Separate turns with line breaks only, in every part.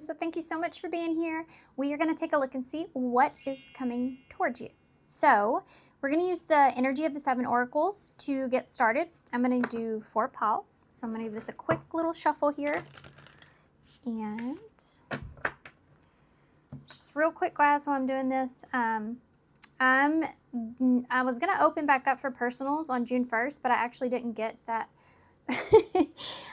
So thank you so much for being here. We are going to take a look and see what is coming towards you. So we're going to use the energy of the 7 oracles to get started. I'm going to do 4 piles. So I'm going to give this a quick little shuffle here. And just real quick, guys, while I'm doing this, I was going to open back up for personals on June 1st, but I actually didn't get that.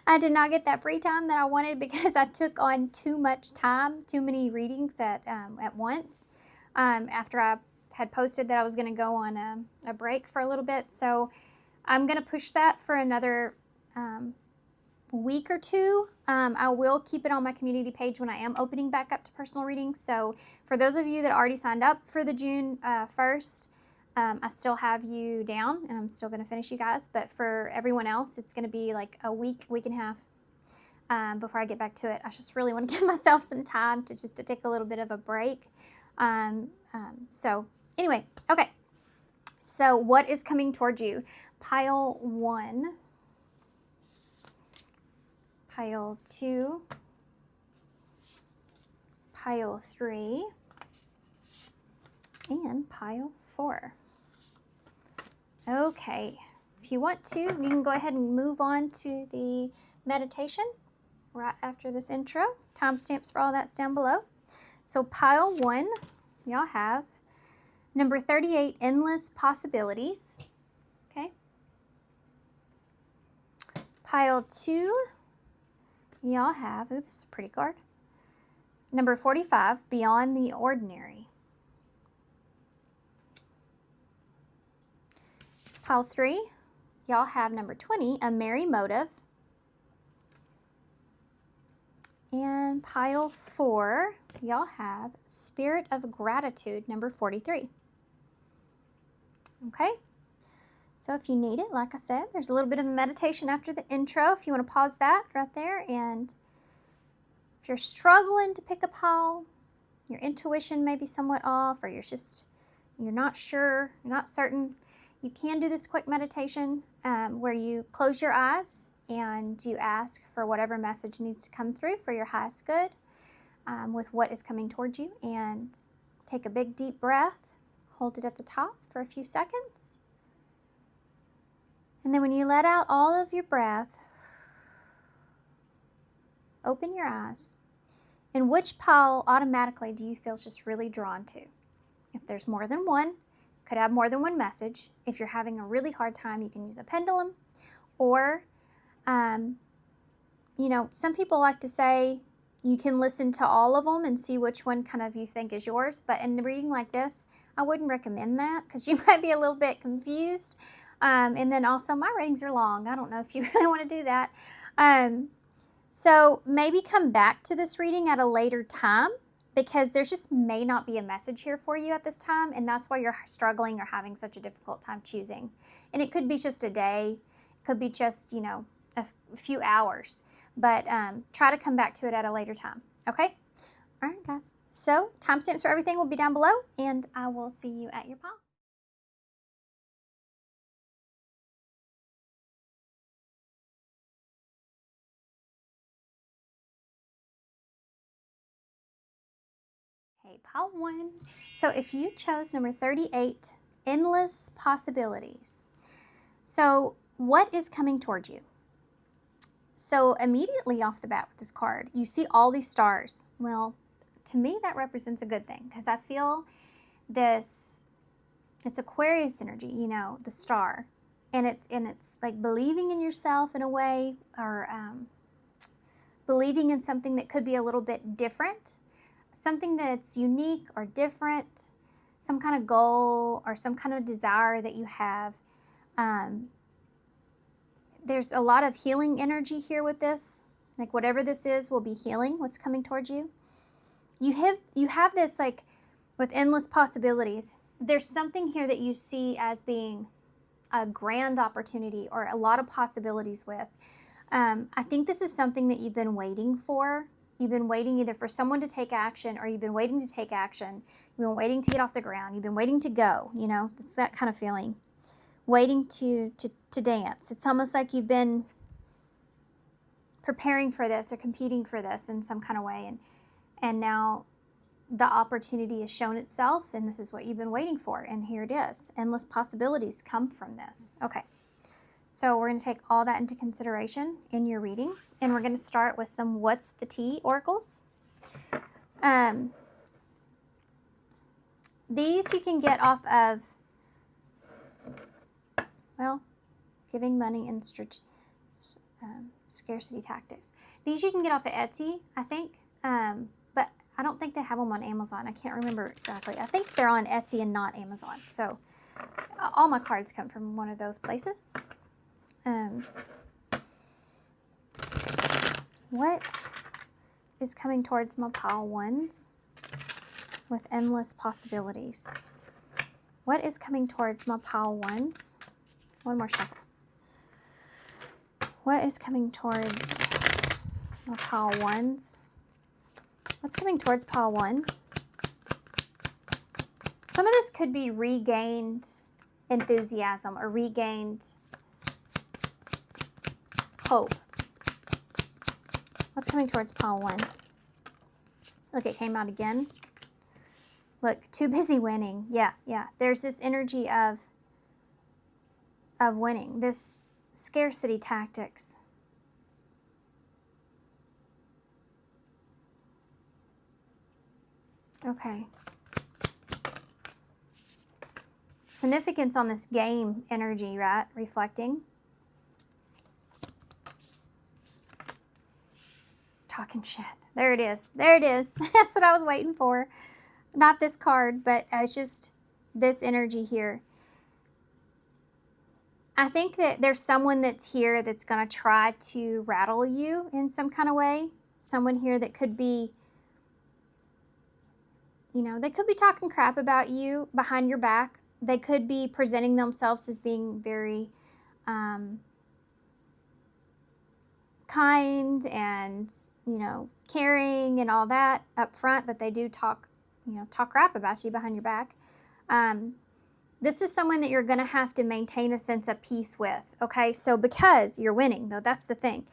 I did not get that free time that I wanted because I took on too much time, too many readings at once after I had posted that I was going to go on a break for a little bit. So I'm going to push that for another week or two. I will keep it on my community page when I am opening back up to personal readings. So for those of you that already signed up for the June 1st, I still have you down, and I'm still going to finish you guys. But for everyone else, it's going to be like a week and a half before I get back to it. I just really want to give myself some time to take a little bit of a break. So anyway, okay. So what is coming towards you? Pile 1, pile 2, pile 3, and pile 4. Okay, if you want to, you can go ahead and move on to the meditation right after this intro. Timestamps for all that's down below. So pile 1, y'all have number 38, endless possibilities. Okay. Pile 2, y'all have, ooh, this is a pretty card. Number 45, beyond the ordinary. Pile 3, y'all have number 20, a merry motive. And pile 4, y'all have spirit of gratitude, number 43. Okay, so if you need it, like I said, there's a little bit of a meditation after the intro if you want to pause that right there. And if you're struggling to pick a pile, your intuition may be somewhat off, or you're not sure, you're not certain, you can do this quick meditation where you close your eyes and you ask for whatever message needs to come through for your highest good with what is coming towards you. And take a big deep breath, hold it at the top for a few seconds. And then when you let out all of your breath, open your eyes. And which pile automatically do you feel just really drawn to? If there's more than one, could have more than one message. If you're having a really hard time, you can use a pendulum. Or, some people like to say you can listen to all of them and see which one kind of you think is yours. But in a reading like this, I wouldn't recommend that because you might be a little bit confused. And then also my readings are long. I don't know if you really want to do that. So maybe come back to this reading at a later time, because there just may not be a message here for you at this time, and that's why you're struggling or having such a difficult time choosing. And it could be just a day, it could be just, a few hours, but try to come back to it at a later time, okay? All right, guys. So timestamps for everything will be down below, and I will see you at your pile. Okay, pile 1. So if you chose number 38, endless possibilities. So what is coming towards you? So immediately off the bat with this card, you see all these stars. Well, to me, that represents a good thing, because I feel it's Aquarius energy, the star. And it's like believing in yourself in a way, or believing in something that could be a little bit different. Something that's unique or different, some kind of goal or some kind of desire that you have. There's a lot of healing energy here with this. Like whatever this is will be healing what's coming towards you. You have this, like, with endless possibilities. There's something here that you see as being a grand opportunity or a lot of possibilities with. I think this is something that you've been waiting for. You've been waiting either for someone to take action, or you've been waiting to take action. You've been waiting to get off the ground. You've been waiting to go, It's that kind of feeling. Waiting to dance. It's almost like you've been preparing for this or competing for this in some kind of way. And And now the opportunity has shown itself, and this is what you've been waiting for, and here it is. Endless possibilities come from this. Okay, so we're going to take all that into consideration in your reading, and we're going to start with some What's the Tea oracles. These you can get off of, well, Giving Money and Scarcity Tactics. These you can get off of Etsy, I think, but I don't think they have them on Amazon. I can't remember exactly. I think they're on Etsy and not Amazon. So all my cards come from one of those places. What is coming towards my pile ones with endless possibilities? What is coming towards my pile ones? One more shuffle. What is coming towards my pile ones? What's coming towards pile one? Some of this could be regained enthusiasm or regained hope. What's coming towards pile one? Look, it came out again. Look, too busy winning. Yeah. There's this energy of winning. This scarcity tactics. Okay. Significance on this game energy, right? Reflecting. Talking shit. There it is. There it is. That's what I was waiting for. Not this card, but it's just this energy here. I think that there's someone that's here that's going to try to rattle you in some kind of way. Someone here that could be, they could be talking crap about you behind your back. They could be presenting themselves as being very kind and, caring and all that up front, but they do talk crap about you behind your back. This is someone that you're going to have to maintain a sense of peace with, okay? So because you're winning, though, that's the thing.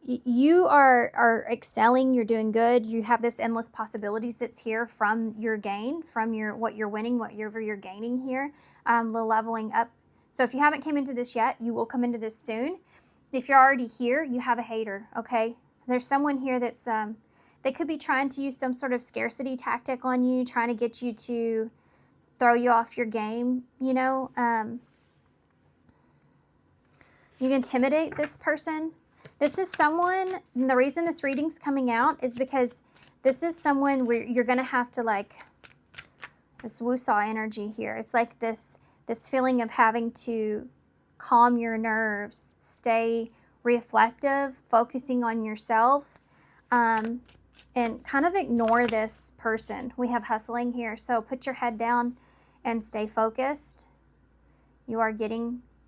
You are excelling, you're doing good, you have this endless possibilities that's here from your gain, from what you're winning, whatever you're gaining here, the leveling up. So if you haven't come into this yet, you will come into this soon. If you're already here, you have a hater, okay? There's someone here that's, they could be trying to use some sort of scarcity tactic on you, trying to get you to throw you off your game, you can intimidate this person. This is someone, and the reason this reading's coming out is because this is someone where you're going to have to, this woo-saw energy here. It's like this feeling of having to calm your nerves, stay reflective, focusing on yourself, and kind of ignore this person. We have hustling here, so put your head down and stay focused.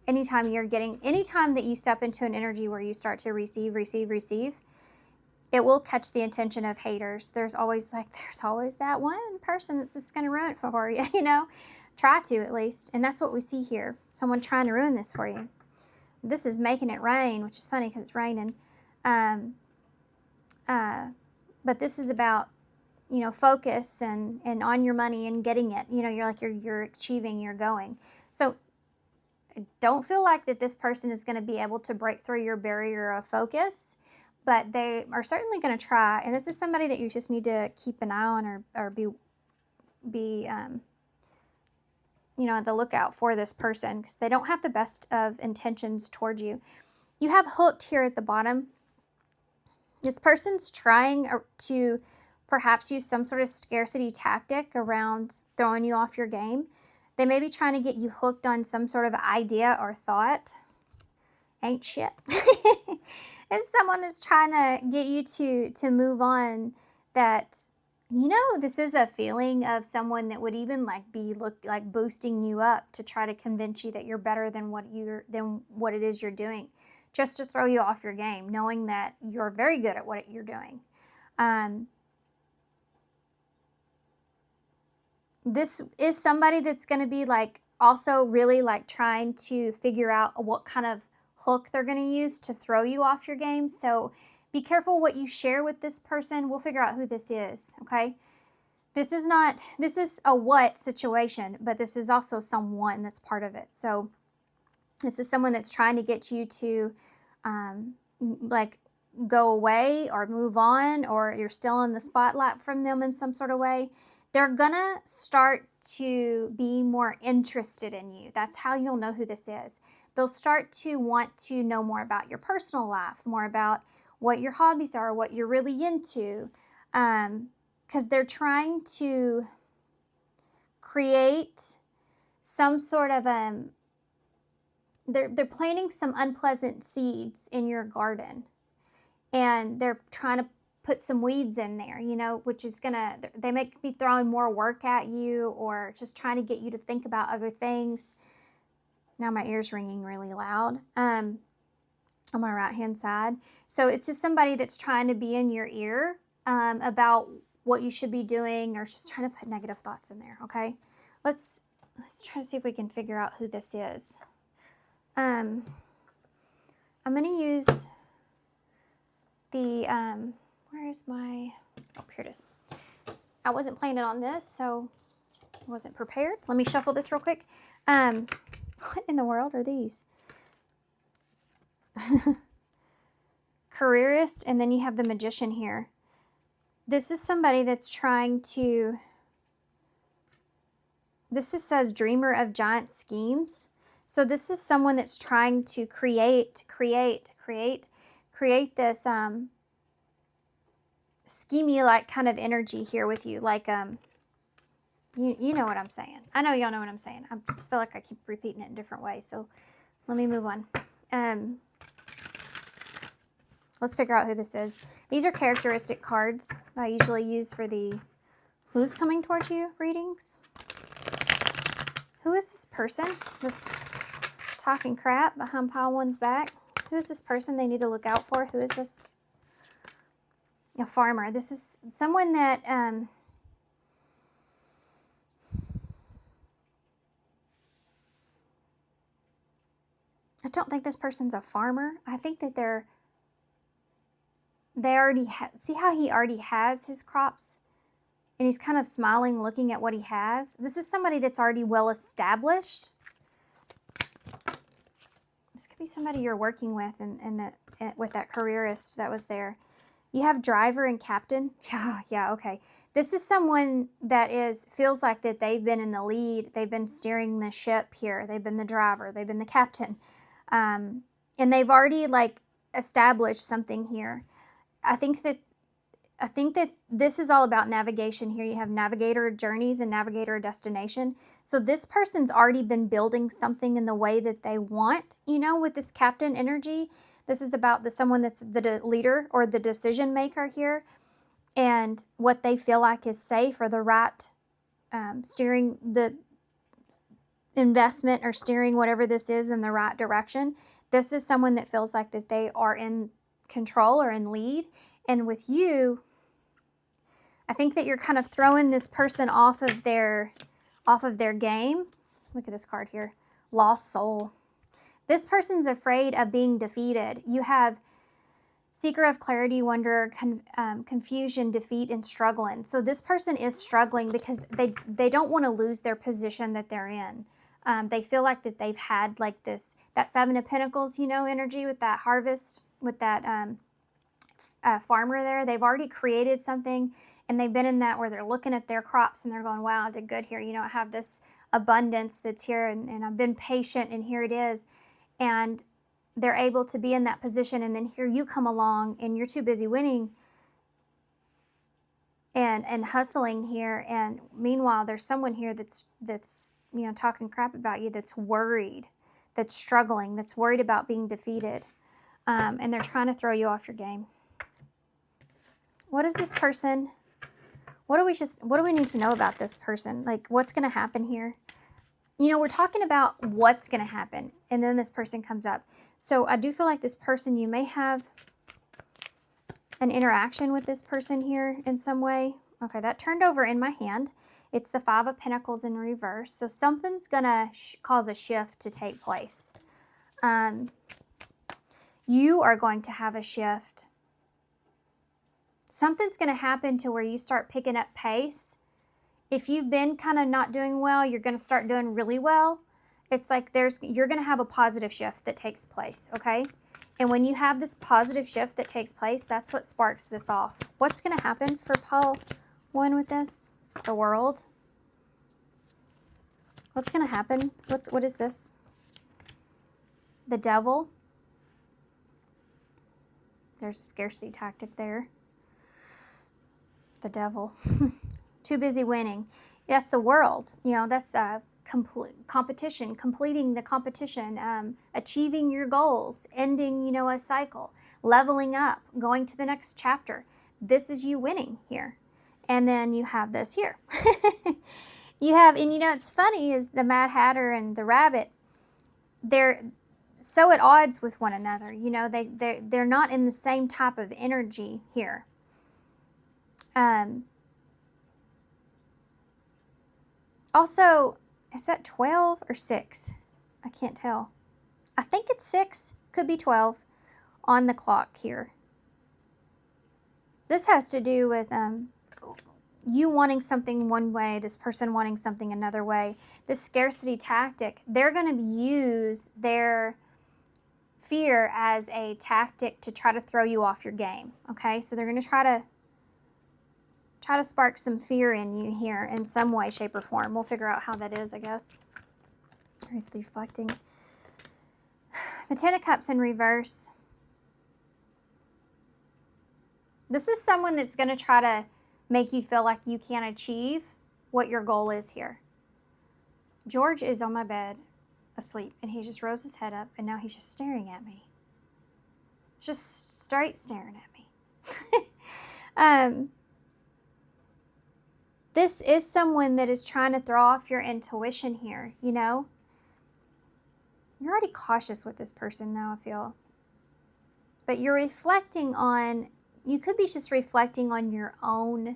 Anytime that you step into an energy where you start to receive, it will catch the attention of haters. There's always that one person that's just going to ruin it for you, Try to, at least. And that's what we see here. Someone trying to ruin this for you. This is making it rain, which is funny because it's raining. But this is about, focus and on your money and getting it. You're achieving, you're going. So don't feel like that this person is going to be able to break through your barrier of focus, but they are certainly going to try. And this is somebody that you just need to keep an eye on or be at the lookout for this person, because they don't have the best of intentions towards you. You have hooked here at the bottom. This person's trying to perhaps use some sort of scarcity tactic around throwing you off your game. They may be trying to get you hooked on some sort of idea or thought. Ain't shit. It's someone that's trying to get you to move on. That, this is a feeling of someone that would even be boosting you up to try to convince you that you're better than what it is you're doing, just to throw you off your game, knowing that you're very good at what you're doing. This is somebody that's going to be also really trying to figure out what kind of hook they're going to use to throw you off your game. So Be careful what you share with this person. We'll figure out who this is, okay? This is a what situation, but this is also someone that's part of it. So this is someone that's trying to get you to like go away or move on, or you're still in the spotlight from them in some sort of way. They're gonna start to be more interested in you. That's how you'll know who this is. They'll start to want to know more about your personal life, more about what your hobbies are, what you're really into, because they're trying to create some sort of they're planting some unpleasant seeds in your garden, and they're trying to put some weeds in there, you know, which is they may be throwing more work at you, or just trying to get you to think about other things. Now my ear's ringing really loud on my right hand side. So it's just somebody that's trying to be in your ear about what you should be doing, or just trying to put negative thoughts in there. Okay, let's try to see if we can figure out who this is. I'm going to use the, where is my, oh, here it is. I wasn't planning on this, so I wasn't prepared. Let me shuffle this real quick. What in the world are these? Careerist, and then you have the Magician here. This is somebody that's trying to, says dreamer of giant schemes. So this is someone that's trying to create this schemey-like kind of energy here with you. Like, you know what I'm saying. I know y'all know what I'm saying. I just feel like I keep repeating it in different ways. So let me move on. Let's figure out who this is. These are characteristic cards I usually use for the who's coming towards you readings. Who is this person? This talking crap behind pile one's back. Who is this person they need to look out for? Who is this? A farmer. This is someone that I don't think this person's a farmer. I think that they already see how he already has his crops, and he's kind of smiling looking at what he has. This is somebody that's already well established. This could be somebody you're working with, and with that careerist that was there. You have driver and captain. Yeah, okay. This is someone that feels like that they've been in the lead. They've been steering the ship here. They've been the driver. They've been the captain. And they've already like established something here. I think that this is all about navigation here. You have navigator journeys and navigator destination. So this person's already been building something in the way that they want, you know, with this captain energy. This is about someone that's the leader or the decision maker here, and what they feel like is safe, or the right steering the investment, or steering whatever this is in the right direction. This is someone that feels like that they are in control or in lead. And with you, I think that you're kind of throwing this person off of their game. Look at this card here. Lost soul. This person's afraid of being defeated. You have seeker of clarity, wonder, confusion, defeat, and struggling. So this person is struggling because they don't want to lose their position that they're in. They feel like that they've had like that Seven of Pentacles, you know, energy with that harvest, with that farmer there. They've already created something, and they've been in that where they're looking at their crops and they're going, wow, I did good here. You know, I have this abundance that's here, and I've been patient, and here it is. And they're able to be in that position, and then here you come along and you're too busy winning and hustling here, and meanwhile there's someone here that's you know, talking crap about you, that's worried, that's struggling, that's worried about being defeated, and they're trying to throw you off your game. What is this person? What do we need to know about this person? Like, what's going to happen here? You know, we're talking about what's going to happen, and then this person comes up. So I do feel like this person, you may have an interaction with this person here in some way. Okay, that turned over in my hand. It's the Five of Pentacles in reverse. So something's going to cause a shift to take place. You are going to have a shift something's going to happen to where you start picking up pace. If you've been kind of not doing well, you're going to start doing really well. It's like you're going to have a positive shift that takes place, okay? And when you have this positive shift that takes place, that's what sparks this off. What's going to happen for pile 1 with this? The world. What's going to happen? What is this? The devil. There's a scarcity tactic there. The devil. Too busy winning. That's the world. You know, that's competition, completing the competition, achieving your goals, ending, you know, a cycle, leveling up, going to the next chapter. This is you winning here. And then you have this here. You have, and you know, it's funny is the Mad Hatter and the rabbit, they're so at odds with one another. You know, they're not in the same type of energy here. Also, is that 12 or 6? I can't tell. I think it's 6, could be 12 on the clock here. This has to do with you wanting something one way, this person wanting something another way. This scarcity tactic, they're going to use their fear as a tactic to try to throw you off your game. Okay, so they're going to try to spark some fear in you here in some way, shape, or form. We'll figure out how that is, I guess. Or if they're reflecting. The Ten of Cups in reverse. This is someone that's going to try to make you feel like you can't achieve what your goal is here. George is on my bed asleep, and he just rose his head up, and now he's just staring at me. Just straight staring at me. This is someone that is trying to throw off your intuition here, you know? You're already cautious with this person, though, I feel. But you're reflecting on, you could be just reflecting on your own,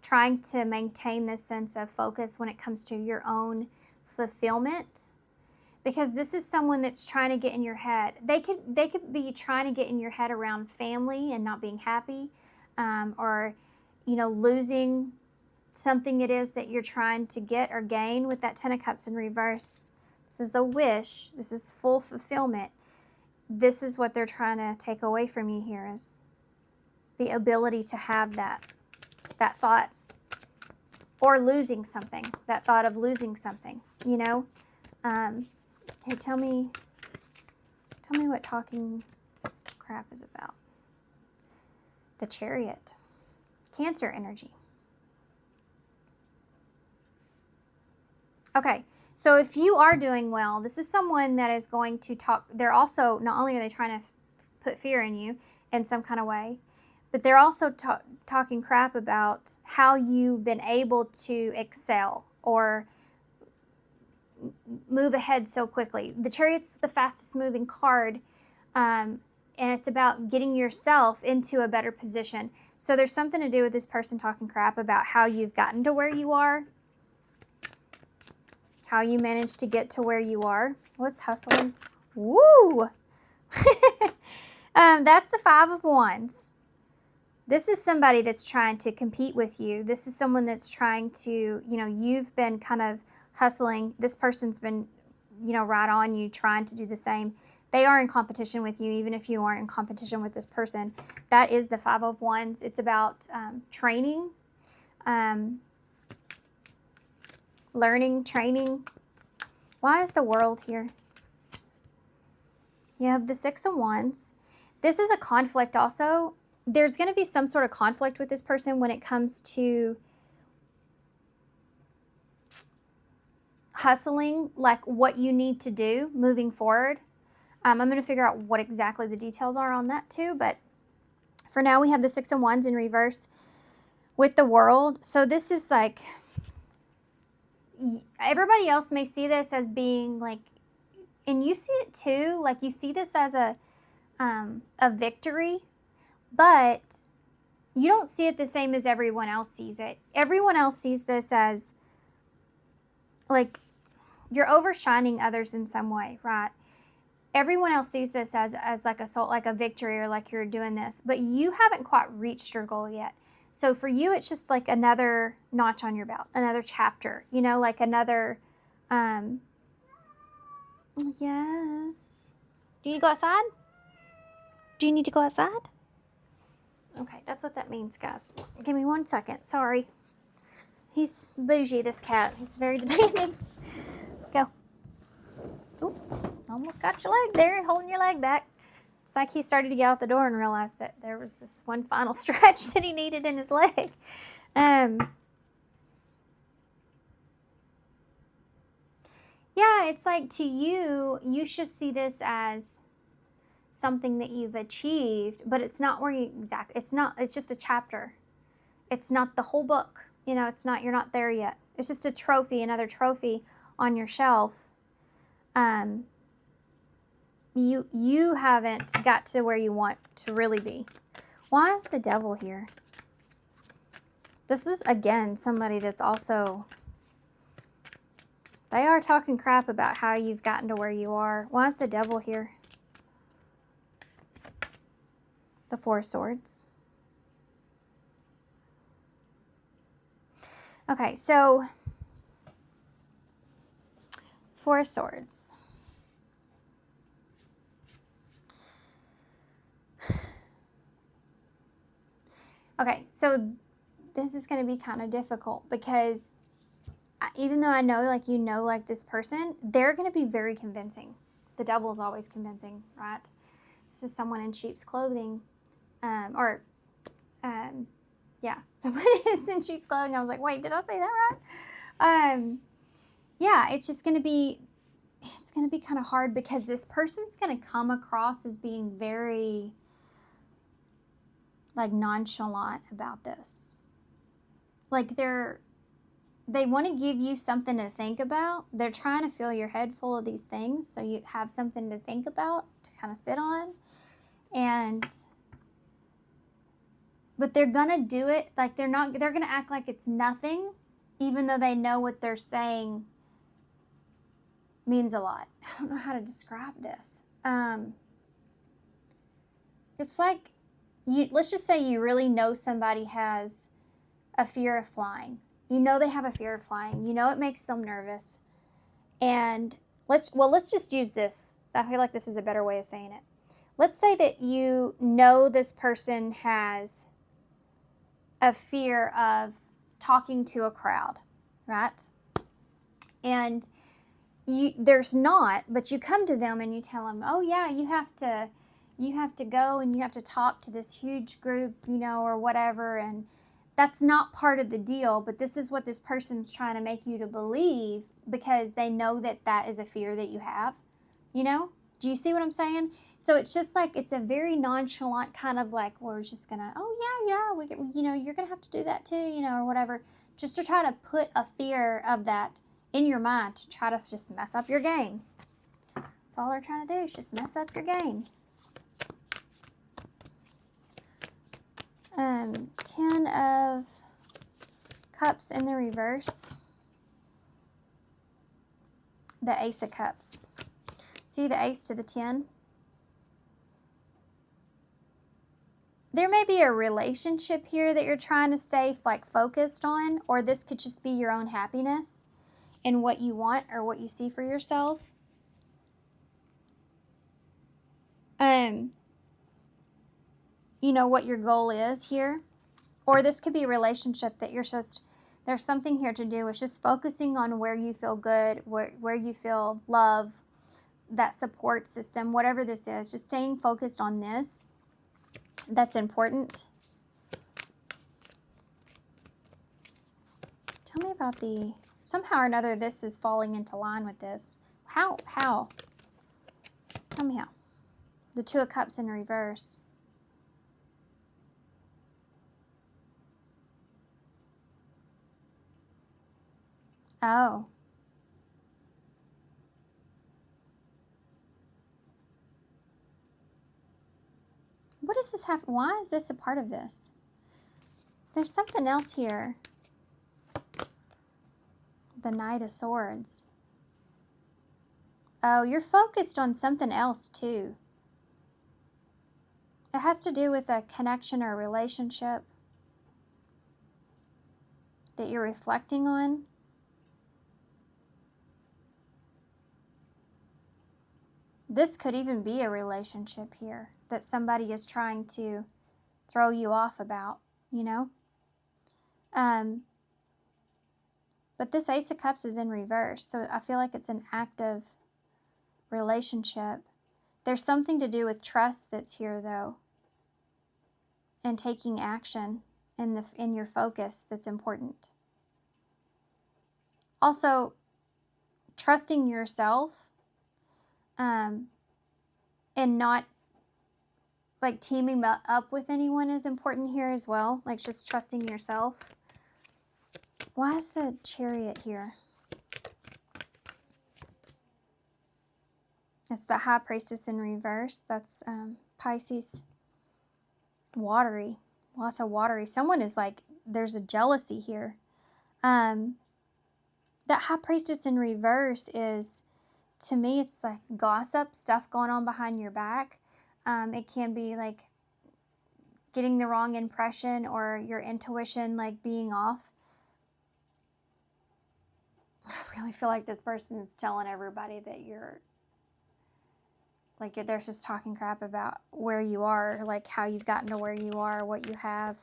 trying to maintain this sense of focus when it comes to your own fulfillment. Because this is someone that's trying to get in your head. They could be trying to get in your head around family and not being happy, or, you know, losing something it is that you're trying to get or gain with that Ten of Cups in reverse. This is a wish. This is full fulfillment. This is what they're trying to take away from you here, is the ability to have that thought, or losing something, that thought of losing something, you know? Okay, tell me what talking crap is about. The Chariot. Cancer energy. Okay, so if you are doing well, this is someone that is going to talk. They're also, not only are they trying to put fear in you in some kind of way, but they're also talking crap about how you've been able to excel or move ahead so quickly. The Chariot's the fastest moving card, and it's about getting yourself into a better position. So there's something to do with this person talking crap about how you've gotten to where you are, how you managed to get to where you are. What's hustling? Woo! That's the Five of Wands. This is somebody that's trying to compete with you. This is someone that's trying to, you know, you've been kind of hustling. This person's been, you know, right on you, trying to do the same. They are in competition with you, even if you aren't in competition with this person. That is the Five of Wands. It's about training, learning, training. Why is the World here? You have the Six of Wands. This is a conflict also. There's going to be some sort of conflict with this person when it comes to hustling, like what you need to do moving forward. I'm going to figure out what exactly the details are on that too, but for now we have the Six of Wands in reverse with the World. So this is like, everybody else may see this as being like, and you see it too, like you see this as a victory, but you don't see it the same as everyone else sees it. Everyone else sees this as like you're overshining others in some way, right? everyone else sees this as like a soul, like a victory, or like you're doing this, but you haven't quite reached your goal yet. So for you, it's just like another notch on your belt, another chapter, you know, like another, yes. Do you need to go outside? Do you need to go outside? Okay, that's what that means, guys. Give me 1 second. Sorry. He's bougie, this cat. He's very demanding. Go. Ooh, almost got your leg there, holding your leg back. It's like he started to get out the door and realized that there was this one final stretch that he needed in his leg. Yeah, it's like to you, you should see this as something that you've achieved, but it's not where you it's just a chapter. It's not the whole book. You know, it's not, you're not there yet. It's just a trophy, another trophy on your shelf. You haven't got to where you want to really be. Why is the devil here? This is, again, somebody that's also, they are talking crap about how you've gotten to where you are. Why is the devil here? The Four of Swords. Okay, so Four of Swords. Okay, so this is going to be kind of difficult because even though I know, like, you know, like this person, they're going to be very convincing. The devil is always convincing, right? This is someone in sheep's clothing, yeah, someone is in sheep's clothing. I was like, wait, did I say that right? Yeah, it's just going to be, it's going to be kind of hard because this person's going to come across as being very, like, nonchalant about this. Like, they want to give you something to think about. They're trying to fill your head full of these things so you have something to think about, to kind of sit on. But they're going to do it like they're going to act like it's nothing, even though they know what they're saying means a lot. I don't know how to describe this. It's like, let's just say you really know somebody has a fear of flying. You know they have a fear of flying. You know it makes them nervous. And let's just use this. I feel like this is a better way of saying it. Let's say that you know this person has a fear of talking to a crowd, right? And there's not, but you come to them and you tell them, oh yeah, you have to go and you have to talk to this huge group, you know, or whatever. And that's not part of the deal, but this is what this person's trying to make you to believe because they know that that is a fear that you have, you know? Do you see what I'm saying? So it's just like, it's a very nonchalant kind of like, we're just gonna, oh yeah, you know, you're gonna have to do that too, you know, or whatever, just to try to put a fear of that in your mind to try to just mess up your game. That's all they're trying to do, is just mess up your game. 10 of Cups in the reverse. The Ace of Cups. See the Ace to the 10? There may be a relationship here that you're trying to stay like focused on, or this could just be your own happiness and what you want or what you see for yourself. You know what your goal is here. Or this could be a relationship that you're just, there's something here to do with just focusing on where you feel good, where you feel love, that support system, whatever this is, just staying focused on this. That's important. Tell me about somehow or another this is falling into line with this. How? Tell me how. The Two of Cups in reverse. Oh. What does this have? Why is this a part of this? There's something else here. The Knight of Swords. Oh, you're focused on something else too. It has to do with a connection or a relationship that you're reflecting on. This could even be a relationship here that somebody is trying to throw you off about, you know? But this Ace of Cups is in reverse, so I feel like it's an active relationship. There's something to do with trust that's here, though, and taking action in your focus that's important. Also, trusting yourself, and not like teaming up with anyone is important here as well. Like just trusting yourself. Why is the Chariot here? It's the High Priestess in reverse. That's Pisces. Watery. Lots of watery. Someone is like, there's a jealousy here. That High Priestess in reverse is, to me, it's like gossip, stuff going on behind your back. It can be like getting the wrong impression or your intuition like being off. I really feel like this person is telling everybody that they're just talking crap about where you are, like how you've gotten to where you are, what you have.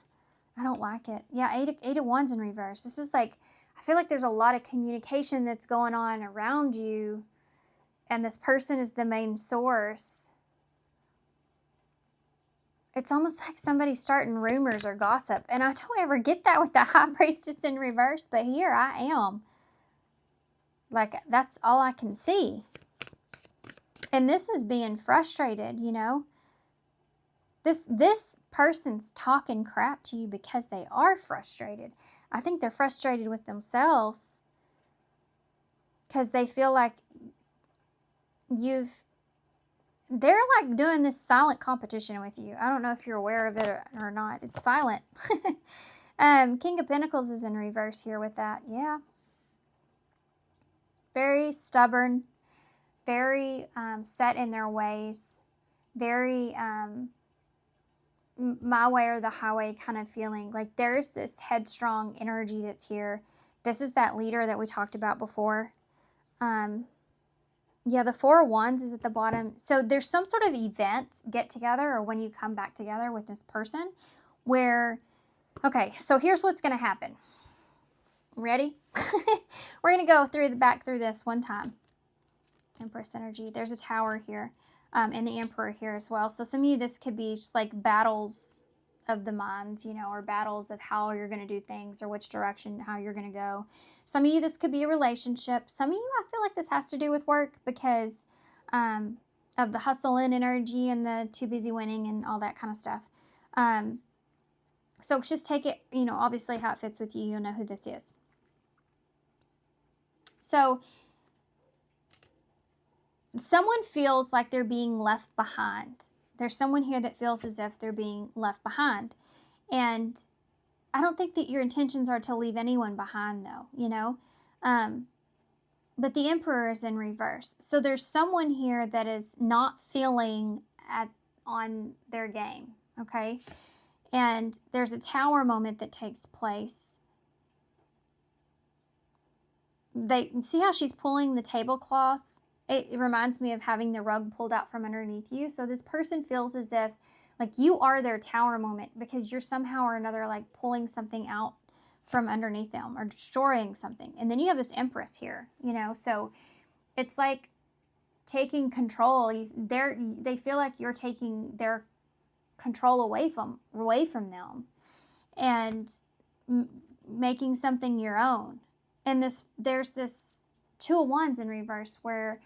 I don't like it. Yeah, eight of Wands in reverse. This is like, I feel like there's a lot of communication that's going on around you, and this person is the main source. It's almost like somebody starting rumors or gossip, and I don't ever get that with the High Priestess in reverse, but here I am. Like, that's all I can see. And this is being frustrated, you know. This person's talking crap to you because they are frustrated. I think they're frustrated with themselves because they feel like they're like doing this silent competition with you. I don't know if you're aware of it or not. It's silent. King of Pentacles is in reverse here with that. Yeah. Very stubborn, very set in their ways, very my way or the highway kind of feeling. Like there's this headstrong energy that's here. This is that leader that we talked about before. Yeah, the Four of Wands is at the bottom. So there's some sort of event, get together, or when you come back together with this person where, okay, so here's what's going to happen. Ready? We're going to go through this one time. Empress energy. There's a Tower here, and the Emperor here as well. So some of you, this could be just like battles of the mind, you know, or battles of how you're going to do things or which direction, how you're going to go. Some of you, this could be a relationship. Some of you, I feel like this has to do with work because of the hustle and energy and the too busy winning and all that kind of stuff. So just take it, you know, obviously how it fits with you. You'll know who this is. So someone feels like they're being left behind. There's someone here that feels as if they're being left behind. And I don't think that your intentions are to leave anyone behind, though, you know. But the Emperor is in reverse. So there's someone here that is not feeling on their game, okay? And there's a Tower moment that takes place. See how she's pulling the tablecloth? It reminds me of having the rug pulled out from underneath you. So this person feels as if like you are their Tower moment because you're somehow or another like pulling something out from underneath them or destroying something. And then you have this Empress here, you know, so it's like taking control. They feel like you're taking their control away from them and making something your own. And there's this Two of Wands in reverse where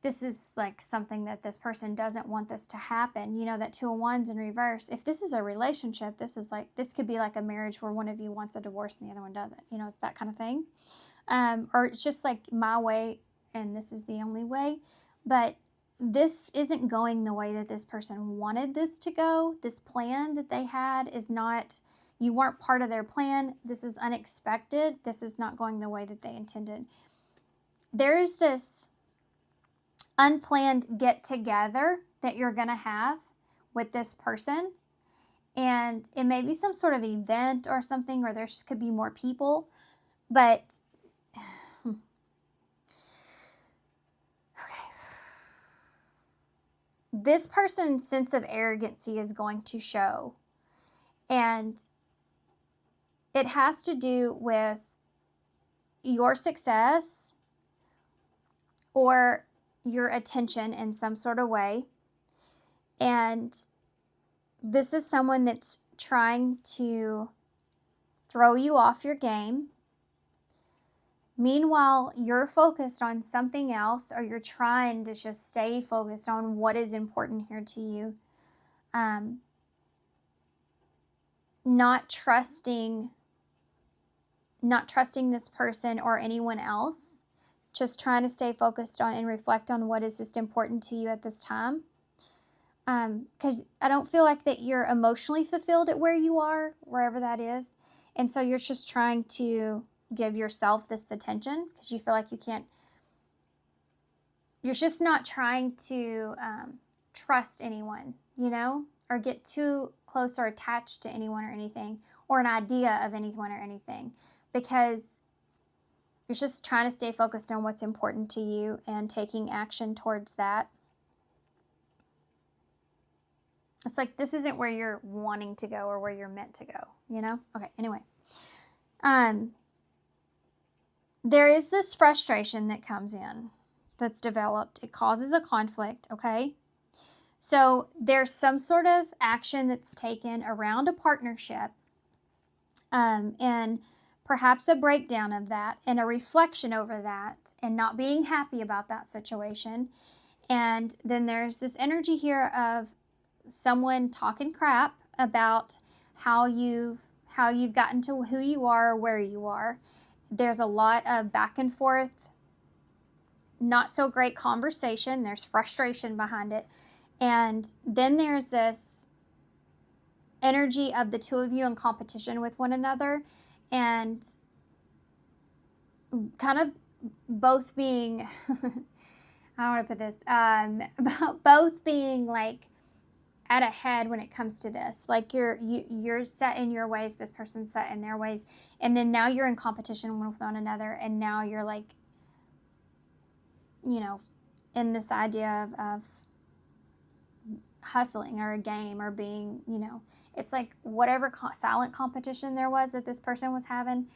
this is like something that this person doesn't want this to happen. You know, that Two of Wands in reverse. If this is a relationship, this could be like a marriage where one of you wants a divorce and the other one doesn't. You know, it's that kind of thing. Or it's just like my way and this is the only way. But this isn't going the way that this person wanted this to go. This plan that they had is not, you weren't part of their plan. This is unexpected. This is not going the way that they intended. There's this unplanned get together that you're going to have with this person. And it may be some sort of event or something, or there could be more people. But, okay. This person's sense of arrogancy is going to show. And it has to do with your success or your attention in some sort of way. And this is someone that's trying to throw you off your game. Meanwhile, you're focused on something else, or you're trying to just stay focused on what is important here to you. Not trusting this person or anyone else. Just trying to stay focused on and reflect on what is just important to you at this time. Because I don't feel like that you're emotionally fulfilled at where you are, wherever that is. And so you're just trying to give yourself this attention because you feel like you can't. You're just not trying to trust anyone, or get too close or attached to anyone or anything, or an idea of anyone or anything, because you're just trying to stay focused on what's important to you and taking action towards that. It's like this isn't where you're wanting to go or where you're meant to go, Okay, anyway. There is this frustration that comes in that's developed. It causes a conflict, okay? So there's some sort of action that's taken around a partnership, and perhaps a breakdown of that and a reflection over that and not being happy about that situation. And then there's this energy here of someone talking crap about how you've gotten to who you are or where you are. There's a lot of back and forth, not so great conversation. There's frustration behind it. And then there's this energy of the two of you in competition with one another, and kind of both being, I don't want to put this, both being like at a head when it comes to this. Like you're set in your ways, this person's set in their ways, and then now you're in competition with one another, and now you're like, in this idea of hustling or a game or being, it's like whatever silent competition there was that this person was having,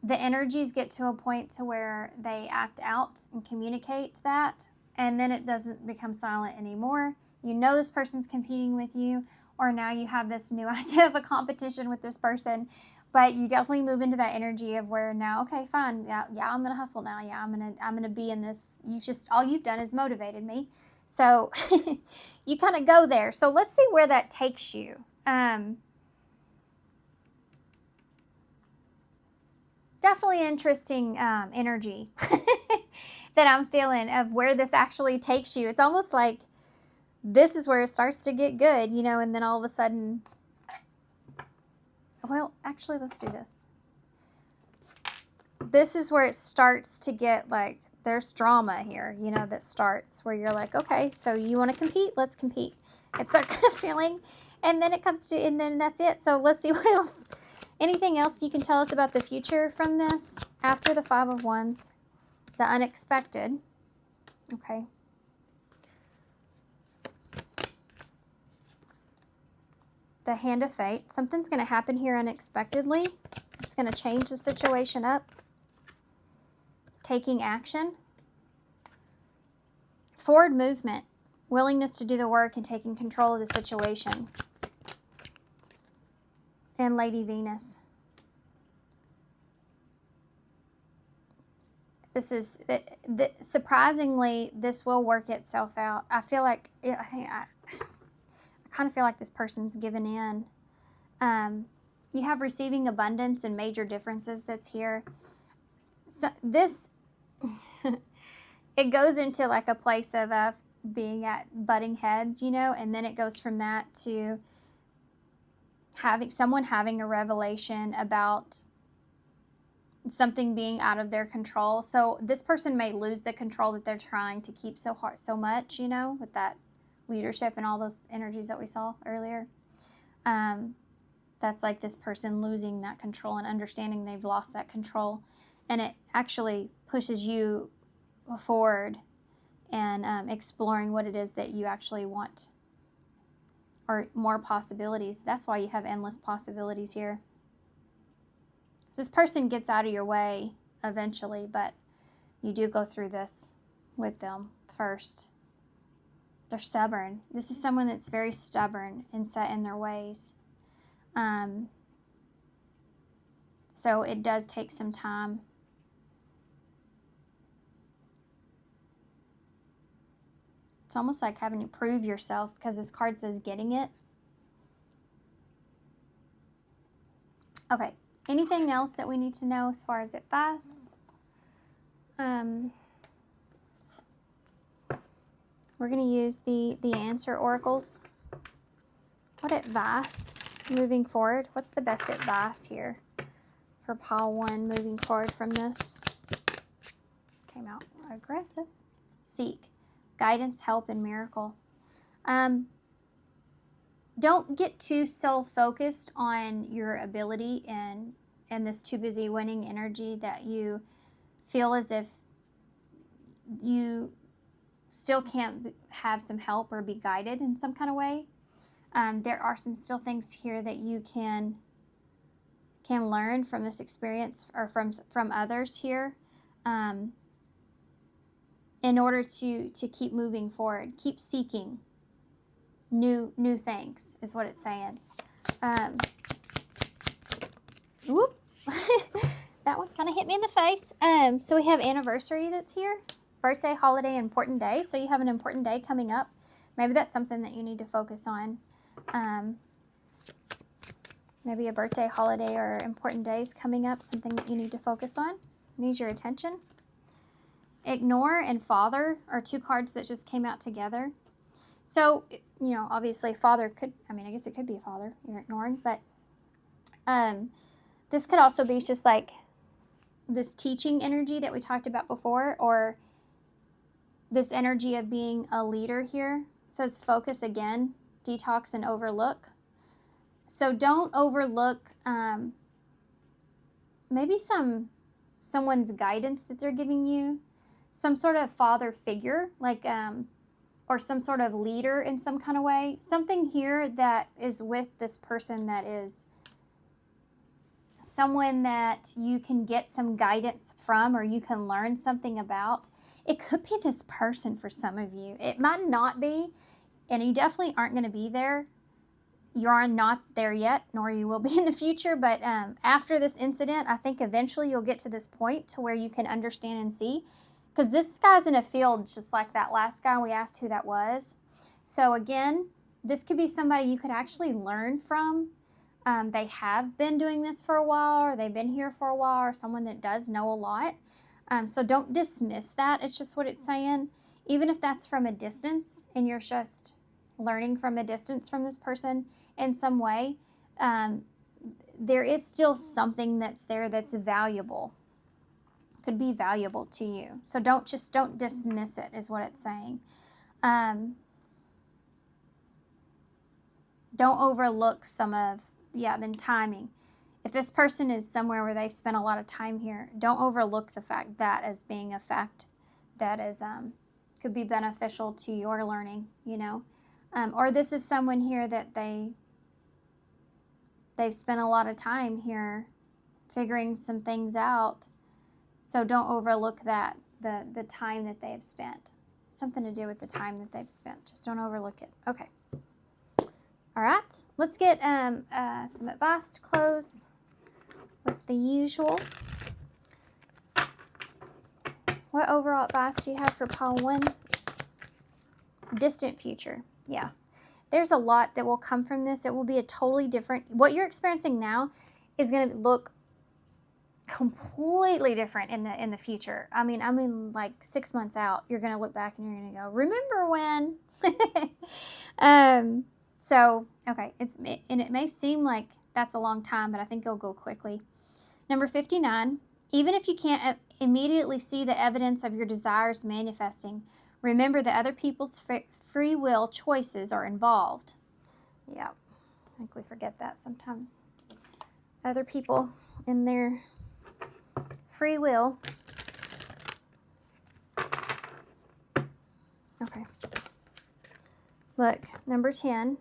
the energies get to a point to where they act out and communicate that, and then it doesn't become silent anymore. This person's competing with you, or now you have this new idea of a competition with this person, but you definitely move into that energy of where now, okay, fine, yeah, I'm gonna hustle now, yeah, I'm gonna be in this. All you've done is motivated me, so you kind of go there. So let's see where that takes you. Definitely interesting energy that I'm feeling of where this actually takes you. It's almost like this is where it starts to get good, and then all of a sudden, well, actually, let's do this. This is where it starts to get like, there's drama here, that starts where you're like, okay, so you want to compete? Let's compete. It's that kind of feeling. And then and then that's it. So let's see what else. Anything else you can tell us about the future from this after the Five of Wands? The unexpected. Okay. The Hand of Fate. Something's going to happen here unexpectedly. It's going to change the situation up. Taking action. Forward movement. Willingness to do the work and taking control of the situation. And Lady Venus. This is, surprisingly, this will work itself out. I feel like, I kind of feel like this person's given in. You have receiving abundance and major differences that's here. So this, it goes into like a place of being at butting heads, and then it goes from that to having a revelation about something being out of their control. So this person may lose the control that they're trying to keep so hard, so much, you know, with that leadership and all those energies that we saw earlier. That's like this person losing that control and understanding they've lost that control. And it actually pushes you forward and exploring what it is that you actually want, or more possibilities. That's why you have endless possibilities here. This person gets out of your way eventually, but you do go through this with them first. They're stubborn. This is someone that's very stubborn and set in their ways. So it does take some time. It's almost like having to prove yourself, because this card says getting it. Okay. Anything else that we need to know as far as advice? We're going to use the answer oracles. What advice moving forward? What's the best advice here for pile 1 moving forward from this? Came out aggressive. Seek guidance, help, and miracle. Don't get too self-focused on your ability and this too busy winning energy that you feel as if you still can't have some help or be guided in some kind of way. There are some still things here that you can learn from this experience, or from others here, in order to keep moving forward. Keep seeking new things is what it's saying. Whoop. That one kind of hit me in the face. So we have anniversary that's here. Birthday, holiday, important day. So you have an important day coming up. Maybe that's something that you need to focus on. Maybe a birthday, holiday, or important days coming up. Something that you need to focus on. Needs your attention. Ignore and father are 2 cards that just came out together. So, you know, obviously father could, I guess it could be a father you're ignoring, but this could also be just like this teaching energy that we talked about before, or this energy of being a leader here. It says focus again, detox, and overlook. So don't overlook maybe someone's guidance that they're giving you, some sort of father figure, like or some sort of leader in some kind of way. Something here that is with this person that is someone that you can get some guidance from, or you can learn something about. It could be this person for some of you. It might not be, and you definitely aren't going to be there. You are not there yet, nor you will be in the future, but after this incident, I think eventually you'll get to this point to where you can understand and see, because this guy's in a field just like that last guy. We asked who that was. So again, this could be somebody you could actually learn from. They have been doing this for a while, or they've been here for a while, or someone that does know a lot. So don't dismiss that. It's just what it's saying. Even if that's from a distance and you're just learning from a distance from this person in some way, there is still something that's there that's valuable. Could be valuable to you. So don't dismiss it is what it's saying. Don't overlook then timing. If this person is somewhere where they've spent a lot of time here, don't overlook the fact that as being a fact that is could be beneficial to your learning, you know. Or this is someone here that they've spent a lot of time here figuring some things out. So don't overlook that, the time that they've spent. Something to do with the time that they've spent. Just don't overlook it. Okay. All right. Let's get some advice to close with the usual. What overall advice do you have for pile 1? Distant future. Yeah. There's a lot that will come from this. It will be a totally different. What you're experiencing now is going to look completely different in the future. I mean like 6 months out, you're going to look back and you're going to go, remember when? So, okay, it may seem like that's a long time, but I think it'll go quickly. Number 59, Even if you can't immediately see the evidence of your desires manifesting, remember that other people's free will choices are involved. Yeah, I think we forget that sometimes. Other people in their free will. Okay. Look, number 10,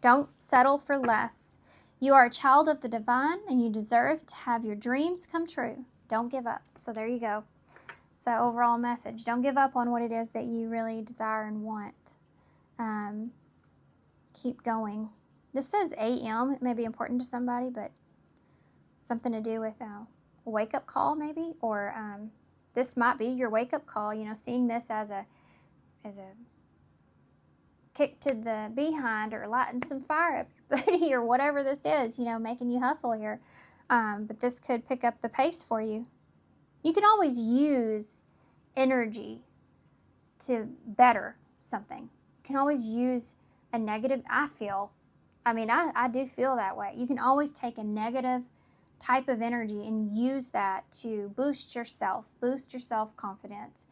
don't settle for less. You are a child of the divine, and you deserve to have your dreams come true. Don't give up. So there you go. So overall message, don't give up on what it is that you really desire and want. Keep going. This says AM. It may be important to somebody, but something to do with a wake-up call maybe, or this might be your wake-up call, seeing this as a kick to the behind, or lighting some fire up your booty, or whatever this is, making you hustle here. But this could pick up the pace for you. You can always use energy to better something. You can always use a negative, I do feel that way. You can always take a negative type of energy and use that to boost your self-confidence.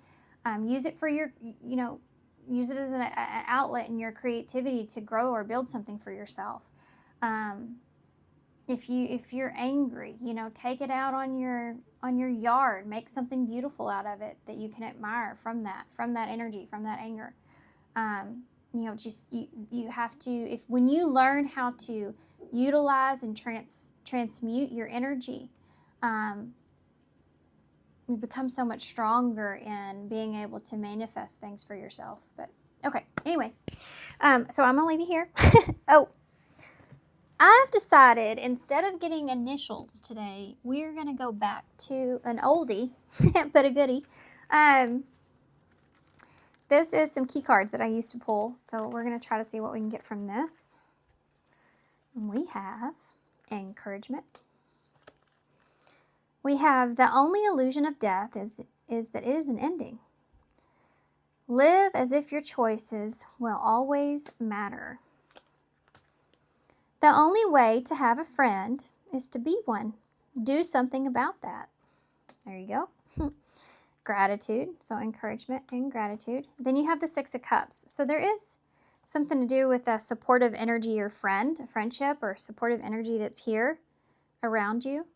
Use it for your, use it as an outlet in your creativity to grow or build something for yourself. If you're angry, take it out on your yard. Make something beautiful out of it that you can admire from that energy, from that anger. You have to, when you learn how to utilize and transmute your energy, you become so much stronger in being able to manifest things for yourself. But okay, anyway, so I'm gonna leave you here. Oh, I've decided, instead of getting initials today, we're gonna go back to an oldie, but a goodie. This is some key cards that I used to pull, so we're gonna try to see what we can get from this. And we have encouragement. We have the only illusion of death is that it is an ending. Live as if your choices will always matter. The only way to have a friend is to be one. Do something about that. There you go. Gratitude, so encouragement and gratitude. Then you have the Six of Cups. So there is something to do with a supportive energy or friend, a friendship or supportive energy that's here around you.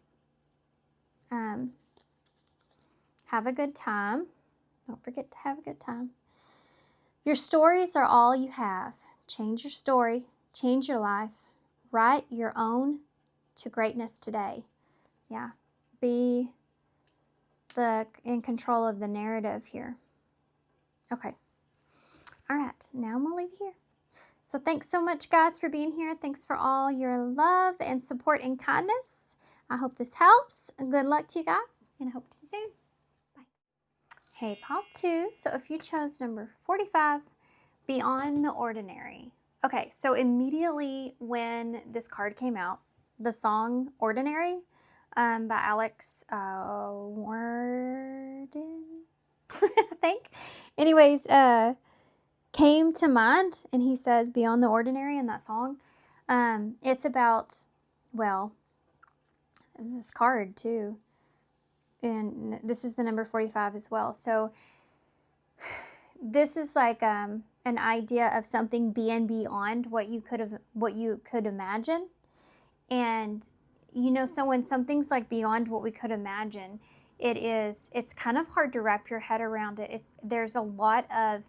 Have a good time. Don't forget to have a good time. Your stories are all you have. Change your story. Change your life. Write your own to greatness today. Yeah. Be in control of the narrative here. Okay. All right. Now I'm going to leave you here. So thanks so much, guys, for being here. Thanks for all your love and support and kindness. I hope this helps. Good luck to you guys, and I hope to see you soon. Bye. Hey, Pile 2. So if you chose number 45, Beyond the Ordinary. Okay, so immediately when this card came out, the song Ordinary by Alex Warden, I think. Anyways, came to mind, and he says Beyond the Ordinary in that song. It's about, well, this card too, and this is the number 45 as well. So this is like an idea of something being beyond what you could imagine. And so when something's like beyond what we could imagine, it's kind of hard to wrap your head around it. There's a lot of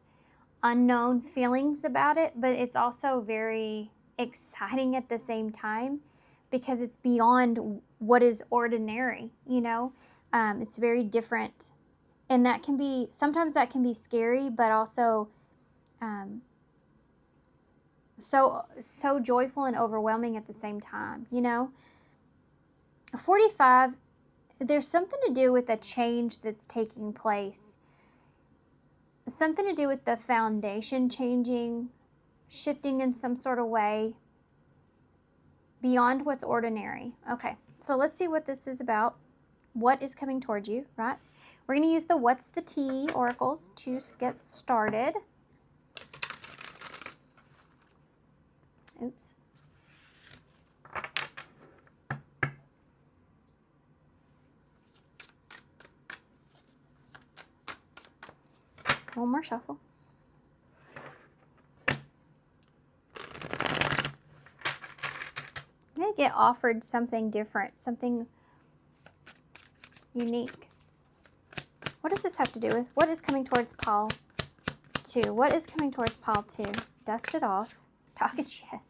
unknown feelings about it, but it's also very exciting at the same time, because it's beyond what is ordinary. It's very different, and sometimes that can be scary, but also so joyful and overwhelming at the same time. 45, there's something to do with a change that's taking place. Something to do with the foundation changing, shifting in some sort of way, beyond what's ordinary. Okay, so let's see what this is about. What is coming towards you, right? We're going to use the What's the Tea oracles to get started. Oops. One more shuffle. You may get offered something different, something unique. What does this have to do with? What is coming towards pile 2? What is coming towards pile 2? Dust it off. Talking shit.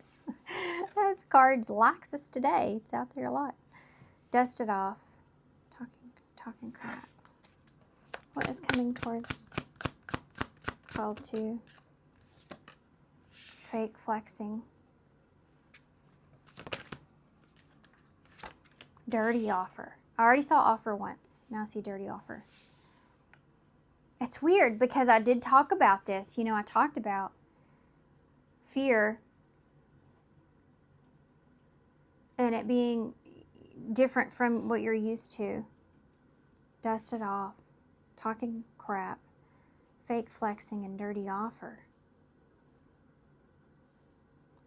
This card's laxus today. It's out there a lot. Dust it off. Talking crap. What is coming towards pile 2? Fake flexing. Dirty offer. I already saw offer once. Now I see dirty offer. It's weird because I did talk about this. You know, I talked about fear and it being different from what you're used to. Dust it off. Talking crap. Fake flexing and dirty offer.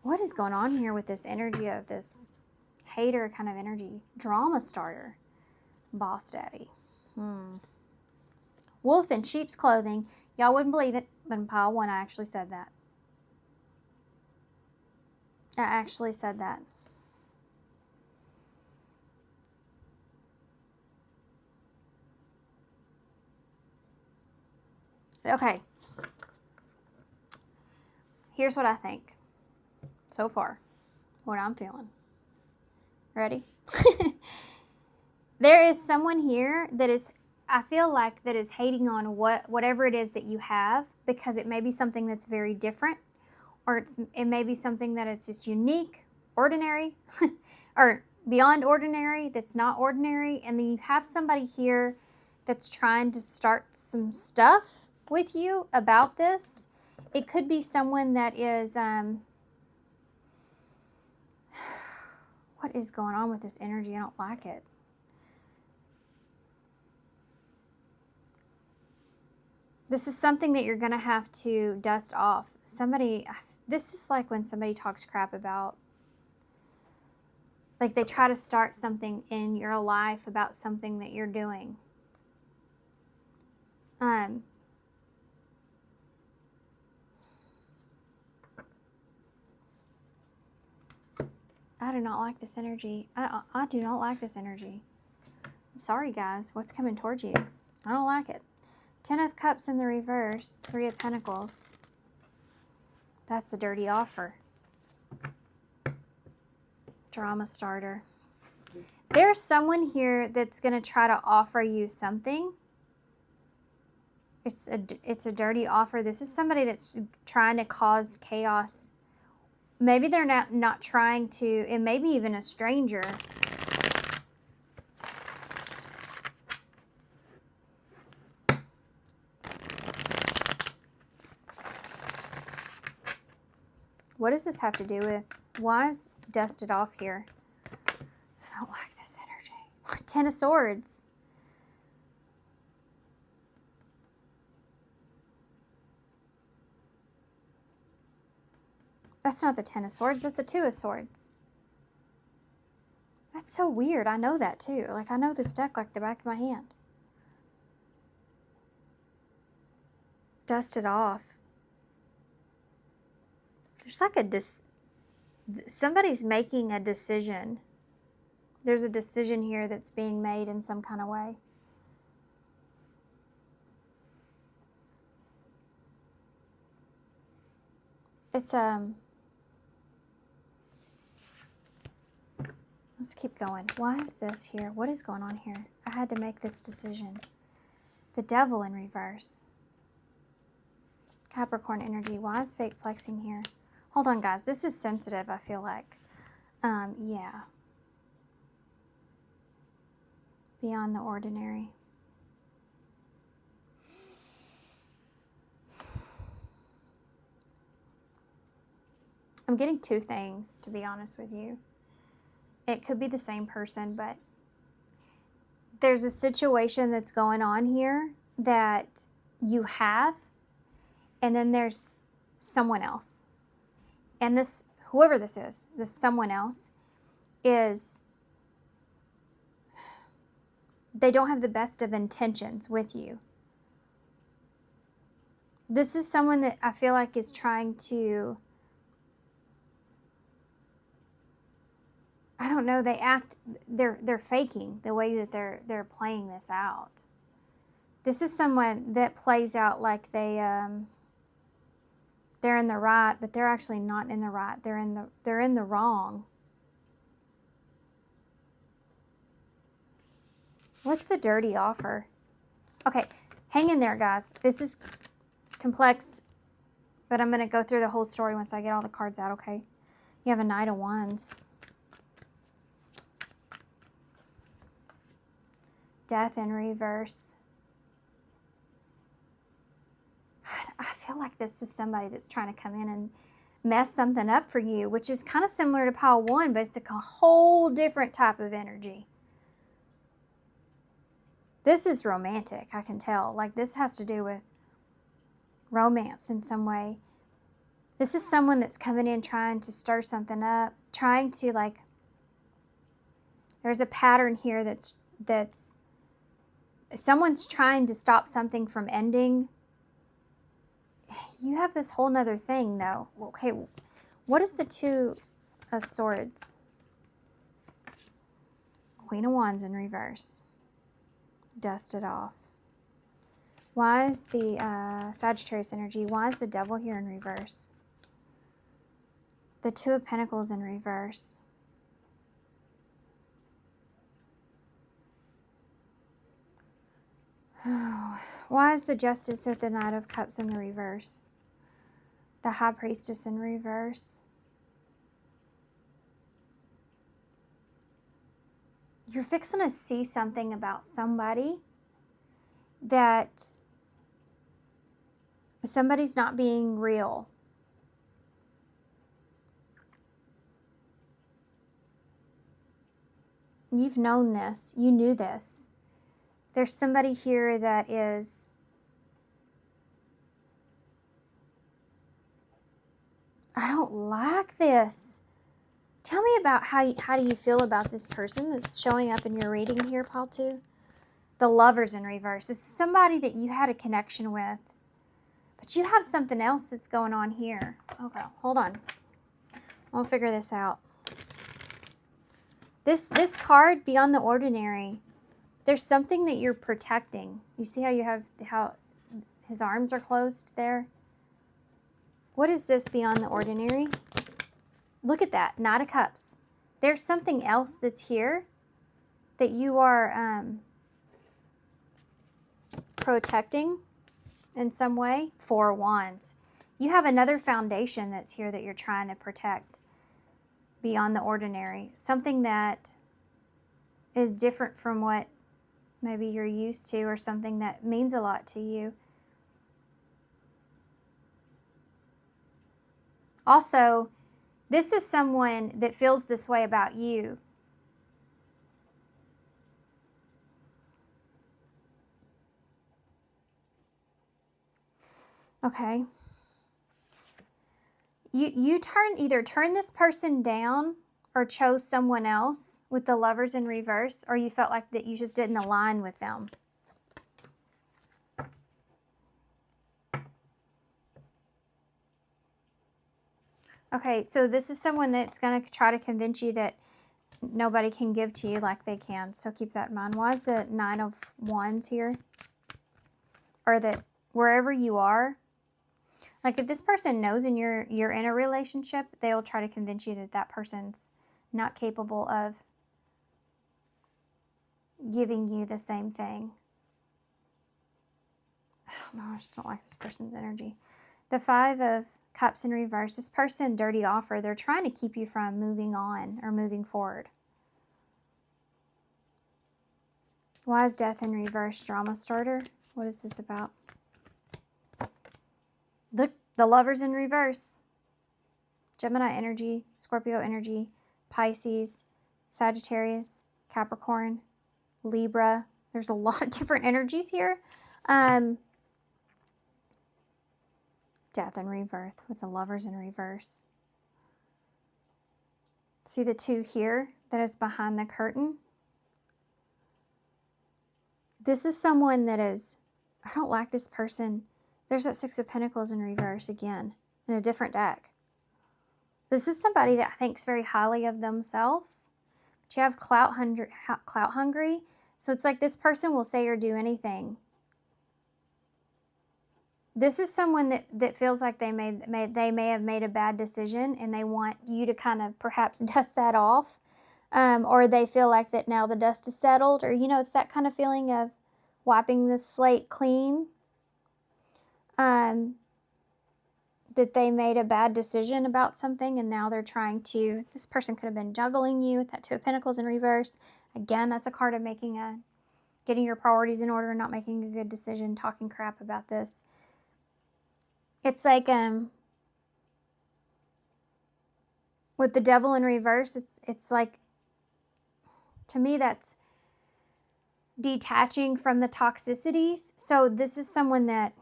What is going on here with this energy of this hater kind of energy? Drama starter. Boss daddy. Wolf in sheep's clothing. Y'all wouldn't believe it, but in pile 1 I actually said that. I actually said that. Okay. Here's what I think. So far. What I'm feeling. Ready? There is someone here that is, I feel like, that is hating on whatever it is that you have, because it may be something that's very different, or it may be something that it's just unique, ordinary, or beyond ordinary, that's not ordinary. And then you have somebody here that's trying to start some stuff with you about this. It could be someone that is, what is going on with this energy? I don't like it. This is something that you're going to have to dust off. This is like when somebody talks crap about, like they try to start something in your life about something that you're doing. I do not like this energy. I do not like this energy. I'm sorry, guys. What's coming towards you? I don't like it. 10 of Cups in the reverse. 3 of Pentacles. That's the dirty offer. Drama starter. There's someone here that's going to try to offer you something. It's a dirty offer. This is somebody that's trying to cause chaos. Maybe they're not trying to, it may be even a stranger. What does this have to do with? Why is dusted off here? I don't like this energy. 10 of Swords. That's not the 10 of Swords. That's the 2 of Swords. That's so weird. I know that too. Like, I know this deck like the back of my hand. Dust it off. There's like somebody's making a decision. There's a decision here that's being made in some kind of way. It's let's keep going. Why is this here? What is going on here? I had to make this decision. The Devil in reverse. Capricorn energy. Why is fake flexing here? Hold on, guys. This is sensitive, I feel like. Yeah. Beyond the ordinary. I'm getting 2 things, to be honest with you. It could be the same person, but there's a situation that's going on here that you have, and then there's someone else. And this, whoever this is, this someone else is, they don't have the best of intentions with you. This is someone that I feel like is trying to, I don't know, they're faking the way that they're playing this out. This is someone that plays out like they're in the right, but they're actually not in the right. They're in the wrong. What's the dirty offer? Okay, hang in there, guys. This is complex, but I'm going to go through the whole story once I get all the cards out, okay? You have a Knight of Wands. Death in reverse. I feel like this is somebody that's trying to come in and mess something up for you, which is kind of similar to pile 1, but it's a whole different type of energy. This is romantic, I can tell. Like, this has to do with romance in some way. This is someone that's coming in trying to stir something up, trying to, like, there's a pattern here that's someone's trying to stop something from ending. You have this whole nother thing, though. Okay, what is the Two of Swords? Queen of Wands in reverse. Dust it off. Why is the Sagittarius energy? Why is the Devil here in reverse? The Two of Pentacles in reverse. Oh, why is the Justice with the Knight of Cups in the reverse? The High Priestess in reverse. You're fixing to see something about somebody that somebody's not being real. You've known this. You knew this. There's somebody here that is I don't like this. Tell me about how do you feel about this person that's showing up in your reading here, Paul 2? The Lovers in reverse. This is somebody that you had a connection with, but you have something else that's going on here. Okay, hold on. I'll figure this out. This card, Beyond the Ordinary, there's something that you're protecting. You see how you have how his arms are closed there? What is this Beyond the Ordinary? Look at that, Knight of Cups. There's something else that's here that you are protecting in some way. Four of Wands. You have another foundation that's here that you're trying to protect. Beyond the Ordinary. Something that is different from what maybe you're used to, or something that means a lot to you. Also, this is someone that feels this way about you. Okay. You either turn this person down or chose someone else with the Lovers in reverse, or you felt like that you just didn't align with them. Okay, so this is someone that's going to try to convince you that nobody can give to you like they can. So keep that in mind. Why is the Nine of Wands here? Or that wherever you are, like if this person knows and you're in a relationship, they'll try to convince you that that person's not capable of giving you the same thing. I don't know. I just don't like this person's energy. The Five of Cups in reverse. This person, dirty offer. They're trying to keep you from moving on or moving forward. Why is Death in reverse? Drama starter. What is this about? Look, the Lovers in reverse. Gemini energy, Scorpio energy, Pisces, Sagittarius, Capricorn, Libra. There's a lot of different energies here. Death in reverse with the Lovers in reverse. See the two here that is behind the curtain? This is someone that is, I don't like this person. There's that Six of Pentacles in reverse again, in a different deck. This is somebody that thinks very highly of themselves. But you have clout hungry. So it's like this person will say or do anything. This is someone that feels like they may have made a bad decision, and they want you to kind of perhaps dust that off. Or they feel like that now the dust is settled, or, it's that kind of feeling of wiping the slate clean. That they made a bad decision about something, and now they're trying to, this person could have been juggling you with that Two of Pentacles in reverse. Again, that's a card of getting your priorities in order, not making a good decision, talking crap about this. It's like, with the Devil in reverse, it's like, to me, that's detaching from the toxicities. So this is someone that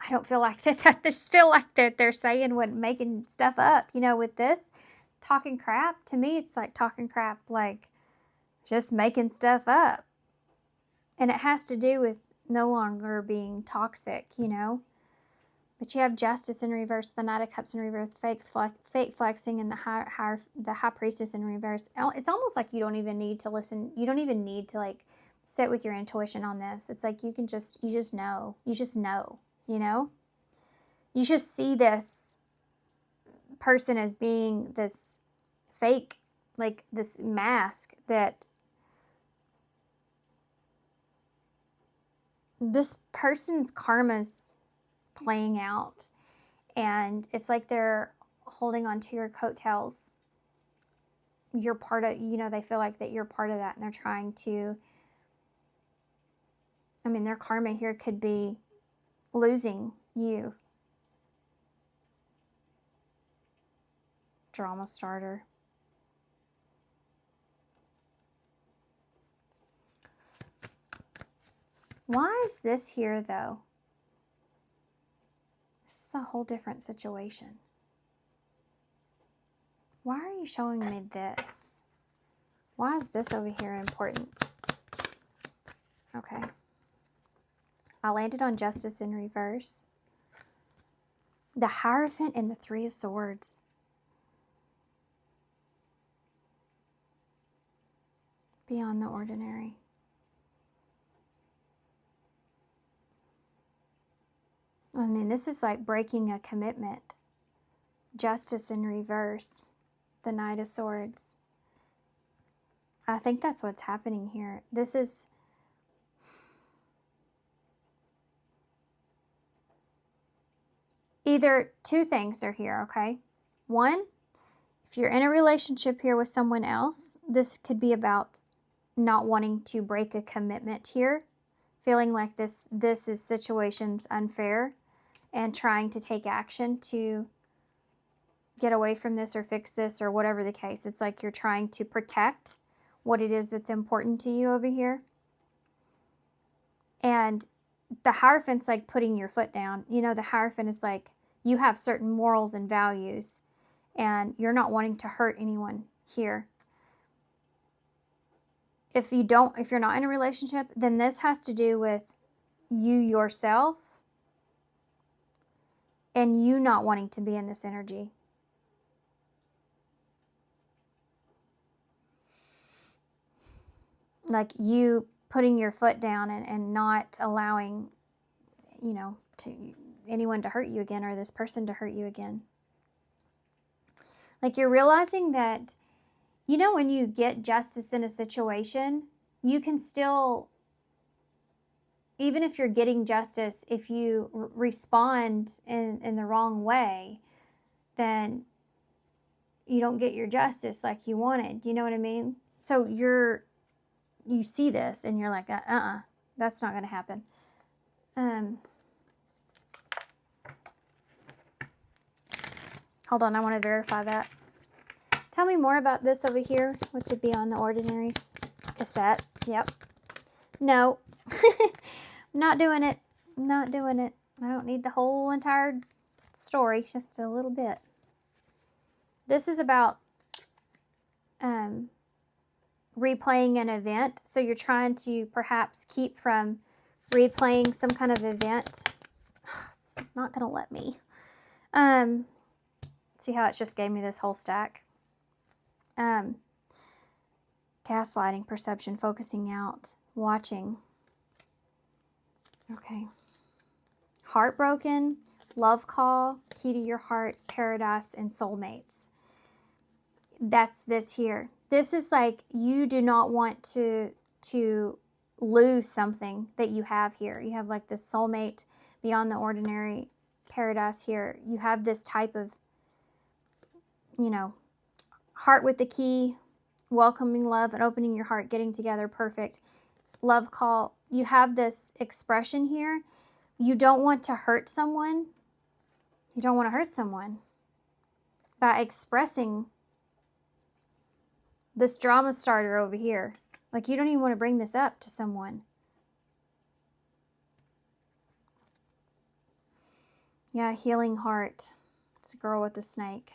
I don't feel like that. I just feel like that they're saying what, making stuff up, with this talking crap. To me, it's like talking crap, like just making stuff up. And it has to do with no longer being toxic, But you have Justice in reverse, the Knight of Cups in reverse, fake flexing, and the High Priestess in reverse. It's almost like you don't even need to listen. You don't even need to like sit with your intuition on this. It's like you just know. You just know, You just see this person as being this fake, like this mask that this person's karma's playing out, and it's like they're holding on to your coattails. You're part of, they feel like that you're part of that, and they're trying to, their karma here could be losing you. Drama starter. Why is this here, though? This is a whole different situation. Why are you showing me this? Why is this over here important? Okay. I landed on Justice in reverse. The Hierophant and the Three of Swords. Beyond the ordinary. This is like breaking a commitment. Justice in reverse. The Knight of Swords. I think that's what's happening here. This is... either two things are here, okay? One, if you're in a relationship here with someone else, this could be about not wanting to break a commitment here, feeling like this situation's unfair, and trying to take action to get away from this or fix this or whatever the case. It's like you're trying to protect what it is that's important to you over here. And the Hierophant's like putting your foot down. The Hierophant is like, you have certain morals and values, and you're not wanting to hurt anyone here. If you're not in a relationship, then this has to do with you yourself and you not wanting to be in this energy. Like you putting your foot down and not allowing, anyone to hurt you again, or this person to hurt you again. Like you're realizing that, when you get justice in a situation, you can still, even if you're getting justice, if you respond in the wrong way, then you don't get your justice like you wanted. You know what I mean? So you see this and you're like, that's not going to happen. Hold on, I want to verify that. Tell me more about this over here with the Beyond the Ordinary cassette. Yep. No. Not doing it. Not doing it. I don't need the whole entire story, just a little bit. This is about replaying an event. So you're trying to perhaps keep from replaying some kind of event. It's not going to let me. See how it just gave me this whole stack? Gaslighting, perception, focusing out, watching. Okay. Heartbroken, love call, key to your heart, paradise, and soulmates. That's this here. This is like you do not want to lose something that you have here. You have like this soulmate, beyond the ordinary, paradise here. You have this type of, you know, heart with the key, welcoming love and opening your heart, getting together, perfect. Love call. You have this expression here. You don't want to hurt someone. You don't want to hurt someone by expressing this drama starter over here. Like you don't even want to bring this up to someone. Yeah, healing heart. It's a girl with the snake.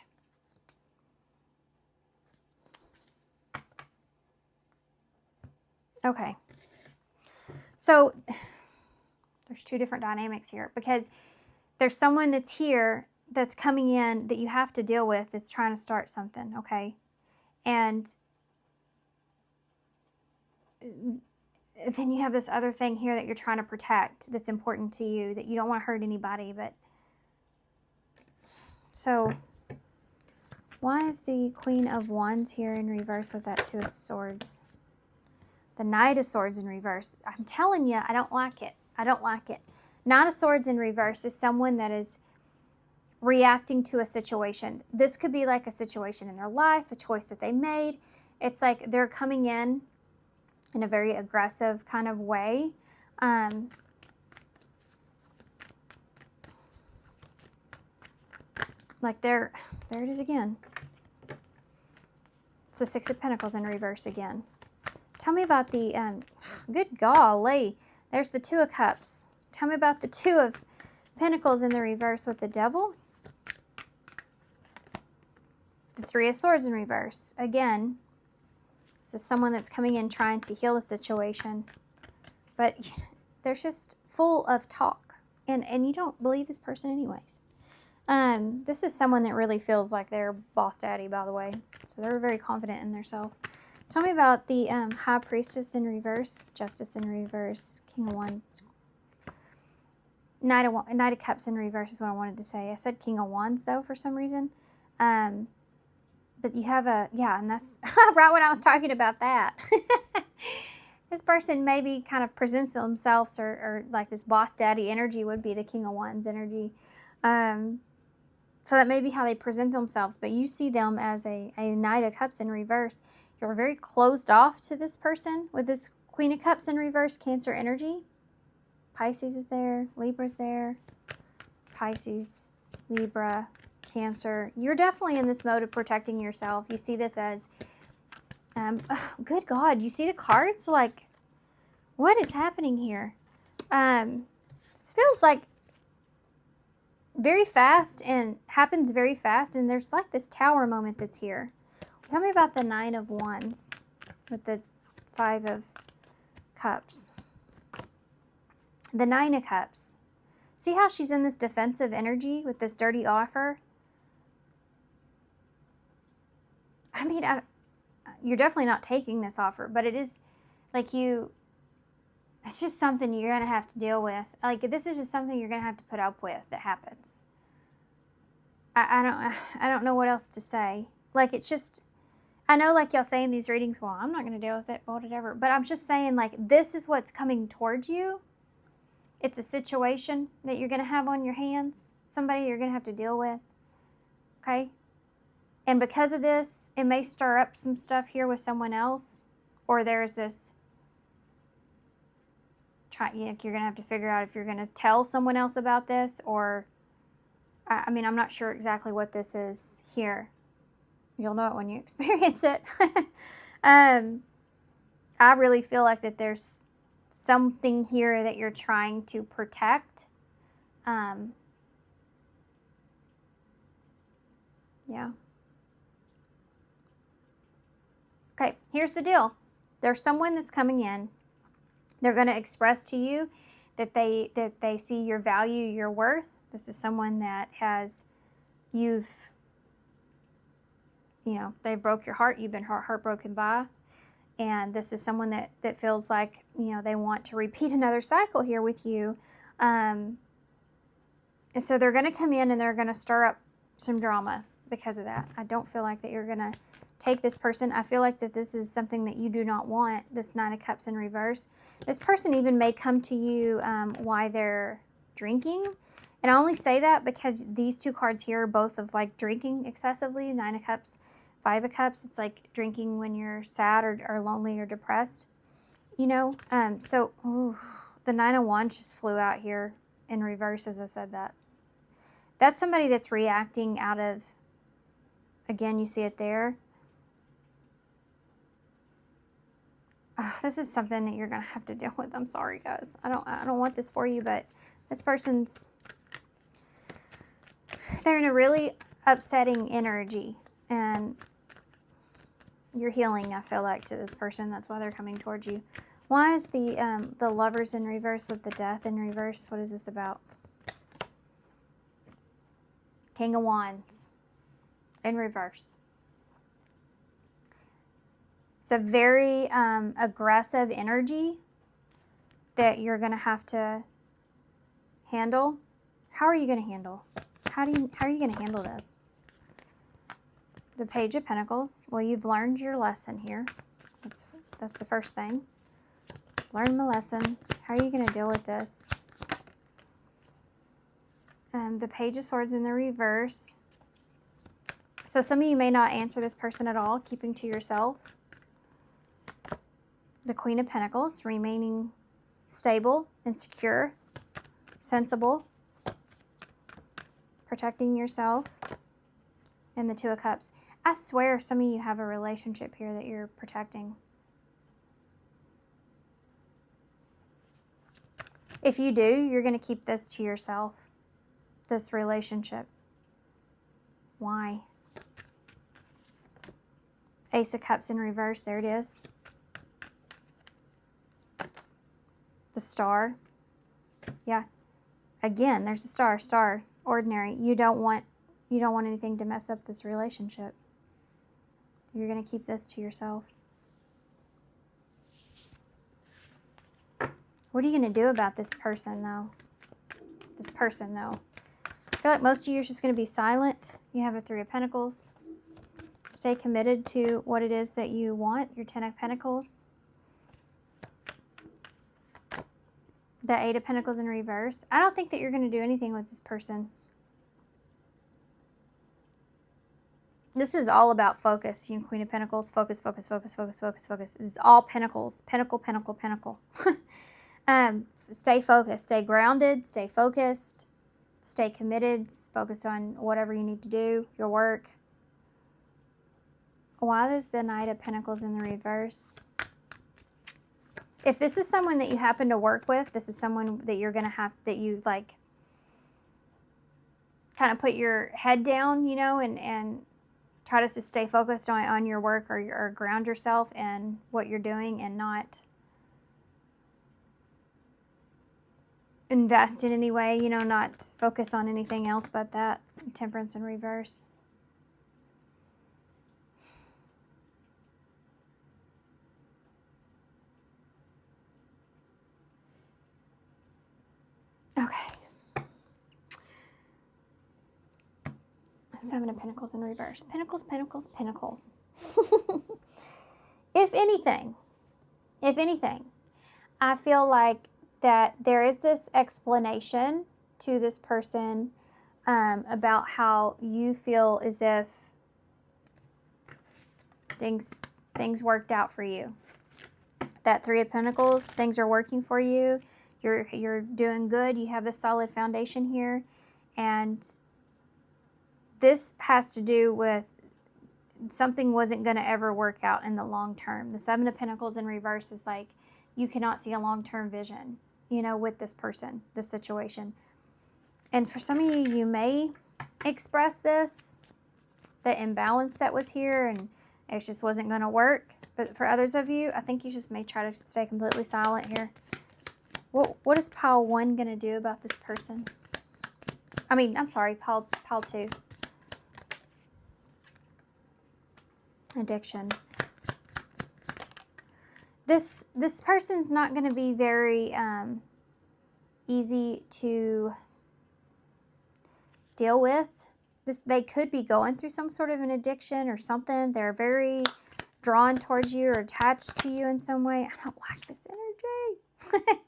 Okay. So there's two different dynamics here because there's someone that's here that's coming in that you have to deal with that's trying to start something, okay? And then you have this other thing here that you're trying to protect that's important to you, that you don't want to hurt anybody, but so why is the Queen of Wands here in reverse with that Two of Swords? The Knight of Swords in reverse. I'm telling you, I don't like it. I don't like it. Knight of Swords in reverse is someone that is reacting to a situation. This could be like a situation in their life, a choice that they made. It's like they're coming in a very aggressive kind of way. Like there it is again. It's the Six of Pentacles in reverse again. Tell me about the, good golly, there's the Two of Cups. Tell me about the Two of Pentacles in the reverse with the Devil. The Three of Swords in reverse. Again, this is someone that's coming in trying to heal a situation. But they're just full of talk. And you don't believe this person anyways. This is someone that really feels like they're boss daddy, by the way. So they're very confident in themselves. Tell me about the High Priestess in reverse, Justice in reverse, King of Wands. Knight of Cups in reverse is what I wanted to say. I said King of Wands, though, for some reason. But you have and that's right when I was talking about that. This person maybe kind of presents themselves or like this boss daddy energy would be the King of Wands energy. So that may be how they present themselves, but you see them as a Knight of Cups in reverse. You're very closed off to this person with this Queen of Cups in reverse, Cancer energy. Pisces is there, Libra's there, Pisces, Libra, Cancer. You're definitely in this mode of protecting yourself. You see this as, good God, you see the cards? Like, what is happening here? This feels like very fast and happens very fast, and there's like this tower moment that's here. Tell me about the Nine of Wands with the Five of Cups. The Nine of Cups. See how she's in this defensive energy with this dirty offer? I mean, you're definitely not taking this offer, but it is like it's just something you're going to have to deal with. Like, this is just something you're going to have to put up with that happens. I don't know what else to say. Like, it's just, I know like y'all say in these readings, well, I'm not going to deal with it, whatever. But I'm just saying, like, this is what's coming towards you. It's a situation that you're going to have on your hands. Somebody you're going to have to deal with. Okay? And because of this, it may stir up some stuff here with someone else. Or there's this, you're going to have to figure out if you're going to tell someone else about this. Or, I mean, I'm not sure exactly what this is here. You'll know it when you experience it. I really feel like that there's something here that you're trying to protect. Yeah. Okay, here's the deal. There's someone that's coming in. They're going to express to you that they see your value, your worth. This is someone that they broke your heart. You've been heartbroken by. And this is someone that feels like, they want to repeat another cycle here with you. And so they're going to come in and they're going to stir up some drama because of that. I don't feel like that you're going to take this person. I feel like that this is something that you do not want, this Nine of Cups in reverse. This person even may come to you while they're drinking. And I only say that because these two cards here are both of like drinking excessively. Nine of Cups, Five of Cups. It's like drinking when you're sad or lonely or depressed. So the Nine of Wands just flew out here in reverse as I said that. That's somebody that's reacting out of, again, you see it there. This is something that you're going to have to deal with. I'm sorry, guys. I don't want this for you, but this person's, they're in a really upsetting energy, and you're healing, I feel like, to this person. That's why they're coming towards you. Why is the Lovers in reverse with the Death in reverse? What is this about? King of Wands in reverse. It's a very aggressive energy that you're going to have to handle. How are you going to handle? How are you going to handle this? The Page of Pentacles. Well, you've learned your lesson here. That's the first thing. Learn the lesson. How are you going to deal with this? The Page of Swords in the reverse. So some of you may not answer this person at all, keeping to yourself. The Queen of Pentacles, remaining stable and secure, sensible, protecting yourself. And the Two of Cups. I swear some of you have a relationship here that you're protecting. If you do, you're going to keep this to yourself, this relationship. Why? Ace of Cups in reverse. There it is. The Star. Yeah. Again, there's a star. Star. Ordinary. You don't want anything to mess up this relationship. You're going to keep this to yourself. What are you going to do about this person, though? I feel like most of you are just going to be silent. You have a Three of Pentacles. Stay committed to what it is that you want. Your Ten of Pentacles. The Eight of Pentacles in reverse. I don't think that you're going to do anything with this person. This is all about focus. You Queen of Pentacles. Focus, focus, focus, focus, focus, focus. It's all pentacles. Pentacle, pentacle, pentacle. Stay focused. Stay grounded. Stay focused. Stay committed. Focus on whatever you need to do. Your work. Why is the Knight of Pentacles in the reverse? If this is someone that you happen to work with, this is someone that you're going to have, that you like kind of put your head down, and try to stay focused on your work or ground yourself in what you're doing and not invest in any way, not focus on anything else but that. Temperance in reverse. Okay. Seven of Pentacles in reverse. Pentacles, Pentacles, Pentacles. If anything, I feel like that there is this explanation to this person about how you feel as if things worked out for you. That Three of Pentacles, things are working for you. You're doing good. You have this solid foundation here. And this has to do with something wasn't going to ever work out in the long term. The Seven of Pentacles in reverse is like you cannot see a long-term vision, with this person, this situation. And for some of you, you may express this, the imbalance that was here, and it just wasn't going to work. But for others of you, I think you just may try to stay completely silent here. What is pile 1 going to do about this person? I mean, I'm sorry, pile 2. Addiction. This person's not going to be very easy to deal with. They could be going through some sort of an addiction or something. They're very drawn towards you or attached to you in some way. I don't like this energy.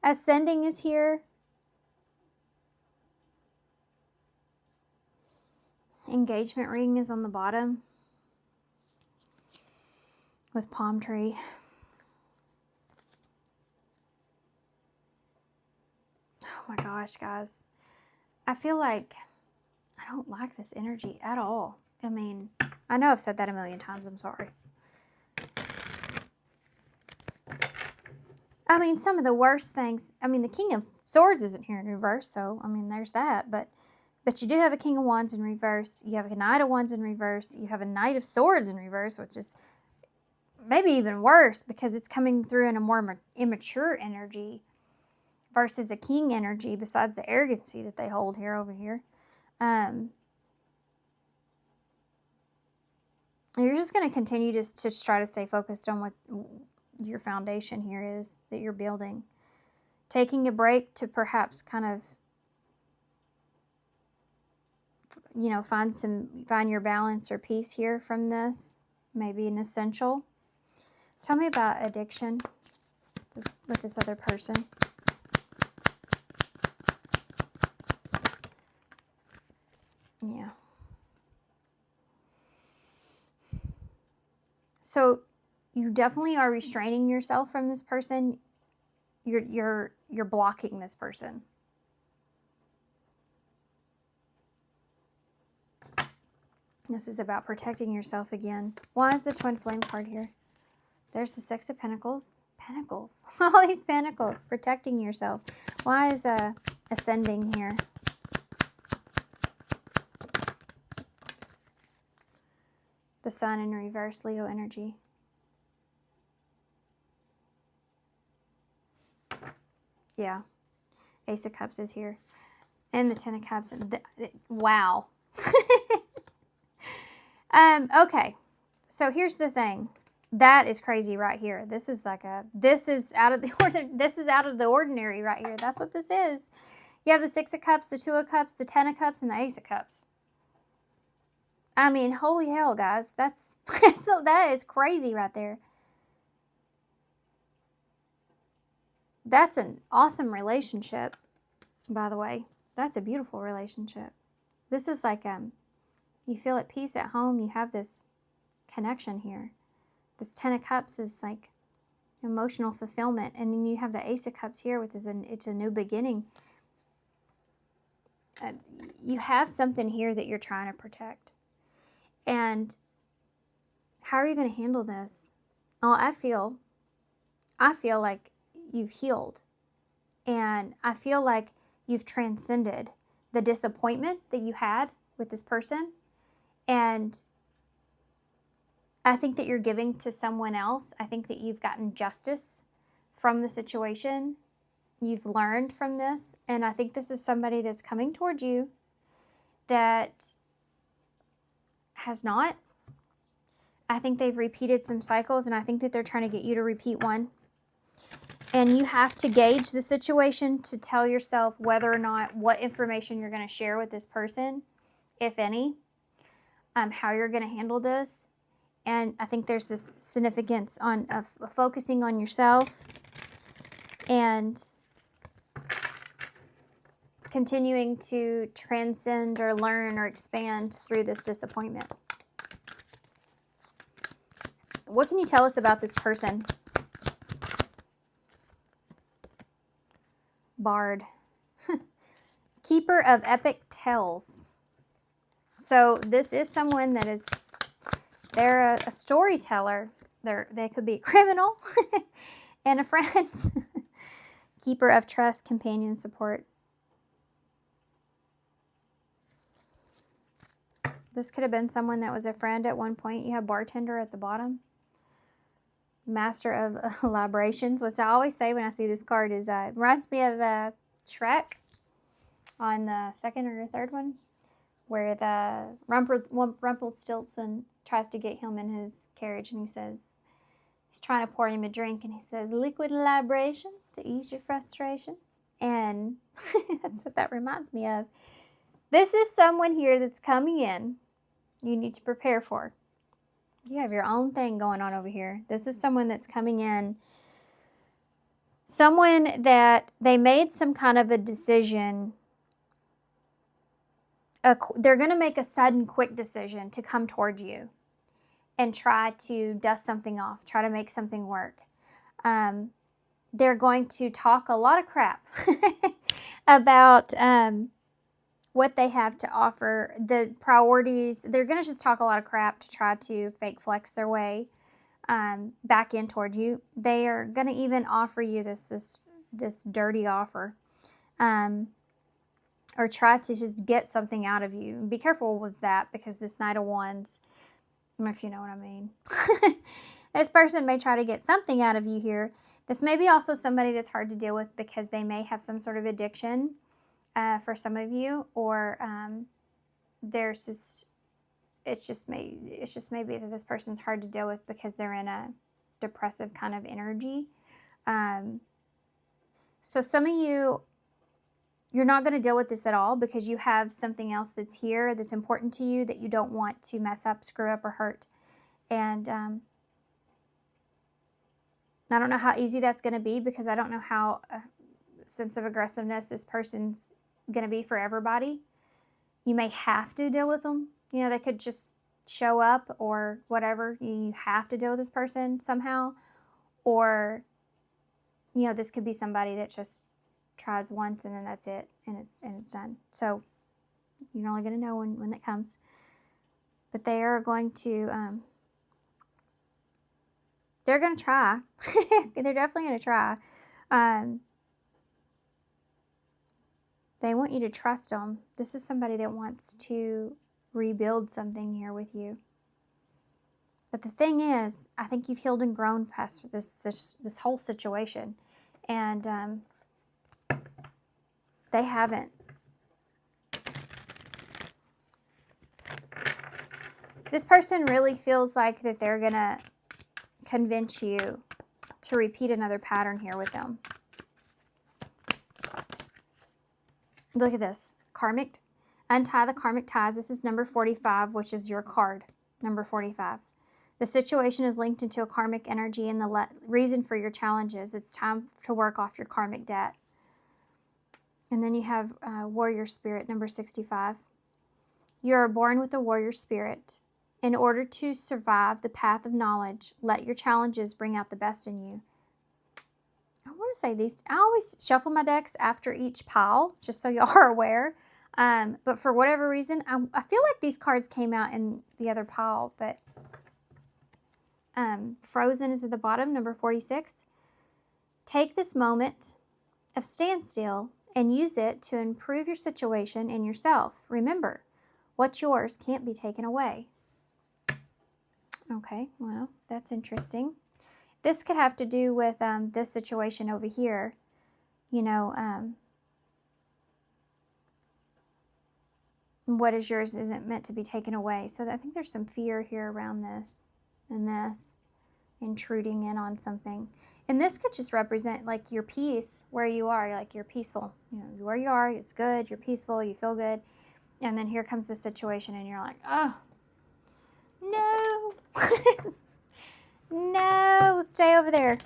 Ascending is here. Engagement ring is on the bottom with palm tree. Oh my gosh, guys. I feel like I don't like this energy at all. I mean, I know I've said that a million times. I'm sorry. I mean, some of the worst things. I mean, the King of Swords isn't here in reverse, so I mean, there's that. But you do have a King of Wands in reverse. You have a Knight of Wands in reverse. You have a Knight of Swords in reverse, which is maybe even worse because it's coming through in a more immature energy versus a king energy, besides the arrogancy that they hold here over here. You're just going to continue to try to stay focused on what your foundation here is that you're building. Taking a break to perhaps kind of, you know, find your balance or peace here from this. Maybe an essential. Tell me about addiction with this other person. Yeah. So you definitely are restraining yourself from this person. You're blocking this person. This is about protecting yourself again. Why is the Twin Flame card here? There's the Six of Pentacles. Pentacles. All these pentacles. Protecting yourself. Why is Ascending here? The Sun in reverse, Leo energy. Yeah. Ace of Cups is here. And the Ten of Cups. Wow. Okay. So here's the thing. That is crazy right here. This is out of the ordinary right here. That's what this is. You have the Six of Cups, the Two of Cups, the Ten of Cups, and the Ace of Cups. I mean, holy hell, guys. That is crazy right there. That's an awesome relationship, by the way. That's a beautiful relationship. This is like, you feel at peace at home. You have this connection here. This Ten of Cups is like emotional fulfillment. And then you have the Ace of Cups here, with it's a new beginning. You have something here that you're trying to protect. And how are you going to handle this? Oh, I feel like you've healed. And I feel like you've transcended the disappointment that you had with this person. And I think that you're giving to someone else. I think that you've gotten justice from the situation. You've learned from this. And I think this is somebody that's coming toward you that has not. I think they've repeated some cycles, and I think that they're trying to get you to repeat one. And you have to gauge the situation to tell yourself whether or not what information you're going to share with this person, if any, how you're going to handle this. And I think there's this significance of focusing on yourself and continuing to transcend or learn or expand through this disappointment. What can you tell us about this person? Bard. Keeper of epic tales. So this is someone that is, they're a storyteller. They could be a criminal and a friend. Keeper of trust, companion, support. This could have been someone that was a friend at one point. You have bartender at the bottom. Master of Elaborations. What I always say when I see this card is, it reminds me of Shrek on the second or third one, where the Rumpelstiltskin tries to get him in his carriage, and he says, he's trying to pour him a drink, and he says, liquid libations to ease your frustrations. And that's what that reminds me of. This is someone here that's coming in you need to prepare for. You have your own thing going on over here. This is someone that's coming in. Someone that they made some kind of a decision. They're going to make a sudden, quick decision to come toward you and try to dust something off, try to make something work. They're going to talk a lot of crap about what they have to offer, the priorities. They're going to just talk a lot of crap to try to fake flex their way back in toward you. They are going to even offer you this dirty offer, or try to just get something out of you. Be careful with that, because this Knight of Wands, if you know what I mean. This person may try to get something out of you here. This may be also somebody that's hard to deal with because they may have some sort of addiction for some of you, or there's just it's just maybe that this person's hard to deal with because they're in a depressive kind of energy. So some of you, you're not going to deal with this at all because you have something else that's here that's important to you that you don't want to mess up, screw up, or hurt. And I don't know how easy that's going to be, because I don't know how sense of aggressiveness this person's going to be for everybody. You may have to deal with them. You know, they could just show up or whatever. You have to deal with this person somehow. Or, you know, this could be somebody that just tries once and then that's it, and it's done. So you're only going to know when that comes. But they are going to they're going to try. They're definitely going to try. They want you to trust them. This is somebody that wants to rebuild something here with you. But the thing is, I think you've healed and grown past this whole situation. And they haven't. This person really feels like that they're going to convince you to repeat another pattern here with them. Look at this. Karmic. Untie the karmic ties. This is number 45, which is your card. Number 45. The situation is linked into a karmic energy and the reason for your challenges. It's time to work off your karmic debt. And then you have warrior spirit, number 65. You are born with a warrior spirit. In order to survive the path of knowledge, let your challenges bring out the best in you. I want to say these. I always shuffle my decks after each pile, just so y'all are aware. But for whatever reason, I feel like these cards came out in the other pile. But Frozen is at the bottom, number 46. Take this moment of standstill and use it to improve your situation and yourself. Remember, what's yours can't be taken away. Okay, well, that's interesting. This could have to do with this situation over here. You know, what is yours isn't meant to be taken away. So I think there's some fear here around this and this intruding in on something. And this could just represent like your peace where you are, like you're peaceful. You know, where you are, it's good, you're peaceful, you feel good. And then here comes this situation and you're like, oh, no. No, stay over there.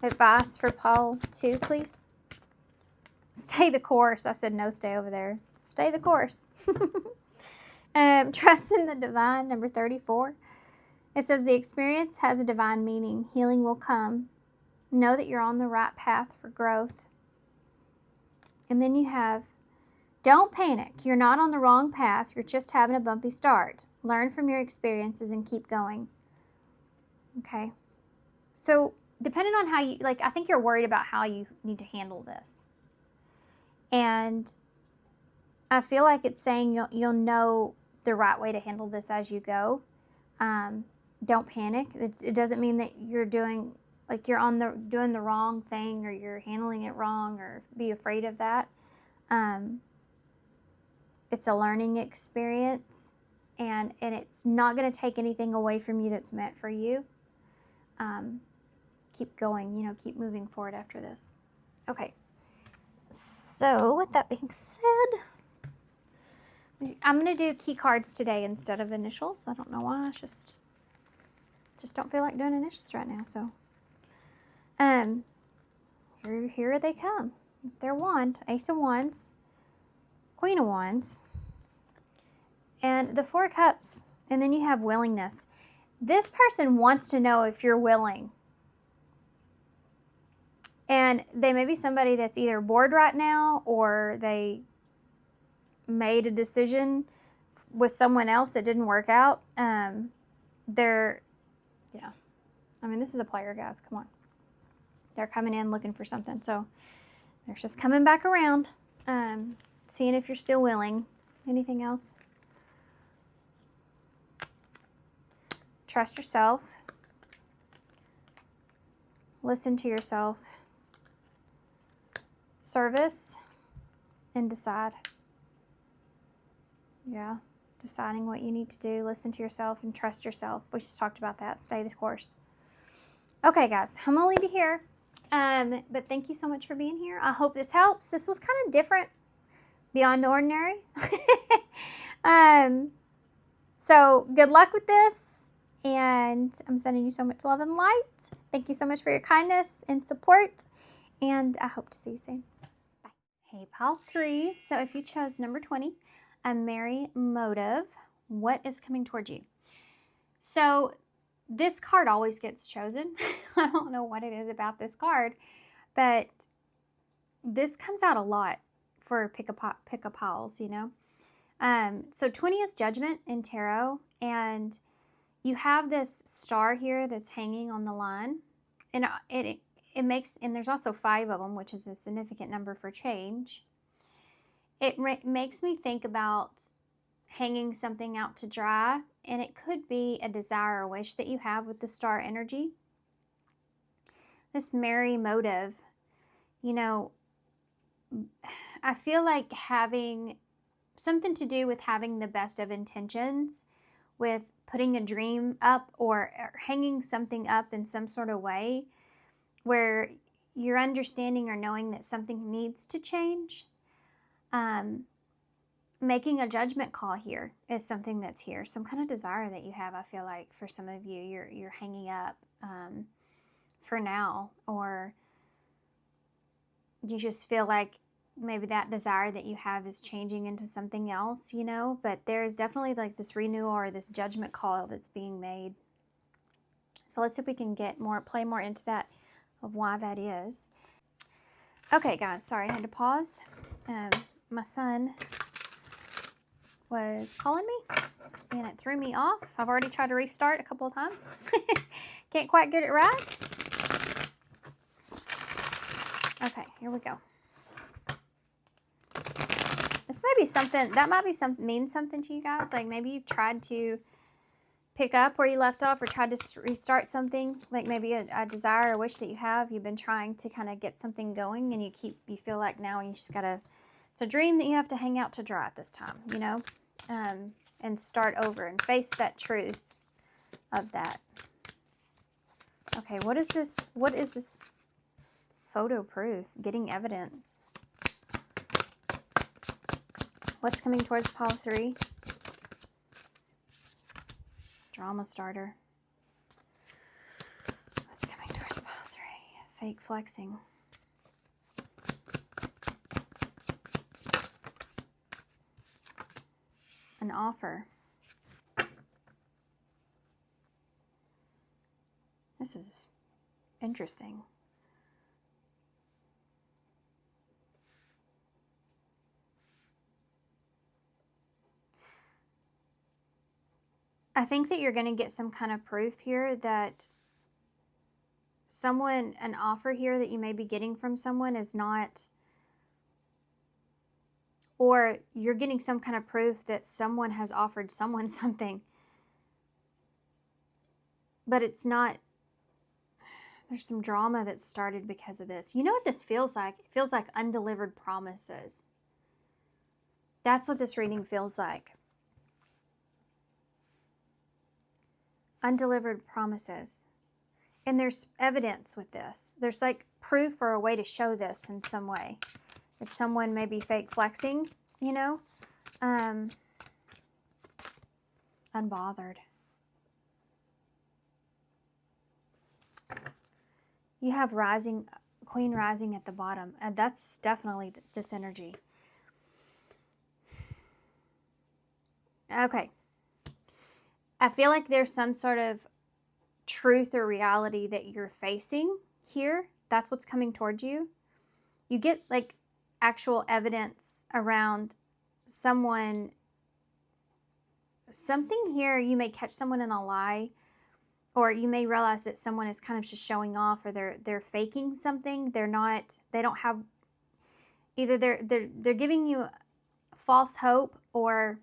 Advice for Paul 2, please. Stay the course. I said no, stay over there. Stay the course. Trust in the divine, number 34. It says the experience has a divine meaning. Healing will come. Know that you're on the right path for growth. And then you have, don't panic. You're not on the wrong path. You're just having a bumpy start. Learn from your experiences and keep going. Okay. So depending on how you, like, I think you're worried about how you need to handle this. And I feel like it's saying you'll know the right way to handle this as you go. Don't panic. It doesn't mean that you're doing doing the wrong thing or you're handling it wrong or be afraid of that. It's a learning experience, and it's not going to take anything away from you that's meant for you. Keep going, keep moving forward after this. Okay. So with that being said, I'm going to do key cards today instead of initials. I don't know why. I just don't feel like doing initials right now. So here they come. Their wand, Ace of Wands, Queen of Wands, and the Four of Cups. And then you have willingness. This person wants to know if you're willing. And they may be somebody that's either bored right now or they made a decision with someone else that didn't work out. This is a player, guys. Come on. They're coming in looking for something. So they're just coming back around, seeing if you're still willing. Anything else? Trust yourself. Listen to yourself. Service and decide. Yeah, deciding what you need to do. Listen to yourself and trust yourself. We just talked about that. Stay the course. Okay, guys, I'm gonna leave you here. But thank you so much for being here. I hope this helps. This was kind of different, beyond ordinary. So good luck with this, and I'm sending you so much love and light. Thank you so much for your kindness and support, and I hope to see you soon. Bye. Hey, pile 3. So if you chose number 20, a merry motive, what is coming towards you? So this card always gets chosen. I don't know what it is about this card, but this comes out a lot for pick a piles, So 20 is judgment in tarot, and you have this star here that's hanging on the line, and it makes, and there's also 5 of them, which is a significant number for change. It makes me think about hanging something out to dry, and it could be a desire or wish that you have with the star energy. This merry motive, I feel like having something to do with having the best of intentions, with putting a dream up or hanging something up in some sort of way where you're understanding or knowing that something needs to change. Making a judgment call here is something that's here. Some kind of desire that you have, I feel like, for some of you, you're hanging up for now, or you just feel like maybe that desire that you have is changing into something else, but there's definitely like this renewal or this judgment call that's being made. So let's see if we can play more into that of why that is. Okay, guys, sorry, I had to pause. My son was calling me and it threw me off. I've already tried to restart a couple of times. Can't quite get it right. Okay, here we go. This might be something, that might be mean something to you guys. Like maybe you've tried to pick up where you left off or tried to restart something. Like maybe a desire or wish that you have. You've been trying to kind of get something going and you feel like now you just gotta, it's a dream that you have to hang out to dry at this time, and start over and face that truth of that. Okay, what is this? What is this? Photo proof, getting evidence. What's coming towards pile 3? Drama starter. What's coming towards pile 3? Fake flexing. An offer. This is interesting. I think that you're going to get some kind of proof here that an offer here that you may be getting from someone is not or you're getting some kind of proof that someone has offered someone something, but it's not. There's some drama that started because of this. You know what this feels like? It feels like undelivered promises. That's what this reading feels like. Undelivered promises. And there's evidence with this. There's like proof or a way to show this in some way. That someone may be fake flexing, you know? Unbothered. You have rising, Queen rising at the bottom. And that's definitely this energy. Okay. I feel like there's some sort of truth or reality that you're facing here. That's what's coming towards you. You get like actual evidence around someone, something here. You may catch someone in a lie, or you may realize that someone is kind of just showing off, or they're faking something. They don't have, either they're giving you false hope or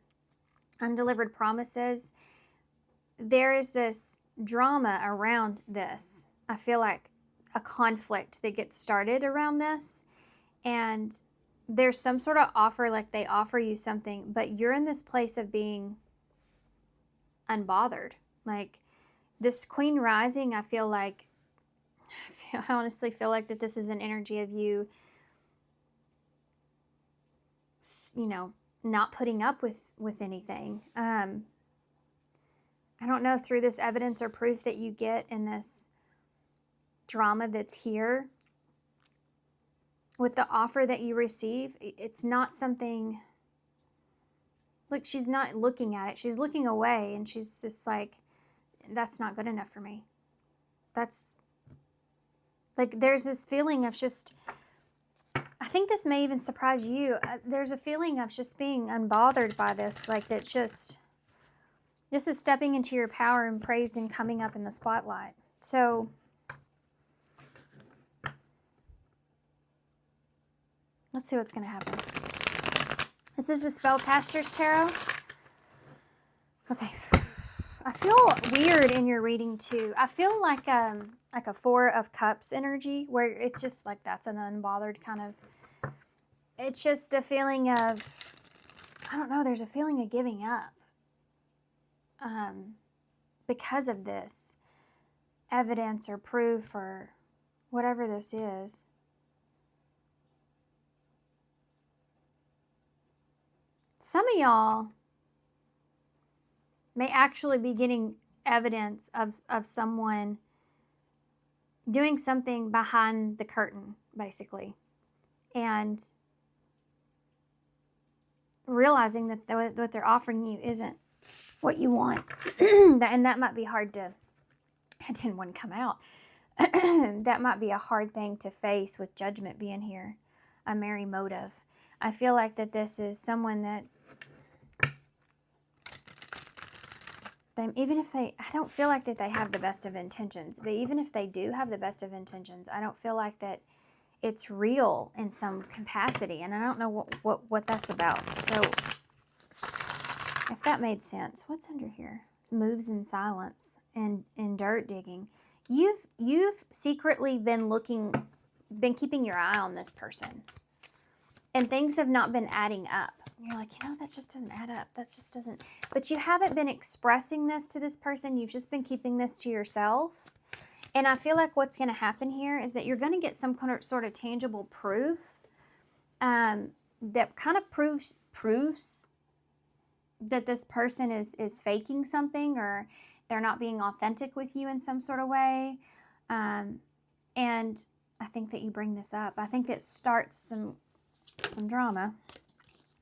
undelivered promises. There is this drama around this. I feel like a conflict that gets started around this, and there's some sort of offer, like they offer you something, but you're in this place of being unbothered. Like this Queen rising, I honestly feel like that this is an energy of you, not putting up with anything. I don't know, through this evidence or proof that you get in this drama that's here, with the offer that you receive, it's not something, look, she's not looking at it. She's looking away, and she's just like, that's not good enough for me. That's, like, there's this feeling of just, I think this may even surprise you. There's a feeling of just being unbothered by this, like that just, this is stepping into your power and praised and coming up in the spotlight. So, let's see what's going to happen. This is the Spellcaster's Tarot. Okay. I feel weird in your reading too. I feel like a Four of Cups energy, where it's just like that's an unbothered kind of, it's just a feeling of, I don't know, there's a feeling of giving up because of this evidence or proof or whatever this is. Some of y'all may actually be getting evidence of someone doing something behind the curtain, basically, and realizing that what they're offering you isn't what you want. And that might be hard to, I didn't want to come out. That might be a hard thing to face with judgment being here, a merry motive. I feel like that this is someone that, even if I don't feel like that they have the best of intentions, but even if they do have the best of intentions, I don't feel like that it's real in some capacity, and I don't know what that's about. So if that made sense, what's under here? Moves in silence and dirt digging. You've secretly been keeping your eye on this person, and things have not been adding up. You're like, that just doesn't add up. That just doesn't. But you haven't been expressing this to this person. You've just been keeping this to yourself. And I feel like what's going to happen here is that you're going to get some kind of sort of tangible proof that kind of proves that this person is faking something, or they're not being authentic with you in some sort of way. And I think that you bring this up. I think that starts some drama.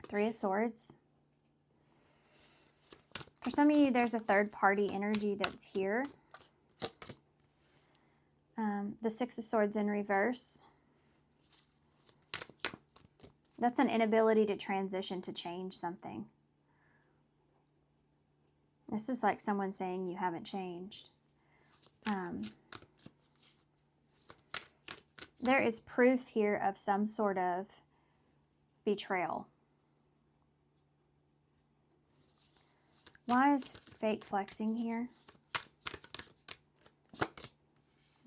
Three of Swords. For some of you, there's a third party energy that's here. The Six of Swords in reverse. That's an inability to transition, to change something. This is like someone saying you haven't changed. There is proof here of some sort of betrayal. Why is fake flexing here?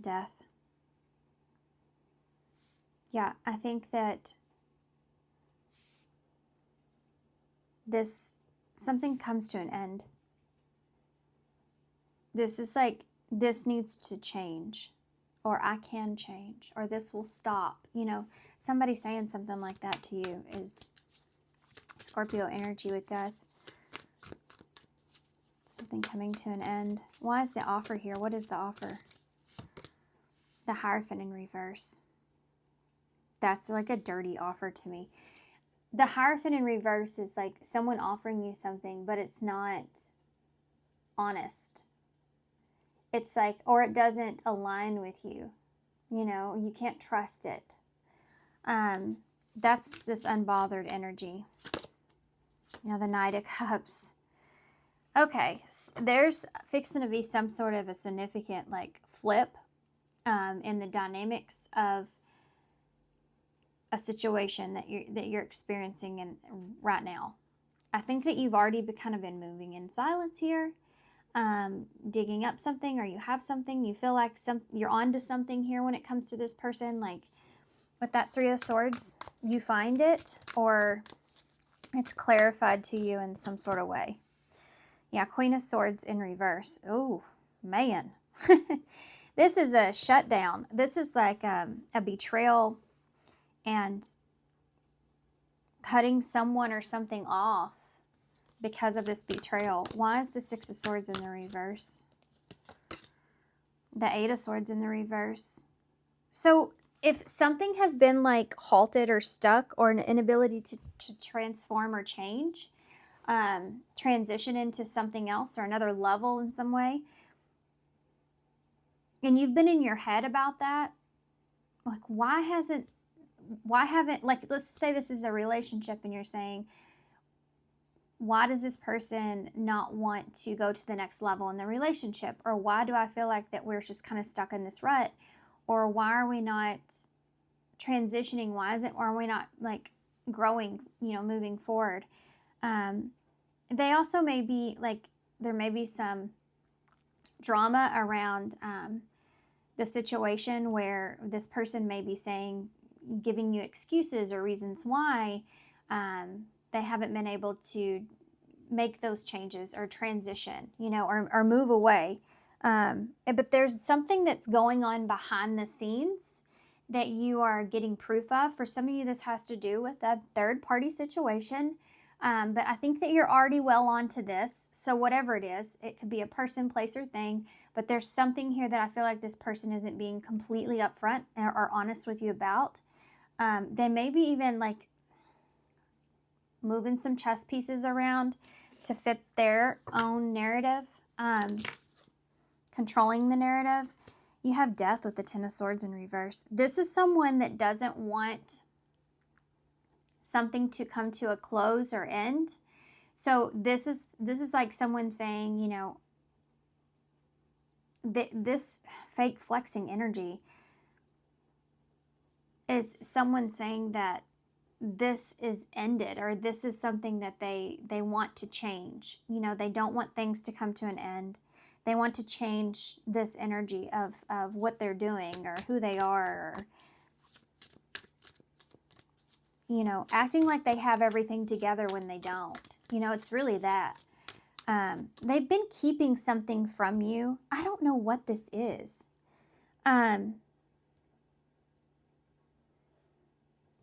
Death. Yeah, I think that something comes to an end. This is like, this needs to change, or I can change, or this will stop. You know, somebody saying something like that to you is Scorpio energy with death. Something coming to an end. Why is the offer here? What is the offer? The Hierophant in reverse. That's like a dirty offer to me. The Hierophant in reverse is like someone offering you something, but it's not honest. It's like, or it doesn't align with you. You know, you can't trust it. That's this unbothered energy. Now the Knight of Cups. Okay, there's fixing to be some sort of a significant like flip in the dynamics of a situation that you're experiencing in right now. I think that you've already kind of been moving in silence here, digging up something, or you have something. You feel like you're onto something here when it comes to this person. Like with that Three of Swords, you find it, or it's clarified to you in some sort of way. Yeah, Queen of Swords in reverse. Oh, man. This is a shutdown. This is like a betrayal and cutting someone or something off because of this betrayal. Why is the Six of Swords in the reverse? The Eight of Swords in the reverse. So if something has been like halted or stuck, or an inability to transform or change, transition into something else or another level in some way, and you've been in your head about that, like why haven't, like, let's say this is a relationship and you're saying, why does this person not want to go to the next level in the relationship? Or why do I feel like that we're just kind of stuck in this rut? Or why are we not transitioning? Are we not like growing, you know, moving forward? They also may be like, there may be some drama around the situation where this person may be giving you excuses or reasons why they haven't been able to make those changes or transition, you know, or move away. But there's something that's going on behind the scenes that you are getting proof of. For some of you, this has to do with a third-party situation. But I think that you're already well onto this. So whatever it is, it could be a person, place, or thing. But there's something here that I feel like this person isn't being completely upfront or honest with you about. They may be even like moving some chess pieces around to fit their own narrative, controlling the narrative. You have Death with the Ten of Swords in reverse. This is someone that doesn't want something to come to a close or end. So this is like someone saying, you know, this fake flexing energy is someone saying that this is ended, or this is something that they want to change. You know, they don't want things to come to an end. They want to change this energy of what they're doing or who they are, or, you know, acting like they have everything together when they don't. You know, it's really that. They've been keeping something from you. I don't know what this is.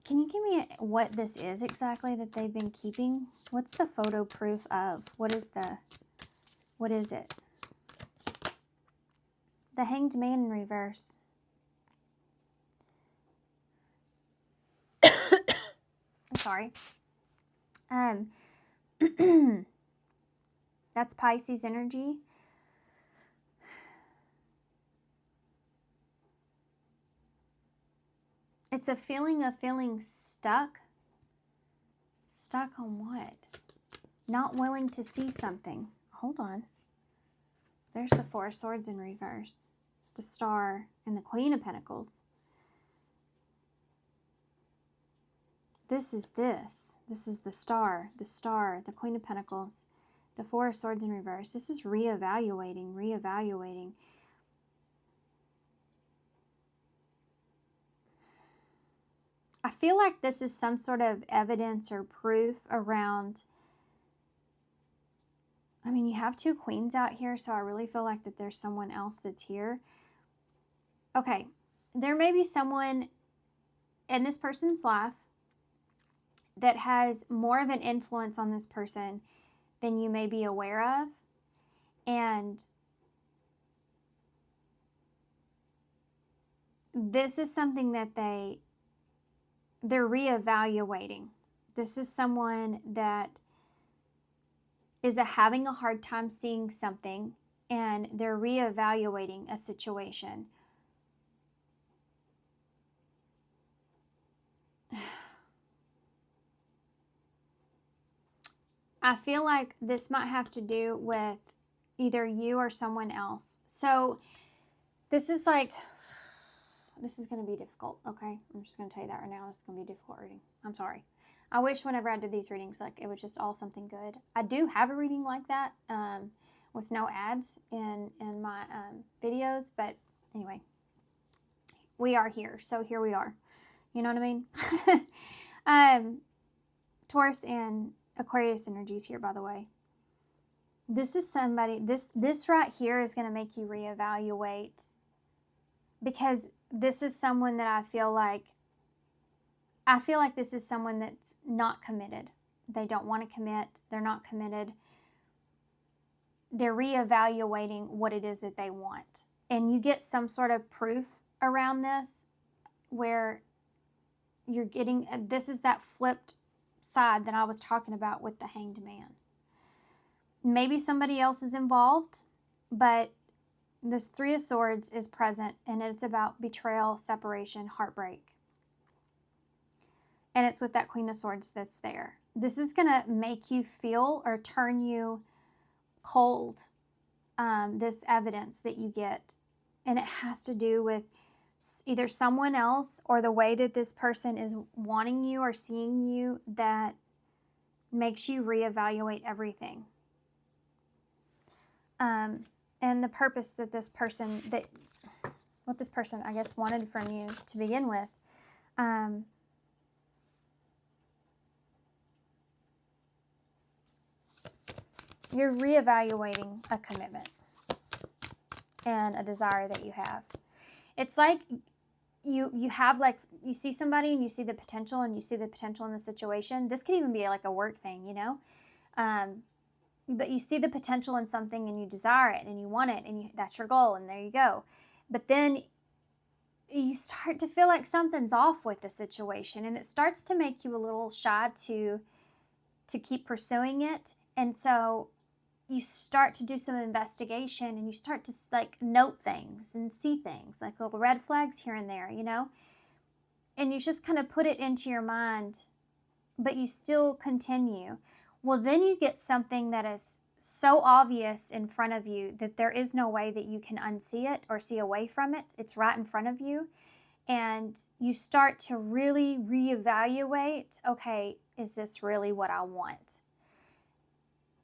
Can you give me what this is exactly that they've been keeping? What's the photo proof of? What is it? The Hanged Man in reverse. I'm sorry. That's Pisces energy. It's a feeling of feeling stuck. Stuck on what? Not willing to see something. Hold on. There's the Four of Swords in reverse. The Star and the Queen of Pentacles. This is the Star, the Queen of Pentacles. The Four of Swords in reverse. This is reevaluating. I feel like this is some sort of evidence or proof around, I mean, you have two queens out here, so I really feel like that there's someone else that's here. Okay, there may be someone in this person's life that has more of an influence on this person than you may be aware of. And this is something that they're reevaluating. This is someone that is having a hard time seeing something, and they're reevaluating a situation. I feel like this might have to do with either you or someone else. So this is going to be difficult, okay? I'm just going to tell you that right now. This is going to be a difficult reading. I'm sorry. I wish whenever I did these readings, like, it was just all something good. I do have a reading like that with no ads in my videos. But anyway, we are here. So here we are. You know what I mean? Taurus and Aquarius energies here, by the way. This is somebody, this right here is going to make you reevaluate, because this is someone that I feel like this is someone that's not committed. They don't want to commit. They're not committed. They're reevaluating what it is that they want. And you get some sort of proof around this where you're getting, this is that flipped side that I was talking about with the Hanged Man. Maybe somebody else is involved, but this Three of Swords is present, and it's about betrayal, separation, heartbreak. And it's with that Queen of Swords that's there. This is going to make you feel or turn you cold, this evidence that you get. And it has to do with either someone else or the way that this person is wanting you or seeing you that makes you reevaluate everything. And the purpose that what this person, I guess, wanted from you to begin with. You're reevaluating a commitment and a desire that you have. It's like you have, like, you see somebody and you see the potential, and you see the potential in the situation. This could even be like a work thing, you know? But you see the potential in something and you desire it and you want it, and that's your goal, and there you go. But then you start to feel like something's off with the situation, and it starts to make you a little shy to keep pursuing it. And so you start to do some investigation, and you start to, like, note things and see things, like little red flags here and there, you know? And you just kind of put it into your mind, but you still continue. Well, then you get something that is so obvious in front of you that there is no way that you can unsee it or see away from it. It's right in front of you. And you start to really reevaluate, okay, is this really what I want?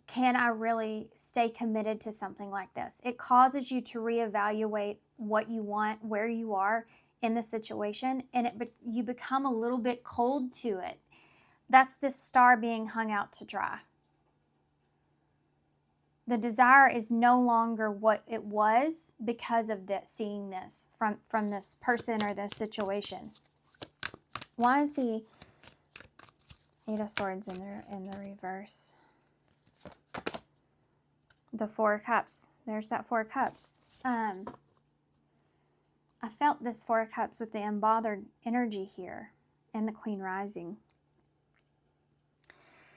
Can I really stay committed to something like this? It causes you to reevaluate what you want, where you are in the situation, and you become a little bit cold to it. That's this star being hung out to dry. The desire is no longer what it was because of this, seeing this from this person or this situation. Why is the Eight of Swords in the reverse? The Four of Cups. There's that Four of Cups. I felt this Four of Cups with the unbothered energy here and the Queen rising.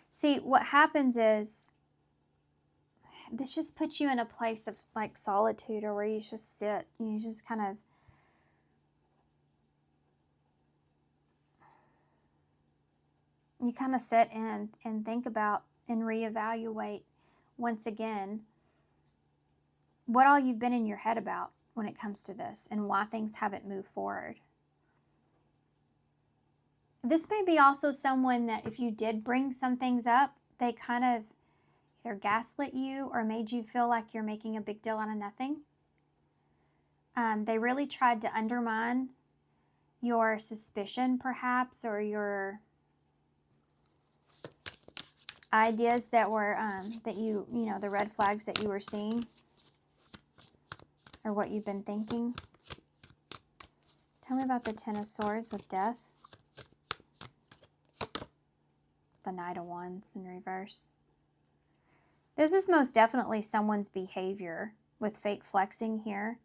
See, what happens is this just puts you in a place of, like, solitude, or where you just sit and you just kind of sit and think about and reevaluate once again what all you've been in your head about when it comes to this, and why things haven't moved forward. This may be also someone that, if you did bring some things up, they kind of, either gaslit you or made you feel like you're making a big deal out of nothing. They really tried to undermine your suspicion, perhaps, or your ideas that were, that you know, the red flags that you were seeing, or what you've been thinking. Tell me about the Ten of Swords with death. The Knight of Wands in reverse. This is most definitely someone's behavior with fake flexing here.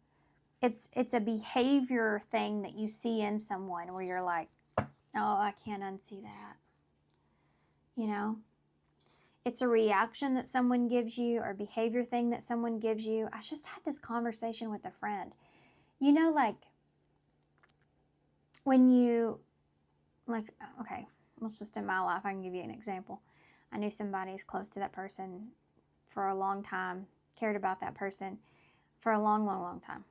It's a behavior thing that you see in someone where you're like, oh, I can't unsee that. You know? It's a reaction that someone gives you, or behavior thing that someone gives you. I just had this conversation with a friend. You know, like, when you, like, okay, let's just in my life, I can give you an example. I knew somebody who's close to that person for a long time, cared about that person for a long, long, long time.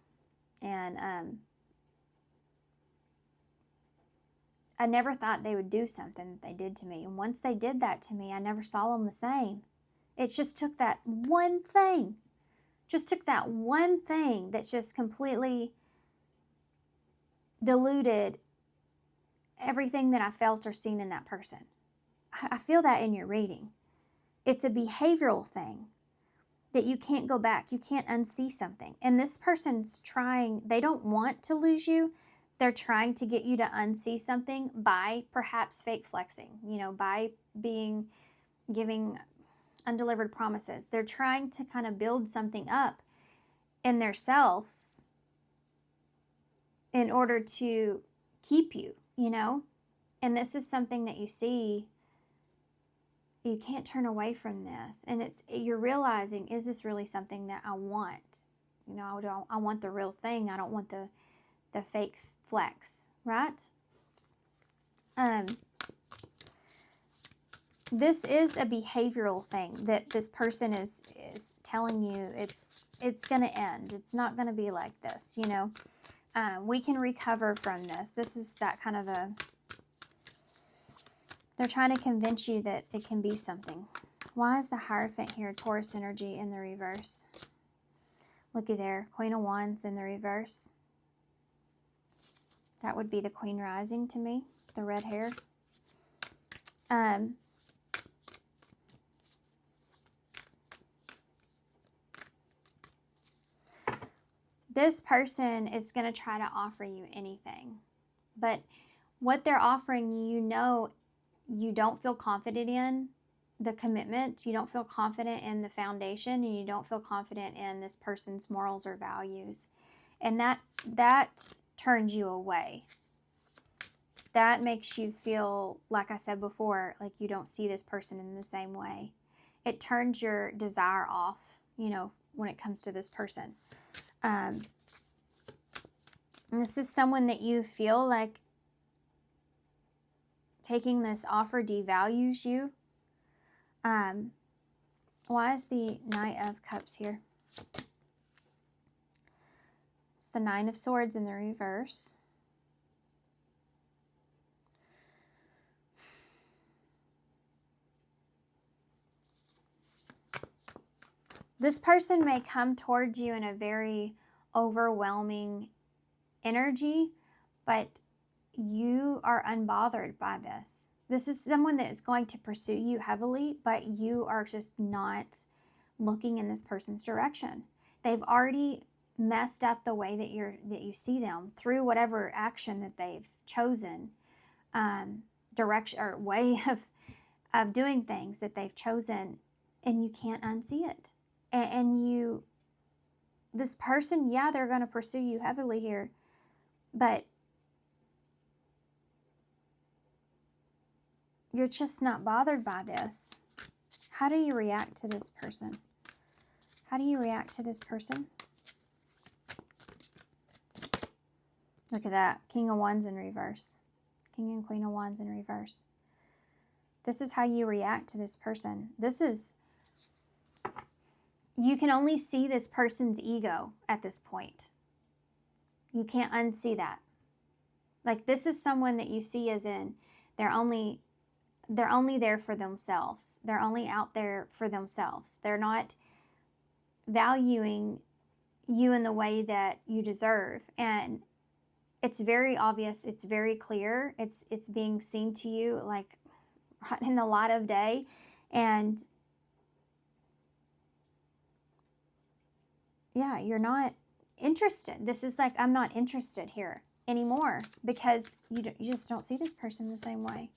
And I never thought they would do something that they did to me. And once they did that to me, I never saw them the same. It just took that one thing. Just took that one thing that just completely diluted everything that I felt or seen in that person. I feel that in your reading. It's a behavioral thing that you can't go back. You can't unsee something. And this person's trying, they don't want to lose you. They're trying to get you to unsee something by perhaps fake flexing, you know, by giving undelivered promises. They're trying to kind of build something up in themselves in order to keep you, you know? And this is something that you see. You can't turn away from this. And you're realizing, is this really something that I want? You know, I want the real thing. I don't want the fake flex, right? This is a behavioral thing that this person is telling you it's going to end. It's not going to be like this, you know. We can recover from this. This is that kind of a, they're trying to convince you that it can be something. Why is the Hierophant here, Taurus energy in the reverse? Looky there, Queen of Wands in the reverse. That would be the Queen rising to me, the red hair. This person is going to try to offer you anything. But what they're offering you, you know, you don't feel confident in the commitment. You don't feel confident in the foundation, and you don't feel confident in this person's morals or values. And that turns you away. That makes you feel, like I said before, like you don't see this person in the same way. It turns your desire off, you know, when it comes to this person. And this is someone that you feel like taking this offer devalues you. Why is the Knight of Cups here? It's the Nine of Swords in the reverse. This person may come towards you in a very overwhelming energy, but you are unbothered by this. This is someone that is going to pursue you heavily, but you are just not looking in this person's direction. They've already messed up the way that you see them through whatever action that they've chosen, direction or way of doing things that they've chosen, and you can't unsee it. And this person, yeah, they're going to pursue you heavily here, but you're just not bothered by this. How do you react to this person? How do you react to this person? Look at that. King of Wands in reverse. King and Queen of Wands in reverse. This is how you react to this person. You can only see this person's ego at this point. You can't unsee that. Like, this is someone that you see as in, they're only they're only there for themselves. They're only out there for themselves. They're not valuing you in the way that you deserve. And it's very obvious, it's very clear, it's being seen to you like in the light of day. And yeah, you're not interested. This is like, I'm not interested here anymore, because you just don't see this person the same way.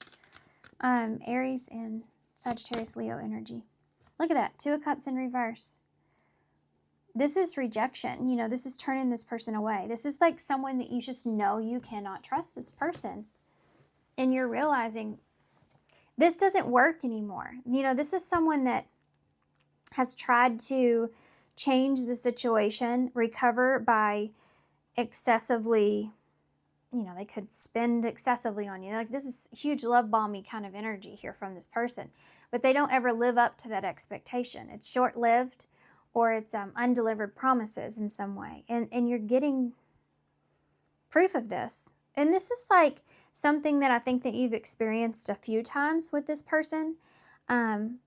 Aries and Sagittarius, Leo energy. Look at that, 2 of Cups in reverse. This is rejection. You know, this is turning this person away. This is like someone that you just know you cannot trust this person. And you're realizing this doesn't work anymore. You know, this is someone that has tried to change the situation, recover by excessively, you know, they could spend excessively on you. Like, this is huge love bomby kind of energy here from this person. But they don't ever live up to that expectation. It's short-lived, or it's undelivered promises in some way. And you're getting proof of this. And this is like something that I think that you've experienced a few times with this person. And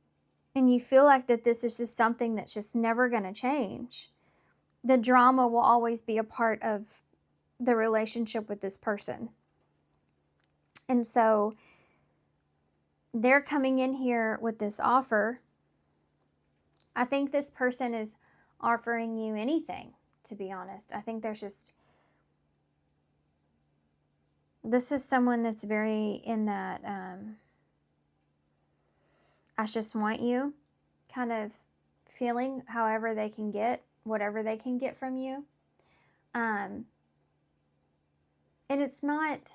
you feel like that this is just something that's just never going to change. The drama will always be a part of the relationship with this person. And so they're coming in here with this offer. I think this person is offering you anything, to be honest. I think there's just, this is someone that's very in that, I just want you kind of feeling, however they can get, whatever they can get from you. And it's not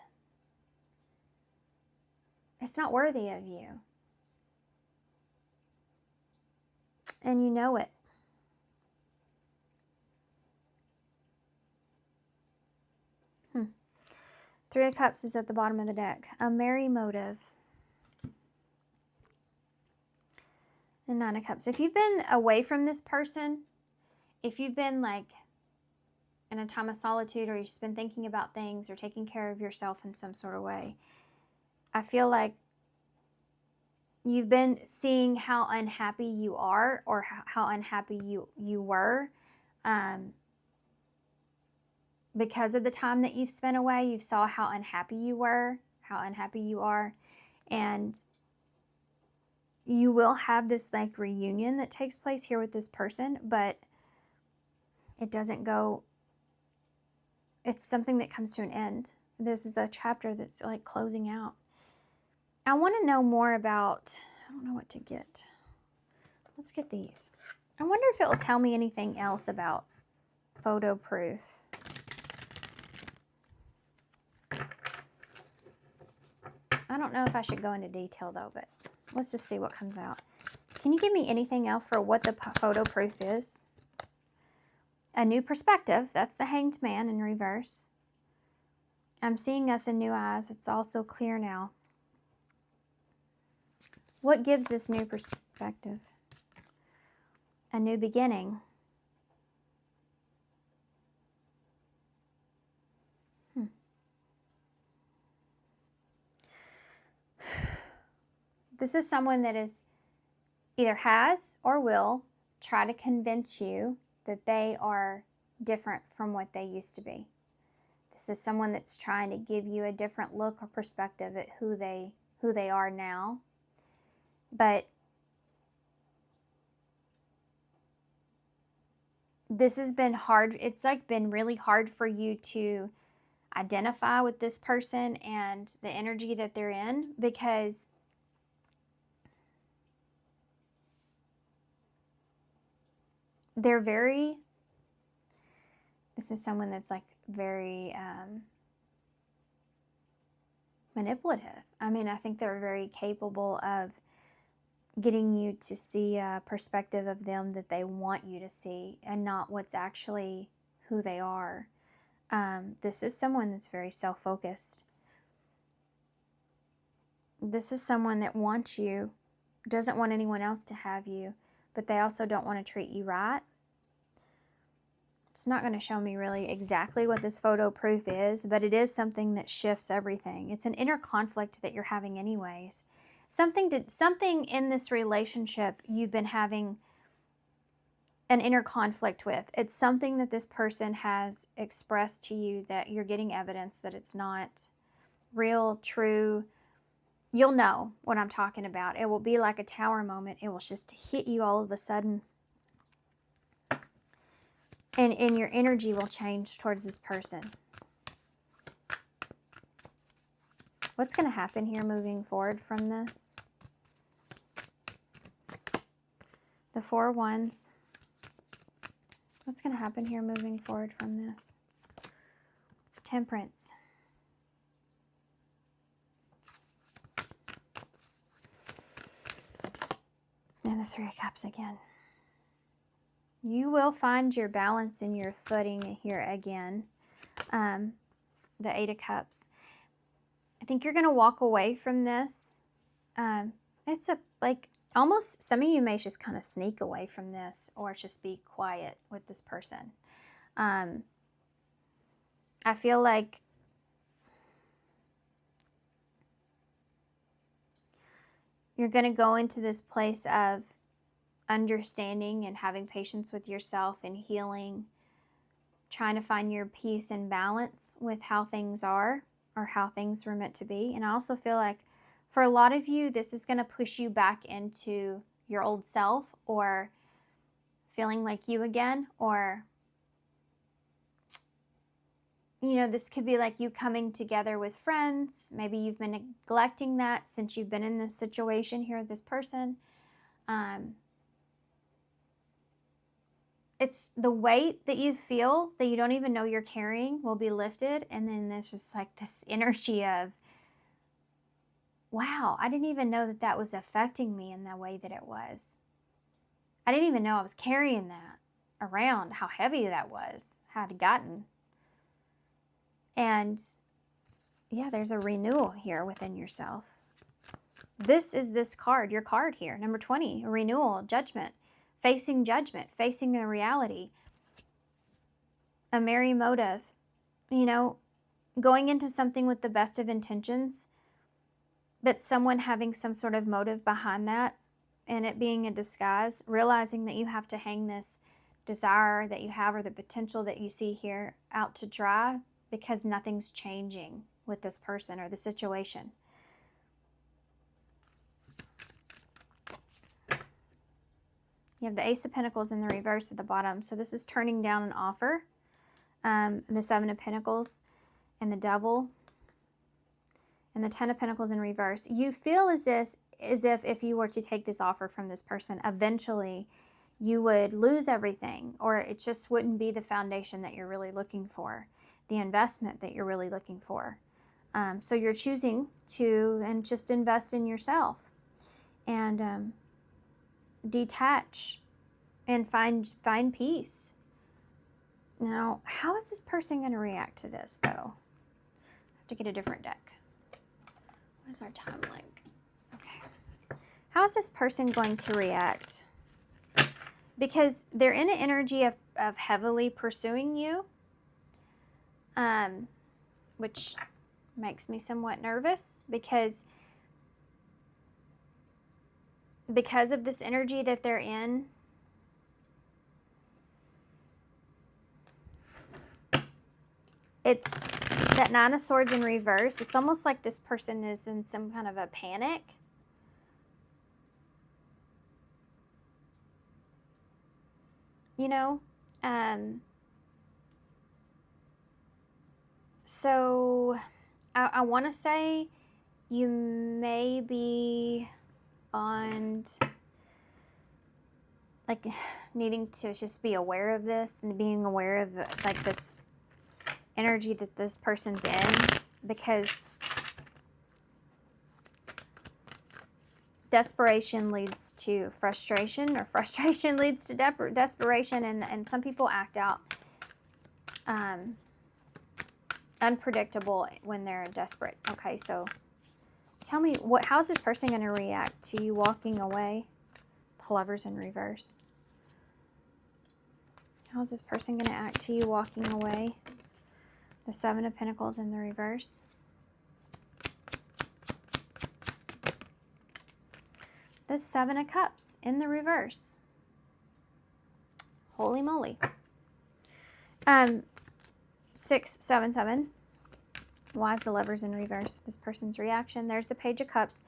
worthy of you. And you know it. Three of Cups is at the bottom of the deck. A merry motive. And Nine of Cups. If you've been away from this person, if you've been like in a time of solitude, or you've just been thinking about things or taking care of yourself in some sort of way, I feel like you've been seeing how unhappy you are, or how unhappy you were. Because of the time that you've spent away, you saw how unhappy you were, how unhappy you are. And you will have this like reunion that takes place here with this person, but it doesn't go, it's something that comes to an end. This is a chapter that's like closing out. I want to know more about, I don't know what to get. Let's get these. I wonder if it will tell me anything else about photo proof. I don't know if I should go into detail though, but let's just see what comes out. Can you give me anything else for what the photo proof is? A new perspective. That's the Hanged Man in reverse. I'm seeing us in new eyes. It's all so clear now. What gives this new perspective? A new beginning. This is someone that is either has or will try to convince you that they are different from what they used to be. This is someone that's trying to give you a different look or perspective at who they are now. But this has been hard. It's like been really hard for you to identify with this person and the energy that they're in, because they're very, this is someone that's like very manipulative. I mean, I think they're very capable of getting you to see a perspective of them that they want you to see, and not what's actually who they are. This is someone that's very self-focused. This is someone that wants you, doesn't want anyone else to have you, but they also don't want to treat you right. It's not going to show me really exactly what this photo proof is, but it is something that shifts everything. It's an inner conflict that you're having anyways. something in this relationship you've been having an inner conflict with. It's something that this person has expressed to you that you're getting evidence that it's not real, true. You'll know what I'm talking about. It will be like a tower moment. It will just hit you all of a sudden. And your energy will change towards this person. What's going to happen here moving forward from this? The 4 of Wands. What's going to happen here moving forward from this? Temperance. And the 3 of Cups again. You will find your balance and your footing here again. The 8 of Cups. I think you're going to walk away from this. It's almost, some of you may just kind of sneak away from this or just be quiet with this person. I feel like you're going to go into this place of understanding and having patience with yourself and healing, trying to find your peace and balance with how things are or how things were meant to be. And I also feel like for a lot of you, this is going to push you back into your old self or feeling like you again, or, you know, this could be like you coming together with friends. Maybe you've been neglecting that since you've been in this situation here with this person. It's the weight that you feel that you don't even know you're carrying will be lifted. And then there's just like this energy of, wow, I didn't even know that that was affecting me in the way that it was. I didn't even know I was carrying that around, how heavy that was, how it had gotten. And yeah, there's a renewal here within yourself. This is this card, your card here, number 20, a renewal, judgment, facing the reality, a merry motive, you know, going into something with the best of intentions, but someone having some sort of motive behind that and it being a disguise, realizing that you have to hang this desire that you have or the potential that you see here out to dry because nothing's changing with this person or the situation. You have the Ace of Pentacles in the reverse at the bottom. So this is turning down an offer. The 7 of Pentacles and the Devil. And the 10 of Pentacles in reverse. You feel as if you were to take this offer from this person, eventually you would lose everything, or it just wouldn't be the foundation that you're really looking for, the investment that you're really looking for. So you're choosing to and just invest in yourself and detach and find peace. Now, how is this person going to react to this, though? I have to get a different deck. What is our time like? Okay. How is this person going to react? Because they're in an energy of heavily pursuing you, which makes me somewhat nervous because of this energy that they're in. It's that 9 of Swords in reverse. It's almost like this person is in some kind of a panic. You know? So I want to say you may be on like needing to just be aware of this and being aware of like this energy that this person's in, because desperation leads to frustration, or frustration leads to desperation, and some people act out unpredictable when they're desperate. Okay, so tell me, how's this person going to react to you walking away? The Lovers in reverse. How's this person going to act to you walking away? The 7 of Pentacles in the reverse. The Seven of Cups in the reverse. Holy moly. 677. Why is the Lovers in reverse? This person's reaction. There's the Page of Cups.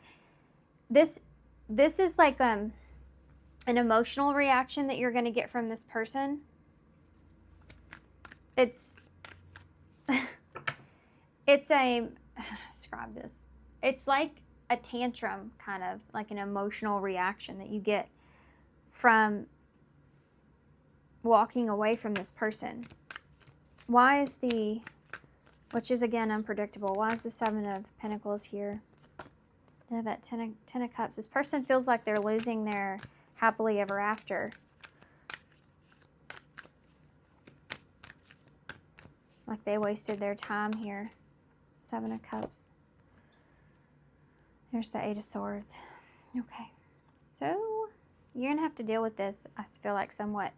This is like an emotional reaction that you're going to get from this person. It's it's a, how to describe this? It's like a tantrum, kind of like an emotional reaction that you get from walking away from this person. Why is the, which is again unpredictable, why is the Seven of Pentacles here? Yeah, that Ten of Cups. This person feels like they're losing their happily ever after. Like they wasted their time here. Seven of Cups. There's the Eight of Swords. Okay. So, you're going to have to deal with this, I feel like, somewhat.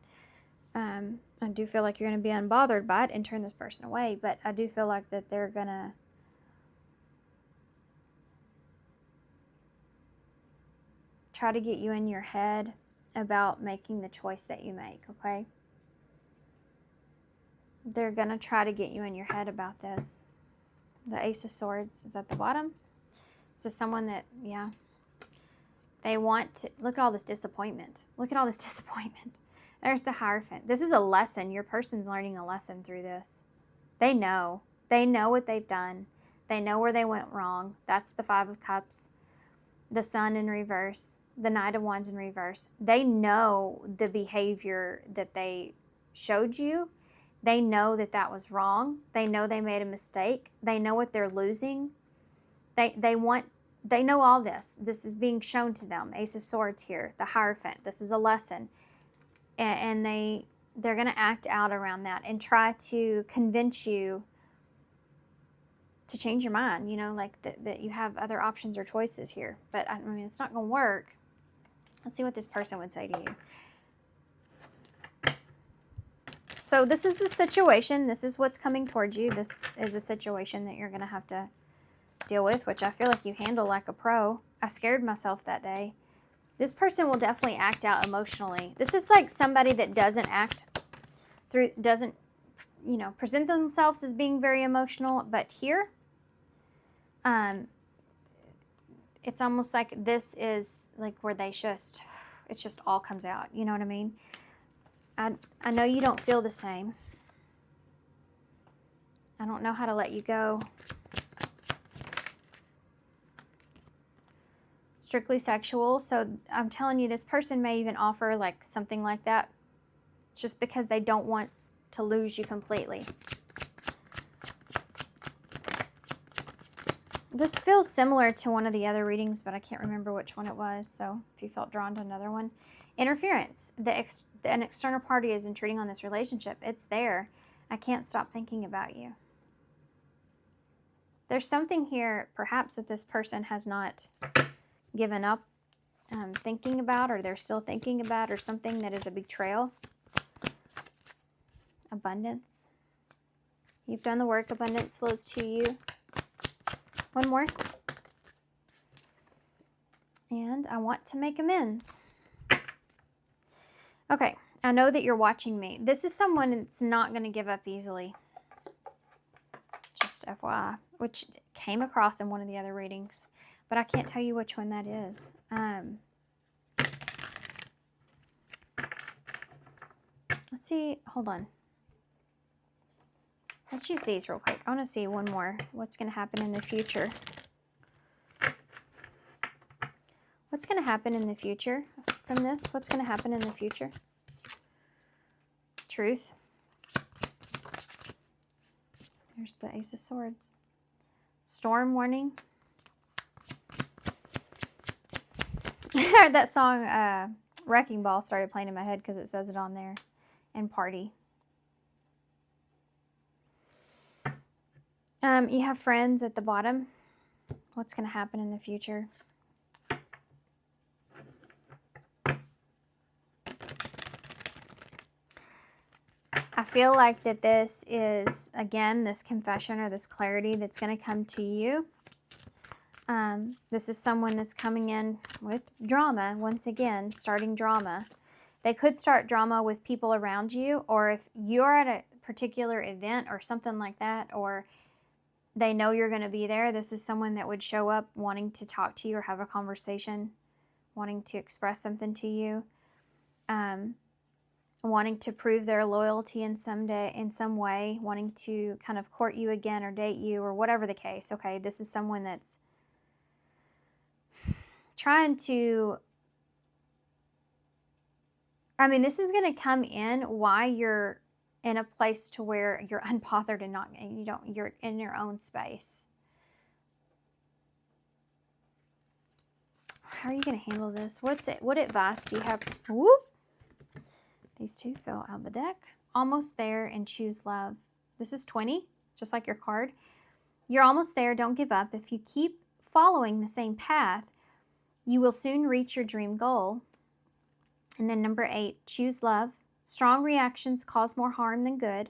I do feel like you're going to be unbothered by it and turn this person away, but I do feel like that they're going to try to get you in your head about making the choice that you make, okay? They're going to try to get you in your head about this. The Ace of Swords is at the bottom. So someone that, yeah, they want to, look at all this disappointment. Look at all this disappointment. There's the Hierophant. This is a lesson. Your person's learning a lesson through this. They know. They know what they've done. They know where they went wrong. That's the Five of Cups. The Sun in reverse. The Knight of Wands in reverse. They know the behavior that they showed you. They know that that was wrong. They know they made a mistake. They know what they're losing. They know all this. This is being shown to them. Ace of Swords here. The Hierophant. This is a lesson. And they're going to act out around that and try to convince you to change your mind, you know, like that you have other options or choices here. But, I mean, it's not going to work. Let's see what this person would say to you. So this is the situation. This is what's coming towards you. This is a situation that you're going to have to deal with, which I feel like you handle like a pro. I scared myself that day. This person will definitely act out emotionally. This is like somebody that doesn't you know, present themselves as being very emotional, but here, it's almost like this is like where it just all comes out. You know what I mean? I know you don't feel the same. I don't know how to let you go. Strictly sexual. So I'm telling you, this person may even offer like something like that just because they don't want to lose you completely. This feels similar to one of the other readings, but I can't remember which one it was. So if you felt drawn to another one. Interference. An external party is intruding on this relationship. It's there. I can't stop thinking about you. There's something here, perhaps, that this person has not given up thinking about, or they're still thinking about, or something that is a betrayal. Abundance. You've done the work. Abundance flows to you. One more. And I want to make amends. Okay, I know that you're watching me. This is someone that's not going to give up easily. Just FYI, which came across in one of the other readings. But I can't tell you which one that is. Let's see. Hold on. Let's use these real quick. I want to see one more. What's going to happen in the future? What's going to happen in the future from this? What's going to happen in the future? Truth. There's the Ace of Swords. Storm warning. I heard that song, Wrecking Ball, started playing in my head because it says it on there. And party. You have friends at the bottom. What's going to happen in the future? I feel like that this is, again, this confession or this clarity that's going to come to you. This is someone that's coming in with drama, once again, starting drama. They could start drama with people around you, or if you're at a particular event or something like that, or they know you're going to be there, this is someone that would show up wanting to talk to you or have a conversation, wanting to express something to you, wanting to prove their loyalty in some way, wanting to kind of court you again or date you or whatever the case. Okay, this is someone that's trying to, this is going to come in while you're in a place to where you're unbothered and you're in your own space. How are you going to handle this? What advice do you have? Whoop! These two fell out of the deck. Almost there and choose love. This is 20, just like your card. You're almost there. Don't give up. If you keep following the same path, you will soon reach your dream goal. And then number 8, choose love. Strong reactions cause more harm than good.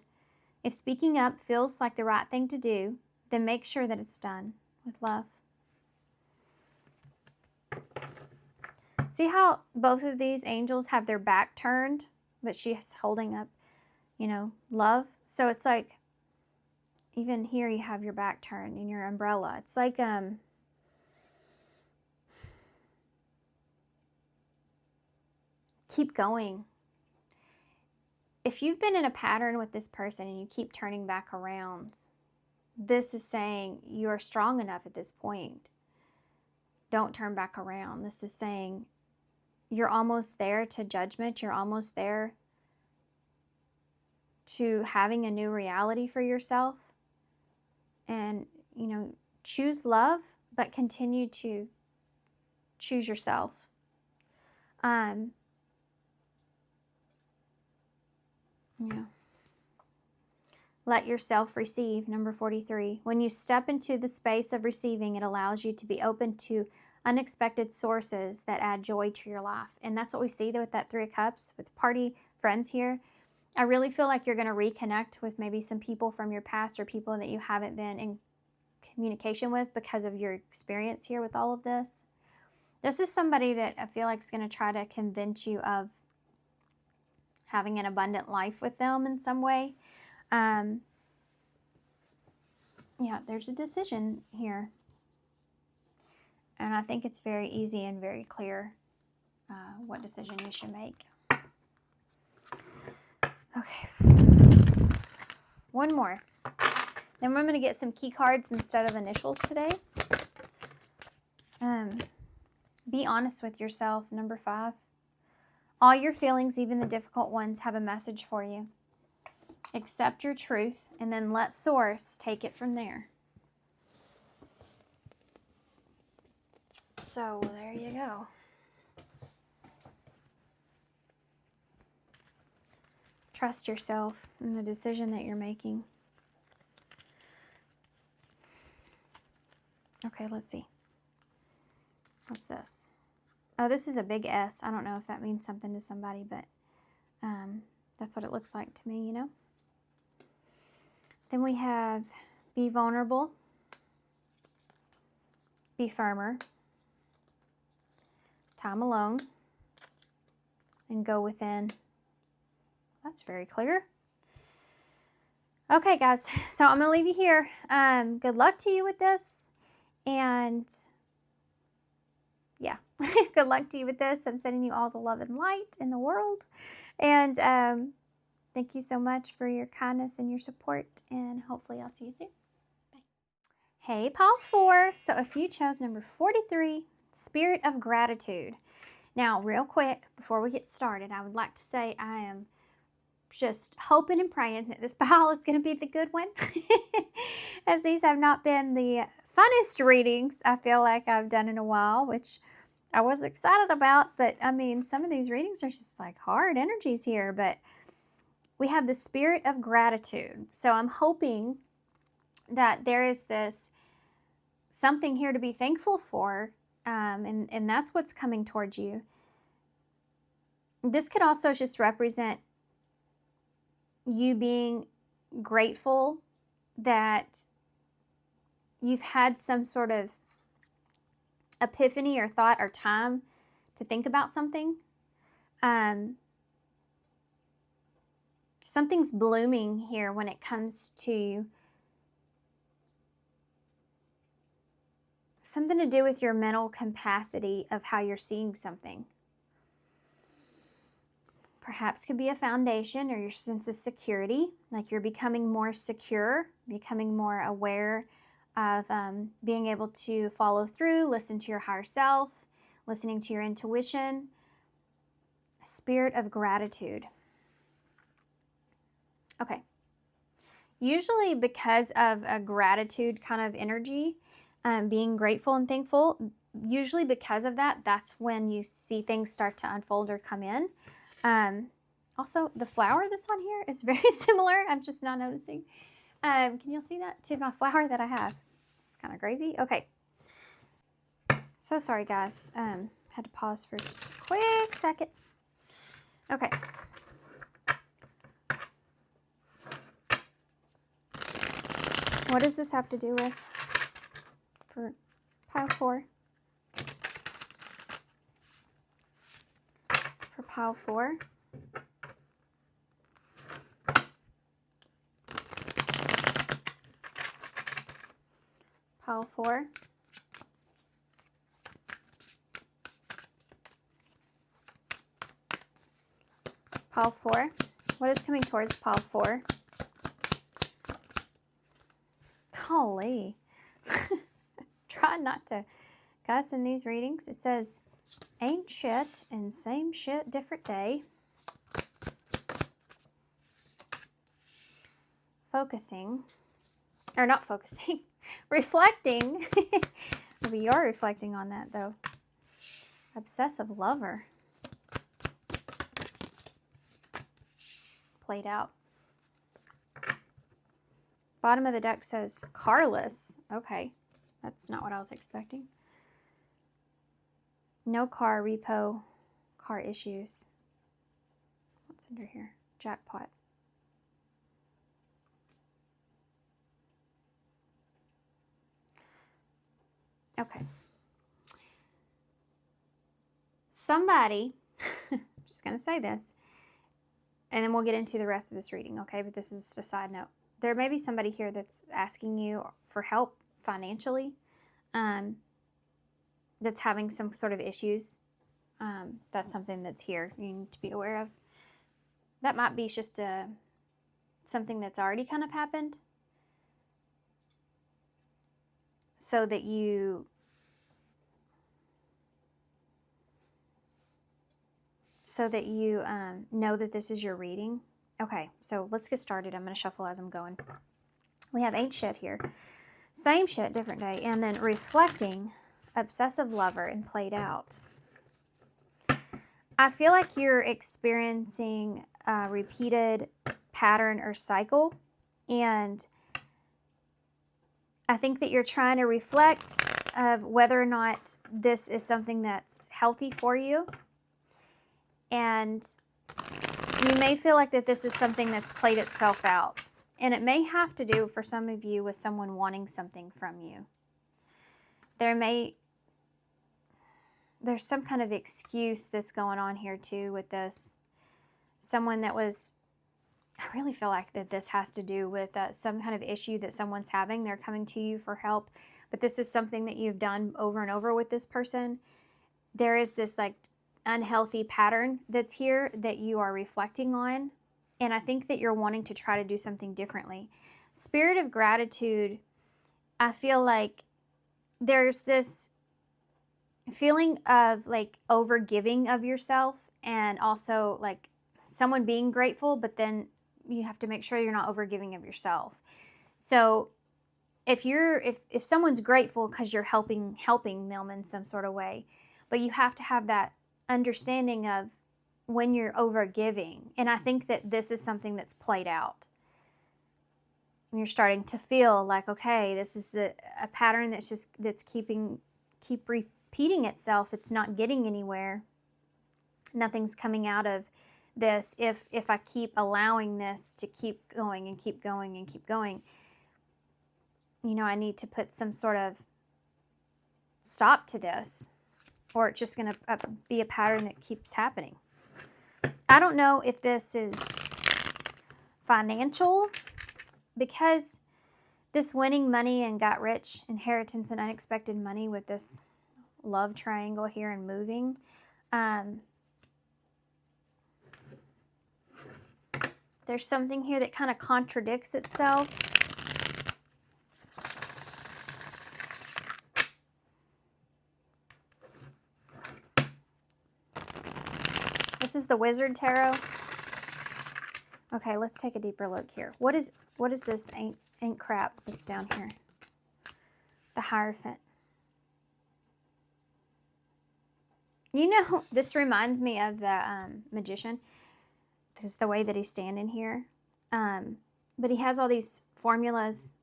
If speaking up feels like the right thing to do, then make sure that it's done with love. See how both of these angels have their back turned, but she's holding up, love. So it's like, even here you have your back turned in your umbrella. It's like, keep going. If you've been in a pattern with this person and you keep turning back around, this is saying you're strong enough at this point. Don't turn back around. This is saying you're almost there to judgment. You're almost there to having a new reality for yourself. And, choose love, but continue to choose yourself. Let yourself receive, number 43. When you step into the space of receiving, it allows you to be open to unexpected sources that add joy to your life. And that's what we see with that 3 of Cups, with party friends here. I really feel like you're going to reconnect with maybe some people from your past or people that you haven't been in communication with because of your experience here with all of this. This is somebody that I feel like is going to try to convince you of having an abundant life with them in some way. There's a decision here. And I think it's very easy and very clear what decision you should make. Okay. One more. Then we're going to get some key cards instead of initials today. Be honest with yourself, number 5. All your feelings, even the difficult ones, have a message for you. Accept your truth and then let Source take it from there. So there you go. Trust yourself in the decision that you're making. Okay, let's see. What's this? Oh, this is a big S. I don't know if that means something to somebody, but that's what it looks like to me, Then we have be vulnerable, be firmer, time alone, and go within. That's very clear. Okay, guys, so I'm going to leave you here. Good luck to you with this. And yeah, good luck to you with this. I'm sending you all the love and light in the world. And thank you so much for your kindness and your support. And hopefully I'll see you soon. Bye. Hey, Pile 4. So if you chose number 43, Spirit of Gratitude. Now, real quick, before we get started, I would like to say I am just hoping and praying that this pile is going to be the good one. As these have not been the funnest readings I feel like I've done in a while, which I was excited about. But some of these readings are just like hard energies here. But we have the Spirit of Gratitude. So I'm hoping that there is this something here to be thankful for. And that's what's coming towards you. This could also just represent you being grateful that you've had some sort of epiphany or thought or time to think about something. Something's blooming here when it comes to something to do with your mental capacity of how you're seeing something. Perhaps could be a foundation or your sense of security, like you're becoming more secure, becoming more aware of being able to follow through, listen to your higher self, listening to your intuition. A spirit of gratitude. Okay. Usually because of a gratitude kind of energy, being grateful and thankful, usually because of that, that's when you see things start to unfold or come in. Also, the flower that's on here is very similar. I'm just not noticing. Can you see that? To my flower that I have. It's kind of crazy. Okay. So sorry, guys. Had to pause for just a quick second. Okay. What does this have to do with for pile 4? For pile 4. Pile 4. Pile 4. What is coming towards pile 4? Golly. Try not to cuss in these readings. It says, ain't shit and same shit, different day. Focusing. Or not focusing. Reflecting. Maybe you're reflecting on that, though. Obsessive lover. Played out. Bottom of the deck says carless. Okay. That's not what I was expecting. No car, repo, car issues. What's under here? Jackpot. Okay. Somebody, I'm just going to say this, and then we'll get into the rest of this reading, okay? But this is just a side note. There may be somebody here that's asking you for help financially, that's having some sort of issues. That's something that's here you need to be aware of. That might be just something that's already kind of happened, so that you know that this is your reading. Okay, so let's get started. I'm going to shuffle as I'm going. We have ain't shit here. Same shit, different day. And then reflecting, obsessive lover, and played out. I feel like you're experiencing a repeated pattern or cycle. And I think that you're trying to reflect of whether or not this is something that's healthy for you. And you may feel like that this is something that's played itself out. And it may have to do, for some of you, with someone wanting something from you. There's some kind of excuse that's going on here too with this. Someone that was, I really feel like that this has to do with some kind of issue that someone's having. They're coming to you for help. But this is something that you've done over and over with this person. There is this like unhealthy pattern that's here that you are reflecting on, and I think that you're wanting to try to do something differently. Spirit of gratitude, I feel like there's this feeling of like overgiving of yourself, and also like someone being grateful, but then you have to make sure you're not overgiving of yourself. So if someone's grateful because you're helping them in some sort of way, but you have to have that understanding of when you're over giving. And I think that this is something that's played out. And you're starting to feel like, okay, this is a pattern that's keep repeating itself. It's not getting anywhere. Nothing's coming out of this if I keep allowing this to keep going and keep going and keep going. You know, I need to put some sort of stop to this, or it's just going to be a pattern that keeps happening. I don't know if this is financial, because this winning money and got rich, inheritance and unexpected money with this love triangle here and moving. There's something here that kind of contradicts itself. This is the Wizard Tarot. Okay, let's take a deeper look here. What is this ain't crap that's down here? The Hierophant. You know, this reminds me of the Magician. This is the way that he's standing here. But he has all these formulas.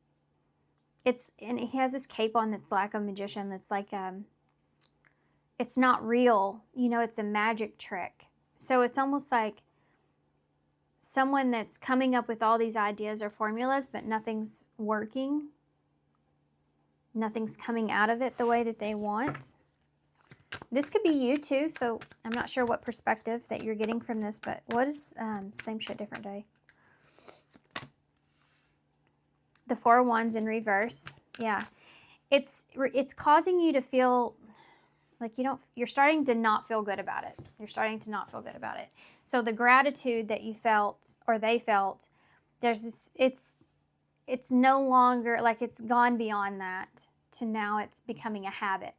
And he has this cape on that's like a magician. That's like, it's not real. You know, it's a magic trick. So it's almost like someone that's coming up with all these ideas or formulas, but nothing's working. Nothing's coming out of it the way that they want. This could be you too, so I'm not sure what perspective that you're getting from this, but what is same shit, different day? The Four of Wands in reverse. Yeah. It's causing you to feel like you're starting to not feel good about it. You're starting to not feel good about it. So the gratitude that you felt, or they felt, there's this, it's no longer, like it's gone beyond that to now it's becoming a habit.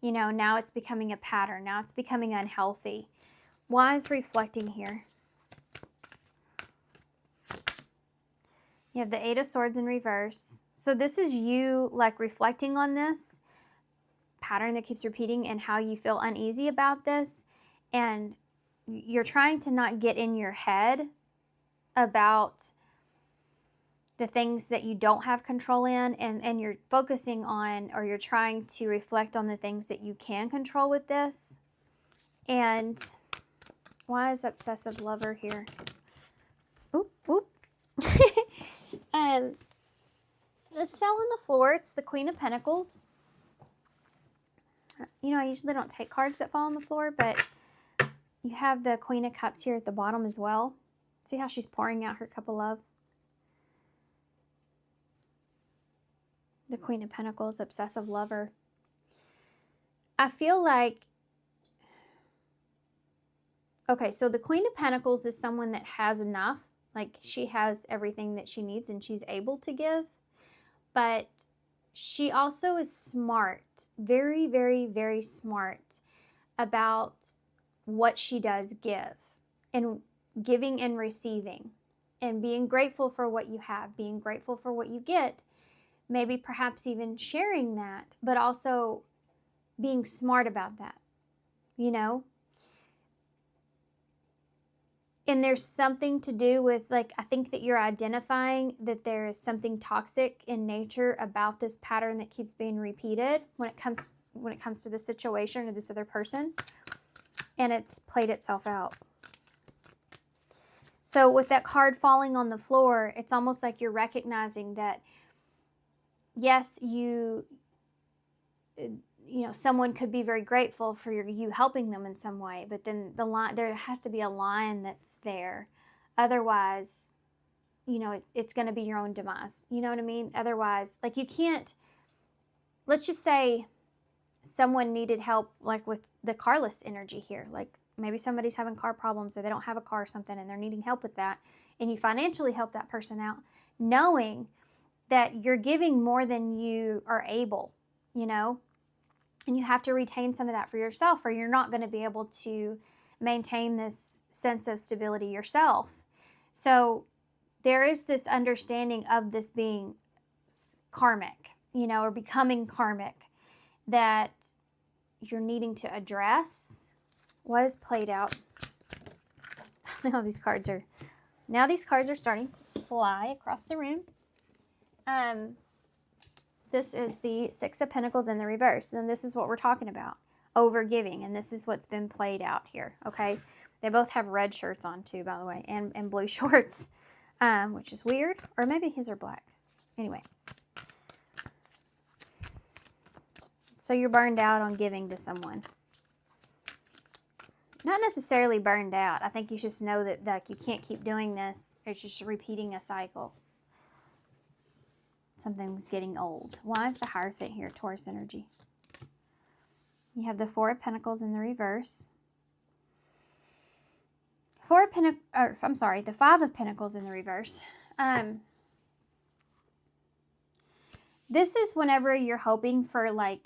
You know, now it's becoming a pattern. Now it's becoming unhealthy. Why is reflecting here? You have the Eight of Swords in reverse. So this is you like reflecting on this pattern that keeps repeating and how you feel uneasy about this. And you're trying to not get in your head about the things that you don't have control in, and you're focusing on, or you're trying to reflect on the things that you can control with this. And why is obsessive lover here? Oop, oop. This fell on the floor. It's the Queen of Pentacles. You know, I usually don't take cards that fall on the floor, but you have the Queen of Cups here at the bottom as well. See how she's pouring out her cup of love? The Queen of Pentacles, obsessive lover. I feel like, okay, so the Queen of Pentacles is someone that has enough. Like she has everything that she needs and she's able to give. But she also is smart, very, very, very smart about what she does give, and giving and receiving, and being grateful for what you have, being grateful for what you get, maybe perhaps even sharing that, but also being smart about that, you know? And there's something to do with, like, I think that you're identifying that there is something toxic in nature about this pattern that keeps being repeated when it comes to this situation or this other person, and it's played itself out. So with that card falling on the floor, it's almost like you're recognizing that, yes, you know, someone could be very grateful for you helping them in some way, but then there has to be a line that's there. Otherwise, you know, it's going to be your own demise. You know what I mean? Otherwise, like you can't, let's just say someone needed help, like with the carless energy here. Like maybe somebody's having car problems or they don't have a car or something and they're needing help with that. And you financially help that person out, knowing that you're giving more than you are able, you know? And you have to retain some of that for yourself, or you're not going to be able to maintain this sense of stability yourself. So there is this understanding of this being karmic, you know, or becoming karmic, that you're needing to address. Was played out. Now these cards are starting to fly across the room. This is the Six of Pentacles in the reverse. And this is what we're talking about. Overgiving. And this is what's been played out here. Okay. They both have red shirts on too, by the way. And blue shorts. Which is weird. Or maybe his are black. Anyway. So you're burned out on giving to someone. Not necessarily burned out. I think you just know that like you can't keep doing this. It's just repeating a cycle. Something's getting old. Why is the Hierophant here, Taurus energy? You have the Four of Pentacles in the reverse. The Five of Pentacles in the reverse. This is whenever you're hoping for like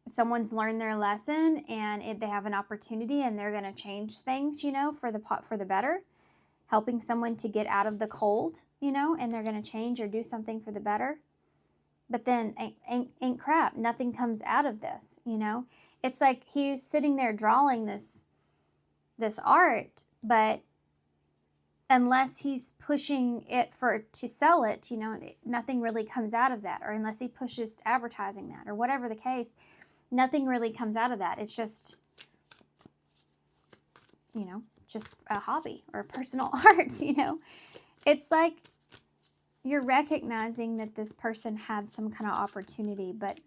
someone's learned their lesson and they have an opportunity and they're going to change things, you know, for the better. Helping someone to get out of the cold, you know, and they're going to change or do something for the better. But then ain't crap. Nothing comes out of this, you know. It's like he's sitting there drawing this art, but unless he's pushing it to sell it, you know, nothing really comes out of that. Or unless he pushes advertising that or whatever the case, nothing really comes out of that. It's just, you know, just a hobby or personal art, you know. It's like you're recognizing that this person had some kind of opportunity, but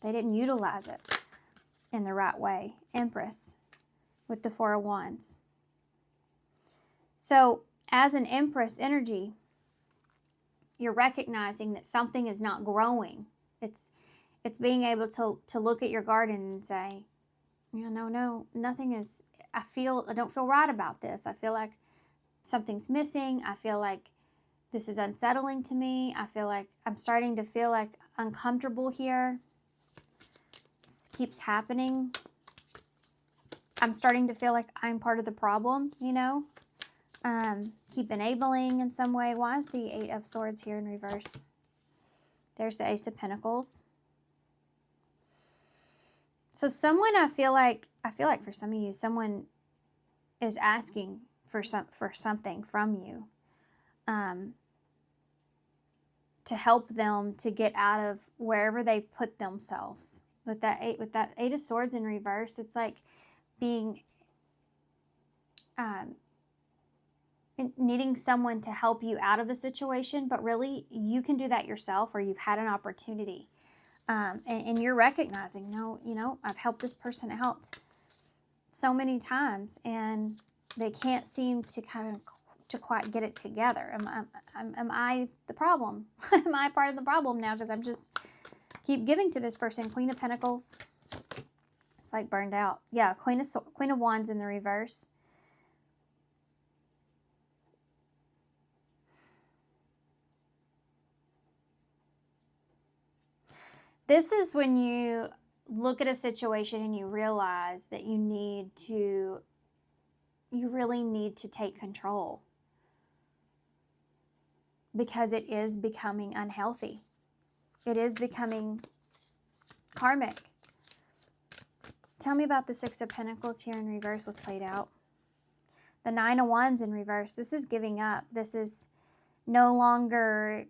they didn't utilize it in the right way. Empress with the Four of Wands. So as an Empress energy, you're recognizing that something is not growing. It's being able to look at your garden and say, you know, no, nothing is, I don't feel right about this. I feel like something's missing. I feel like this is unsettling to me. I feel like I'm starting to feel like uncomfortable here. This keeps happening. I'm starting to feel like I'm part of the problem, you know. Keep enabling in some way. Why is the Eight of Swords here in reverse? There's the Ace of Pentacles. So someone, I feel like for some of you, someone is asking for something from you, to help them to get out of wherever they've put themselves. With that Eight of Swords in reverse, it's like being, needing someone to help you out of a situation, but really you can do that yourself, or you've had an opportunity. And you're recognizing, no, you know, I've helped this person out so many times and they can't seem to quite get it together. Am I the problem? Am I part of the problem now? Because I'm just keep giving to this person. Queen of Pentacles. It's like burned out. Yeah, Queen of Wands in the reverse. This is when you look at a situation and you realize that you really need to take control, because it is becoming unhealthy. It is becoming karmic. Tell me about the Six of Pentacles here in reverse with played out. The Nine of Wands in reverse. This is giving up. This is no longer,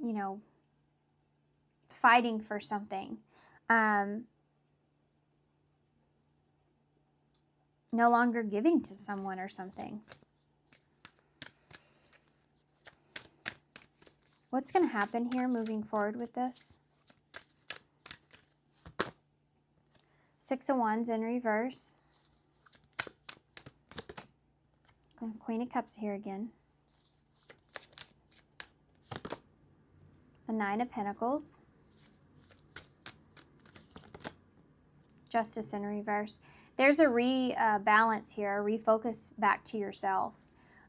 you know, fighting for something. No longer giving to someone or something. What's going to happen here moving forward with this? Six of Wands in reverse. Queen of Cups here again. The Nine of Pentacles. Justice in reverse. There's a rebalance here, a refocus back to yourself.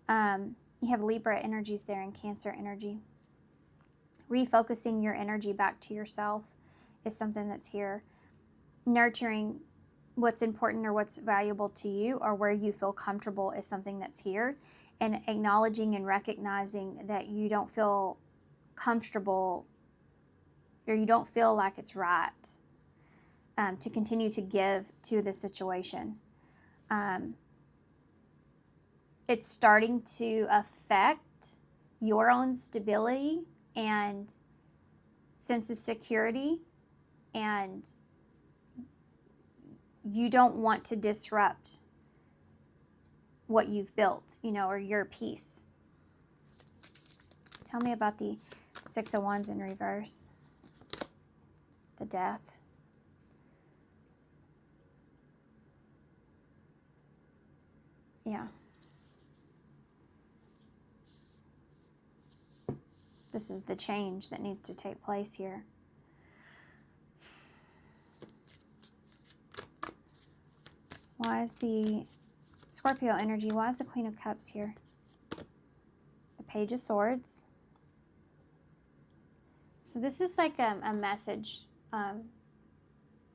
You have Libra energies there and Cancer energy. Refocusing your energy back to yourself is something that's here. Nurturing what's important or what's valuable to you, or where you feel comfortable, is something that's here. And acknowledging and recognizing that you don't feel comfortable, or you don't feel like it's right to continue to give to the situation. It's starting to affect your own stability and sense of security, and you don't want to disrupt what you've built, you know, or your peace. Tell me about the Six of Wands in reverse. The Death. Yeah. This is the change that needs to take place here. Why is the Scorpio energy, why is the Queen of Cups here? The Page of Swords. So this is like a message.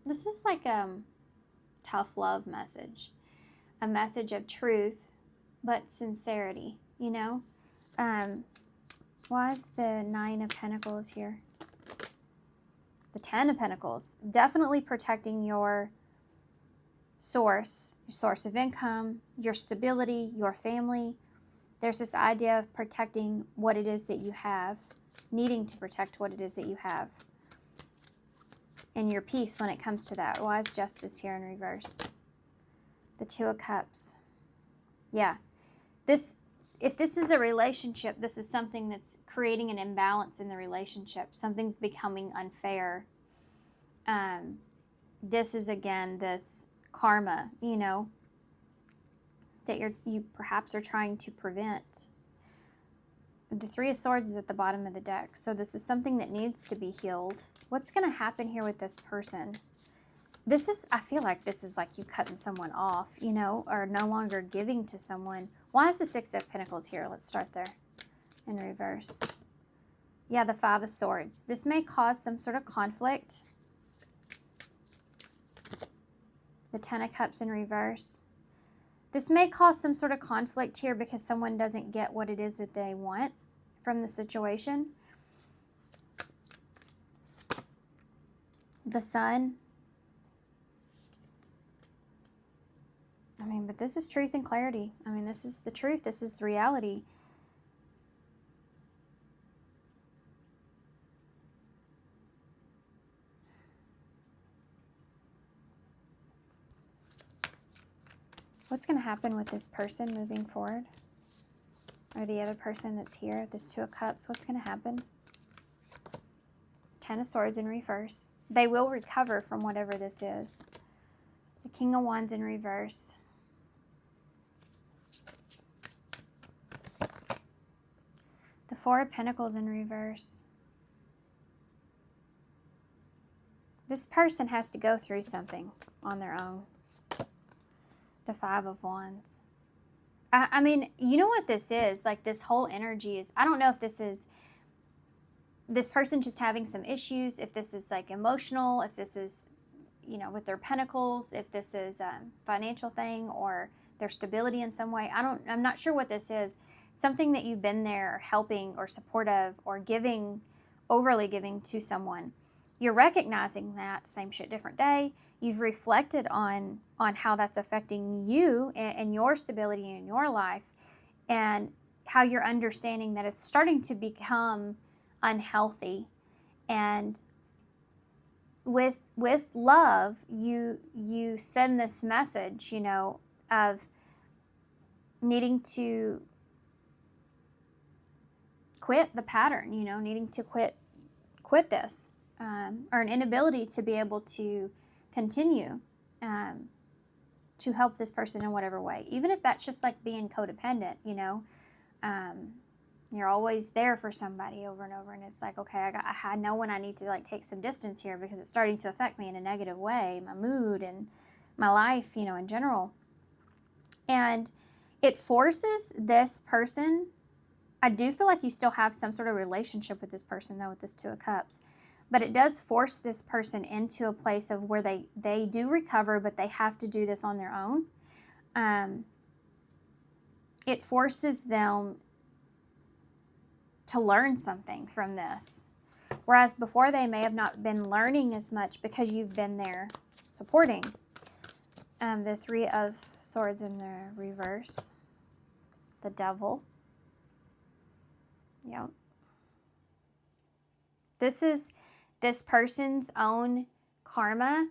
This is like a tough love message. A message of truth, but sincerity, you know? Why is the Nine of Pentacles here? The Ten of Pentacles. Definitely protecting your source of income, your stability, your family. There's this idea of protecting what it is that you have, needing to protect what it is that you have, and your peace when it comes to that. Why is Justice here in reverse? The Two of Cups. Yeah. If this is a relationship, this is something that's creating an imbalance in the relationship. Something's becoming unfair. This is, again, this karma, you know, that you perhaps are trying to prevent. The Three of Swords is at the bottom of the deck. So this is something that needs to be healed. What's going to happen here with this person? I feel like this is like you cutting someone off, you know, or no longer giving to someone. Why is the Six of Pentacles here? Let's start there in reverse. Yeah, the Five of Swords. This may cause some sort of conflict. The Ten of Cups in reverse. This may cause some sort of conflict here because someone doesn't get what it is that they want from the situation. The Sun. I mean, but this is truth and clarity. I mean, this is the truth. This is the reality. What's going to happen with this person moving forward? Or the other person that's here, this Two of Cups, what's going to happen? Ten of Swords in reverse. They will recover from whatever this is. The King of Wands in reverse. The Four of Pentacles in reverse. This person has to go through something on their own. The Five of Wands. I mean, you know what this is? Like, this whole energy is, I don't know if this is this person just having some issues, if this is like emotional, if this is, you know, with their pentacles, if this is a financial thing or their stability in some way. I'm not sure what this is. Something that you've been there helping or supportive or giving, overly giving to someone. You're recognizing that, same shit, different day. You've reflected on how that's affecting you and your stability in your life, and how you're understanding that it's starting to become unhealthy. And with love, you send this message, you know, of needing to quit the pattern, you know, needing to quit this, or an inability to be able to continue to help this person in whatever way, even if that's just like being codependent, you know. You're always there for somebody over and over, and it's like, okay, I know when I need to like take some distance here because it's starting to affect me in a negative way, my mood and my life, you know, in general. And it forces this person, I do feel like you still have some sort of relationship with this person though, with this Two of Cups, but it does force this person into a place of where they do recover, but they have to do this on their own. It forces them to learn something from this. Whereas before they may have not been learning as much because you've been there supporting. The Three of Swords in the reverse. The Devil. Yep. This is this person's own karma,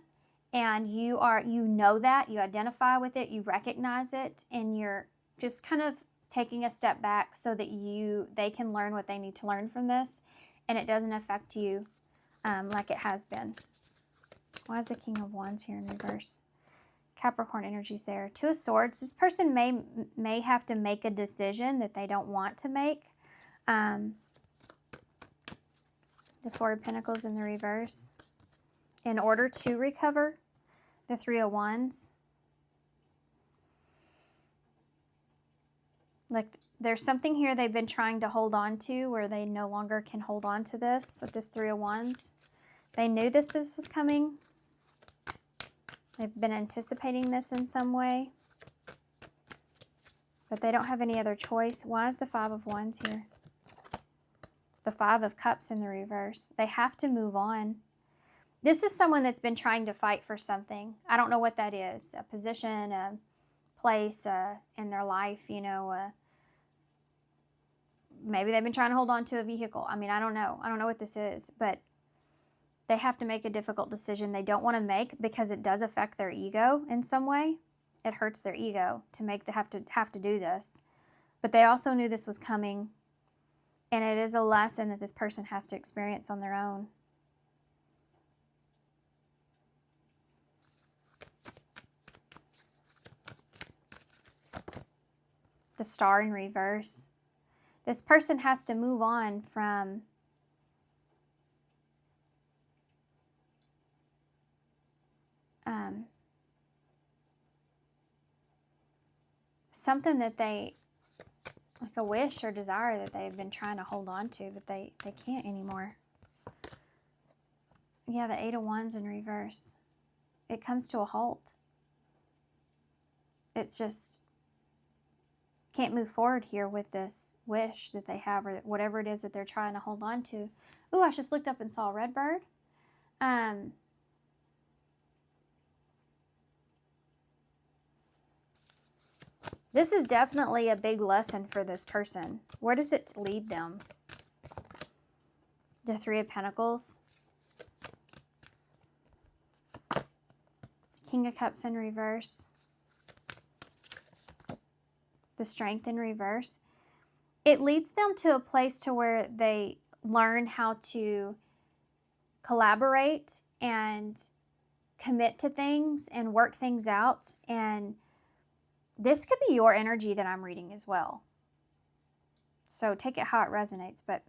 and you know that, you identify with it, you recognize it, and you're just kind of taking a step back so that they can learn what they need to learn from this, and it doesn't affect you like it has been. Why is the King of Wands here in reverse? Capricorn energy's there. Two of Swords. This person may have to make a decision that they don't want to make. The Four of Pentacles in the reverse. In order to recover. The Three of Wands. Like, there's something here they've been trying to hold on to where they no longer can hold on to this with this Three of Wands. They knew that this was coming. They've been anticipating this in some way. But they don't have any other choice. Why is the Five of Wands here? The Five of Cups in the reverse. They have to move on. This is someone that's been trying to fight for something. I don't know what that is. A position, a place in their life, you know. Maybe they've been trying to hold on to a vehicle. I mean, I don't know. I don't know what this is. But they have to make a difficult decision they don't want to make because it does affect their ego in some way. It hurts their ego to have to do this. But they also knew this was coming. And it is a lesson that this person has to experience on their own. The Star in reverse. This person has to move on from something that they, like a wish or desire that they've been trying to hold on to, but they can't anymore. Yeah, the Eight of Wands in reverse. It comes to a halt. It's just can't move forward here with this wish that they have or whatever it is that they're trying to hold on to. Ooh, I just looked up and saw a red bird. This is definitely a big lesson for this person. Where does it lead them? The Three of Pentacles. King of Cups in reverse. The Strength in reverse. It leads them to a place to where they learn how to collaborate and commit to things and work things out. And this could be your energy that I'm reading as well. So take it how it resonates. But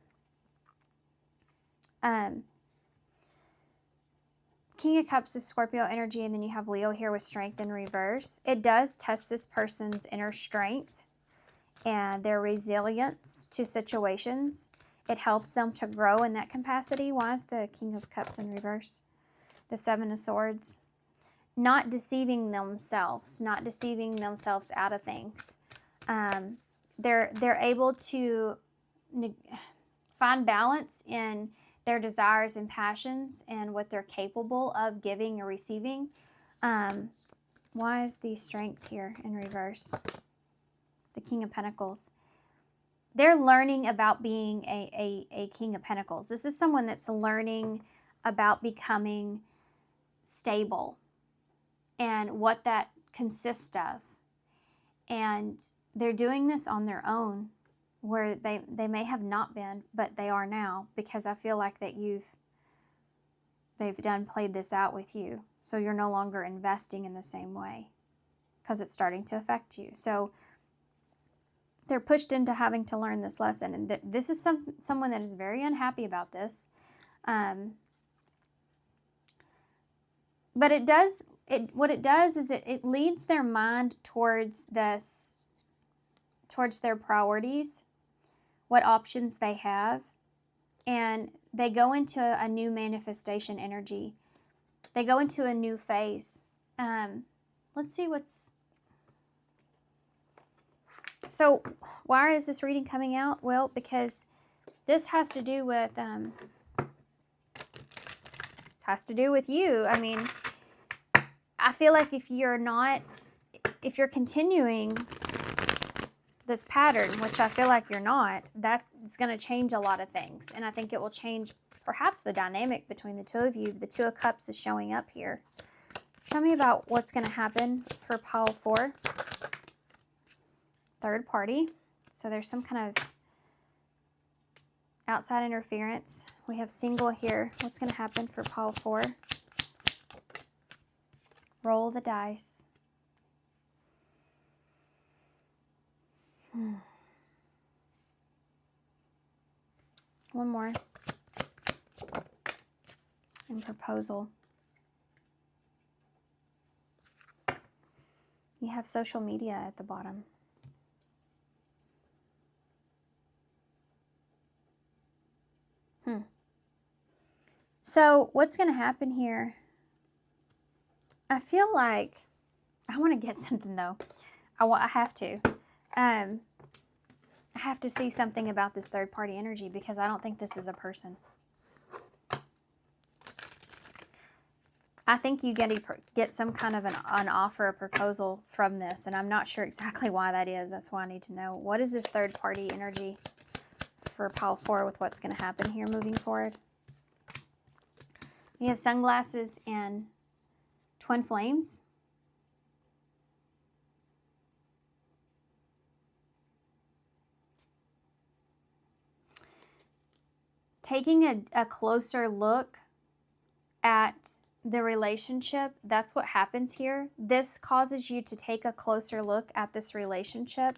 King of Cups is Scorpio energy, and then you have Leo here with Strength in reverse. It does test this person's inner strength and their resilience to situations. It helps them to grow in that capacity. Why is the King of Cups in reverse? The Seven of Swords. Not deceiving themselves out of things. They're able to find balance in their desires and passions and what they're capable of giving or receiving. Why is the Strength here in reverse? The King of Pentacles. They're learning about being a King of Pentacles. This is someone that's learning about becoming stable and what that consists of. And they're doing this on their own, where they may have not been, but they are now, because I feel like that they've played this out with you. So you're no longer investing in the same way because it's starting to affect you. So they're pushed into having to learn this lesson. And this is someone that is very unhappy about this. But what it does is it leads their mind towards this, towards their priorities, what options they have, and they go into a new manifestation energy. They go into a new phase. Let's see what's... So why is this reading coming out? Well, because this has to do with you. I mean, I feel like if you're continuing this pattern, which I feel like you're not, that's going to change a lot of things. And I think it will change perhaps the dynamic between the two of you. The Two of Cups is showing up here. Tell me about what's going to happen for pile 4. Third party. So there's some kind of outside interference. We have single here. What's going to happen for pile 4? Roll the dice. One more. And proposal. You have social media at the bottom. So what's going to happen here? I feel like I want to get something though. I have to. I have to see something about this third party energy because I don't think this is a person. I think you get some kind of an offer, a proposal from this, and I'm not sure exactly why that is. That's why I need to know. What is this third party energy for pile 4 with what's going to happen here moving forward? We have sunglasses and twin flames. Taking a closer look at the relationship, that's what happens here. This causes you to take a closer look at this relationship.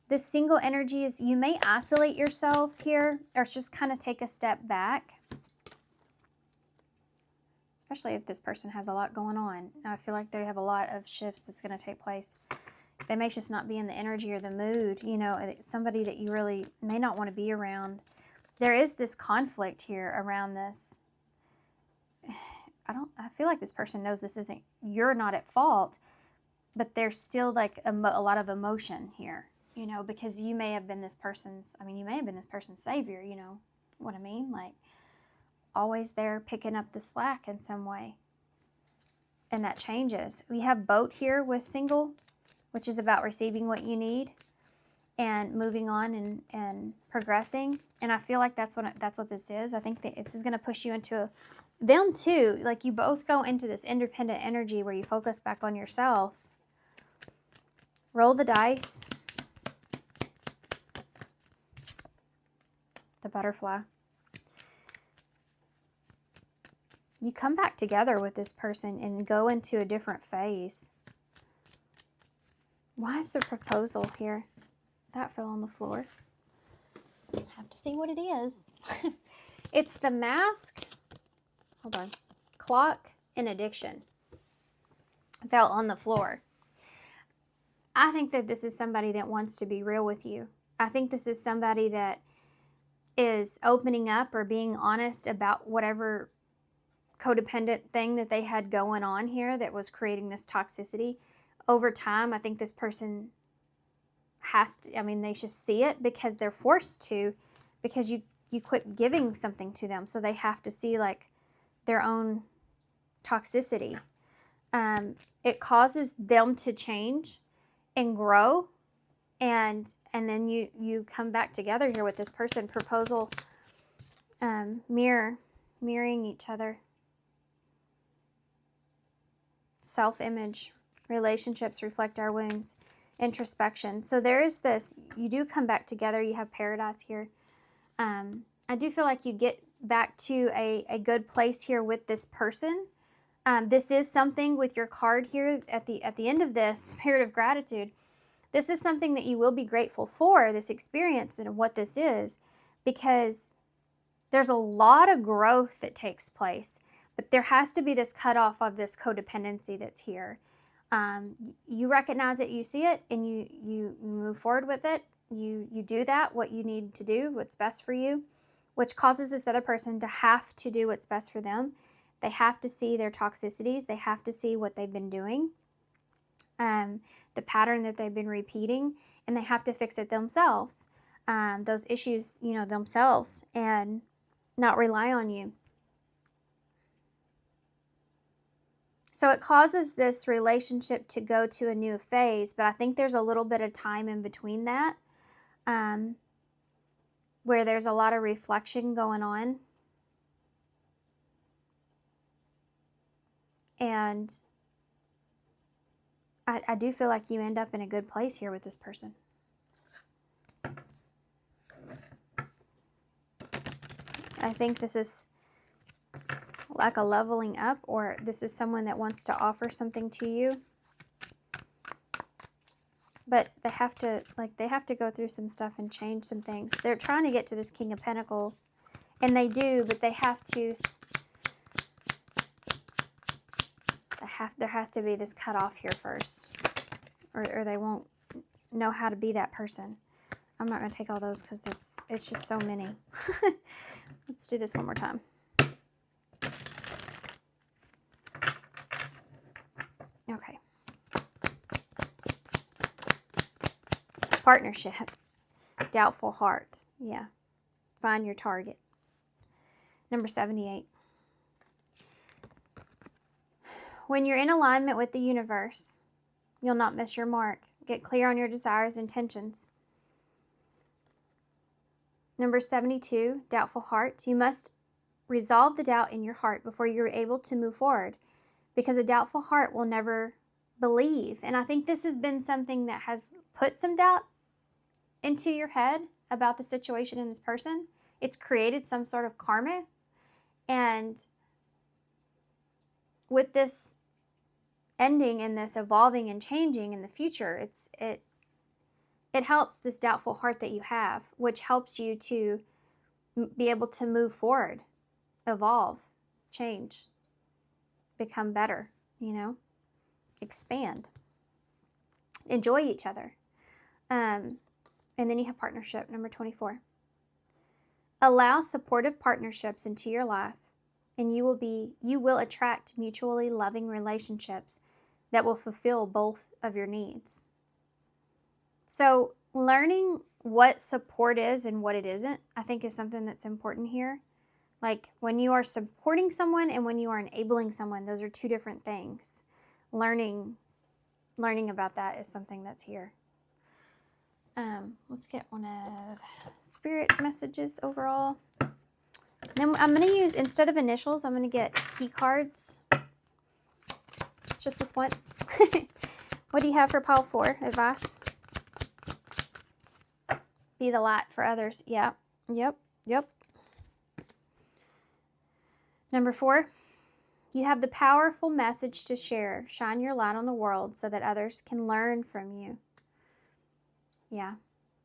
This single energy is, you may isolate yourself here or just kind of take a step back. Especially if this person has a lot going on. I feel like they have a lot of shifts that's going to take place. They may just not be in the energy or the mood, you know, somebody that you really may not want to be around. There is this conflict here around this. I feel like this person knows this isn't, you're not at fault, but there's still like a lot of emotion here, you know, because you may have been this person's, you may have been this person's savior, you know what I mean? Like, always there picking up the slack in some way. And that changes. We have boat here with single, which is about receiving what you need and moving on and progressing. And I feel like that's what this is. I think that this is going to push you into them too. Like, you both go into this independent energy where you focus back on yourselves. Roll the dice. The butterfly. You come back together with this person and go into a different phase. Why is the proposal here? That fell on the floor. Have to see what it is. It's the mask. Hold on. Clock and addiction. Fell on the floor. I think that this is somebody that wants to be real with you. I think this is somebody that is opening up or being honest about whatever codependent thing that they had going on here that was creating this toxicity. Over time, I think this person has to, they just see it because they're forced to, because you quit giving something to them. So they have to see like their own toxicity. It causes them to change and grow. And then you come back together here with this person. Proposal, mirroring each other. Self-image, relationships reflect our wounds, introspection. So there is this, you do come back together, you have paradise here. I do feel like you get back to a good place here with this person. This is something with your card here at the end of this, spirit of gratitude. This is something that you will be grateful for, this experience and what this is, because there's a lot of growth that takes place. But there has to be this cutoff of this codependency that's here. You recognize it, you see it, and you move forward with it. You do that, what you need to do, what's best for you, which causes this other person to have to do what's best for them. They have to see their toxicities. They have to see what they've been doing, the pattern that they've been repeating, and they have to fix it themselves, those issues, themselves, and not rely on you. So it causes this relationship to go to a new phase, but I think there's a little bit of time in between that, where there's a lot of reflection going on. And I do feel like you end up in a good place here with this person. I think this is like a leveling up, or this is someone that wants to offer something to you. but they have to go through some stuff and change some things. They're trying to get to this King of Pentacles, and they do, but they have to. There has to be this cutoff here first, or they won't know how to be that person. I'm not going to take all those because it's just so many. Let's do this one more time. Okay. Partnership. Doubtful heart. Yeah. Find your target. Number 78. When you're in alignment with the universe, you'll not miss your mark. Get clear on your desires and intentions. Number 72, doubtful heart. You must resolve the doubt in your heart before you're able to move forward, because a doubtful heart will never believe. And I think this has been something that has put some doubt into your head about the situation in this person. It's created some sort of karma. And with this ending and this evolving and changing in the future, it helps this doubtful heart that you have, which helps you to be able to move forward, evolve, change, become better, expand, enjoy each other. And then you have partnership, number 24. Allow supportive partnerships into your life, and you will attract mutually loving relationships that will fulfill both of your needs. So learning what support is and what it isn't, I think, is something that's important here. Like when you are supporting someone and when you are enabling someone, those are two different things. Learning about that is something that's here. Let's get one of spirit messages overall. Then I'm going to use, instead of initials, I'm going to get key cards. Just this once. What do you have for pile 4? Advice? Be the light for others. Yeah. Yep. Number 4. You have the powerful message to share. Shine your light on the world so that others can learn from you. Yeah.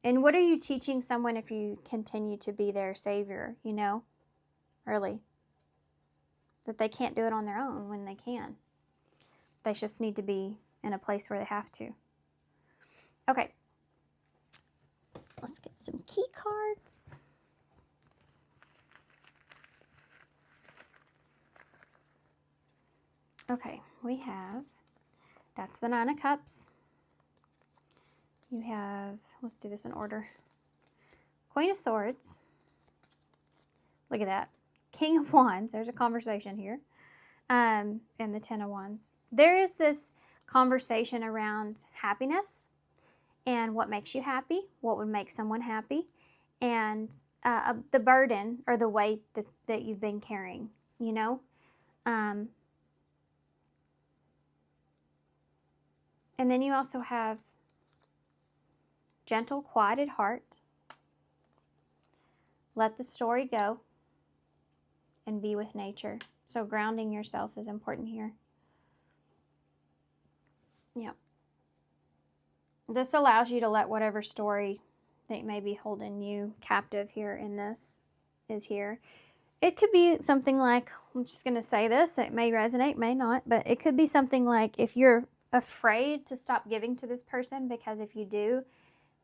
And what are you teaching someone if you continue to be their savior, Really. That they can't do it on their own when they can. They just need to be in a place where they have to. Okay. Let's get some key cards. Okay, we have, that's the 9 of Cups. You have, let's do this in order. Queen of Swords. Look at that. King of Wands. There's a conversation here. And the 10 of Wands. There is this conversation around happiness and what makes you happy, what would make someone happy, and the burden or the weight that you've been carrying, And then you also have gentle, quieted heart. Let the story go and be with nature. So grounding yourself is important here. Yep. This allows you to let whatever story that may be holding you captive here in this is here. It could be something like, I'm just going to say this, it may resonate, may not, but it could be something like if you're afraid to stop giving to this person, because if you do,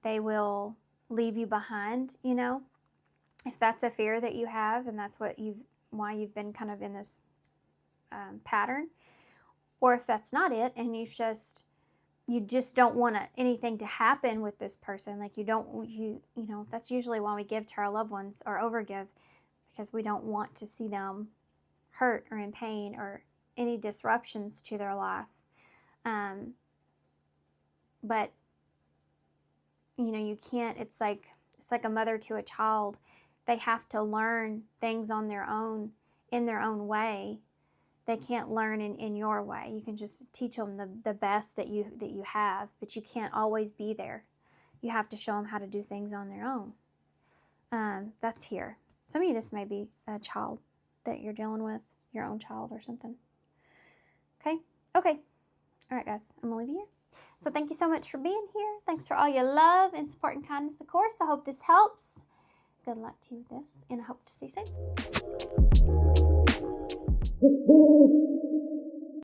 they will leave you behind, If that's a fear that you have and that's why you've been kind of in this pattern, or if that's not it and you just don't want anything to happen with this person, like that's usually why we give to our loved ones or overgive, because we don't want to see them hurt or in pain or any disruptions to their life. But you can't, it's like a mother to a child. They have to learn things on their own, in their own way. They can't learn in your way. You can just teach them the best that you have, but you can't always be there. You have to show them how to do things on their own. That's here. Some of you, this may be a child that you're dealing with, your own child or something. Okay. All right, guys, I'm going to leave you here. So thank you so much for being here. Thanks for all your love and support and kindness, of course. I hope this helps. Good luck to you with this, and I hope to see you soon.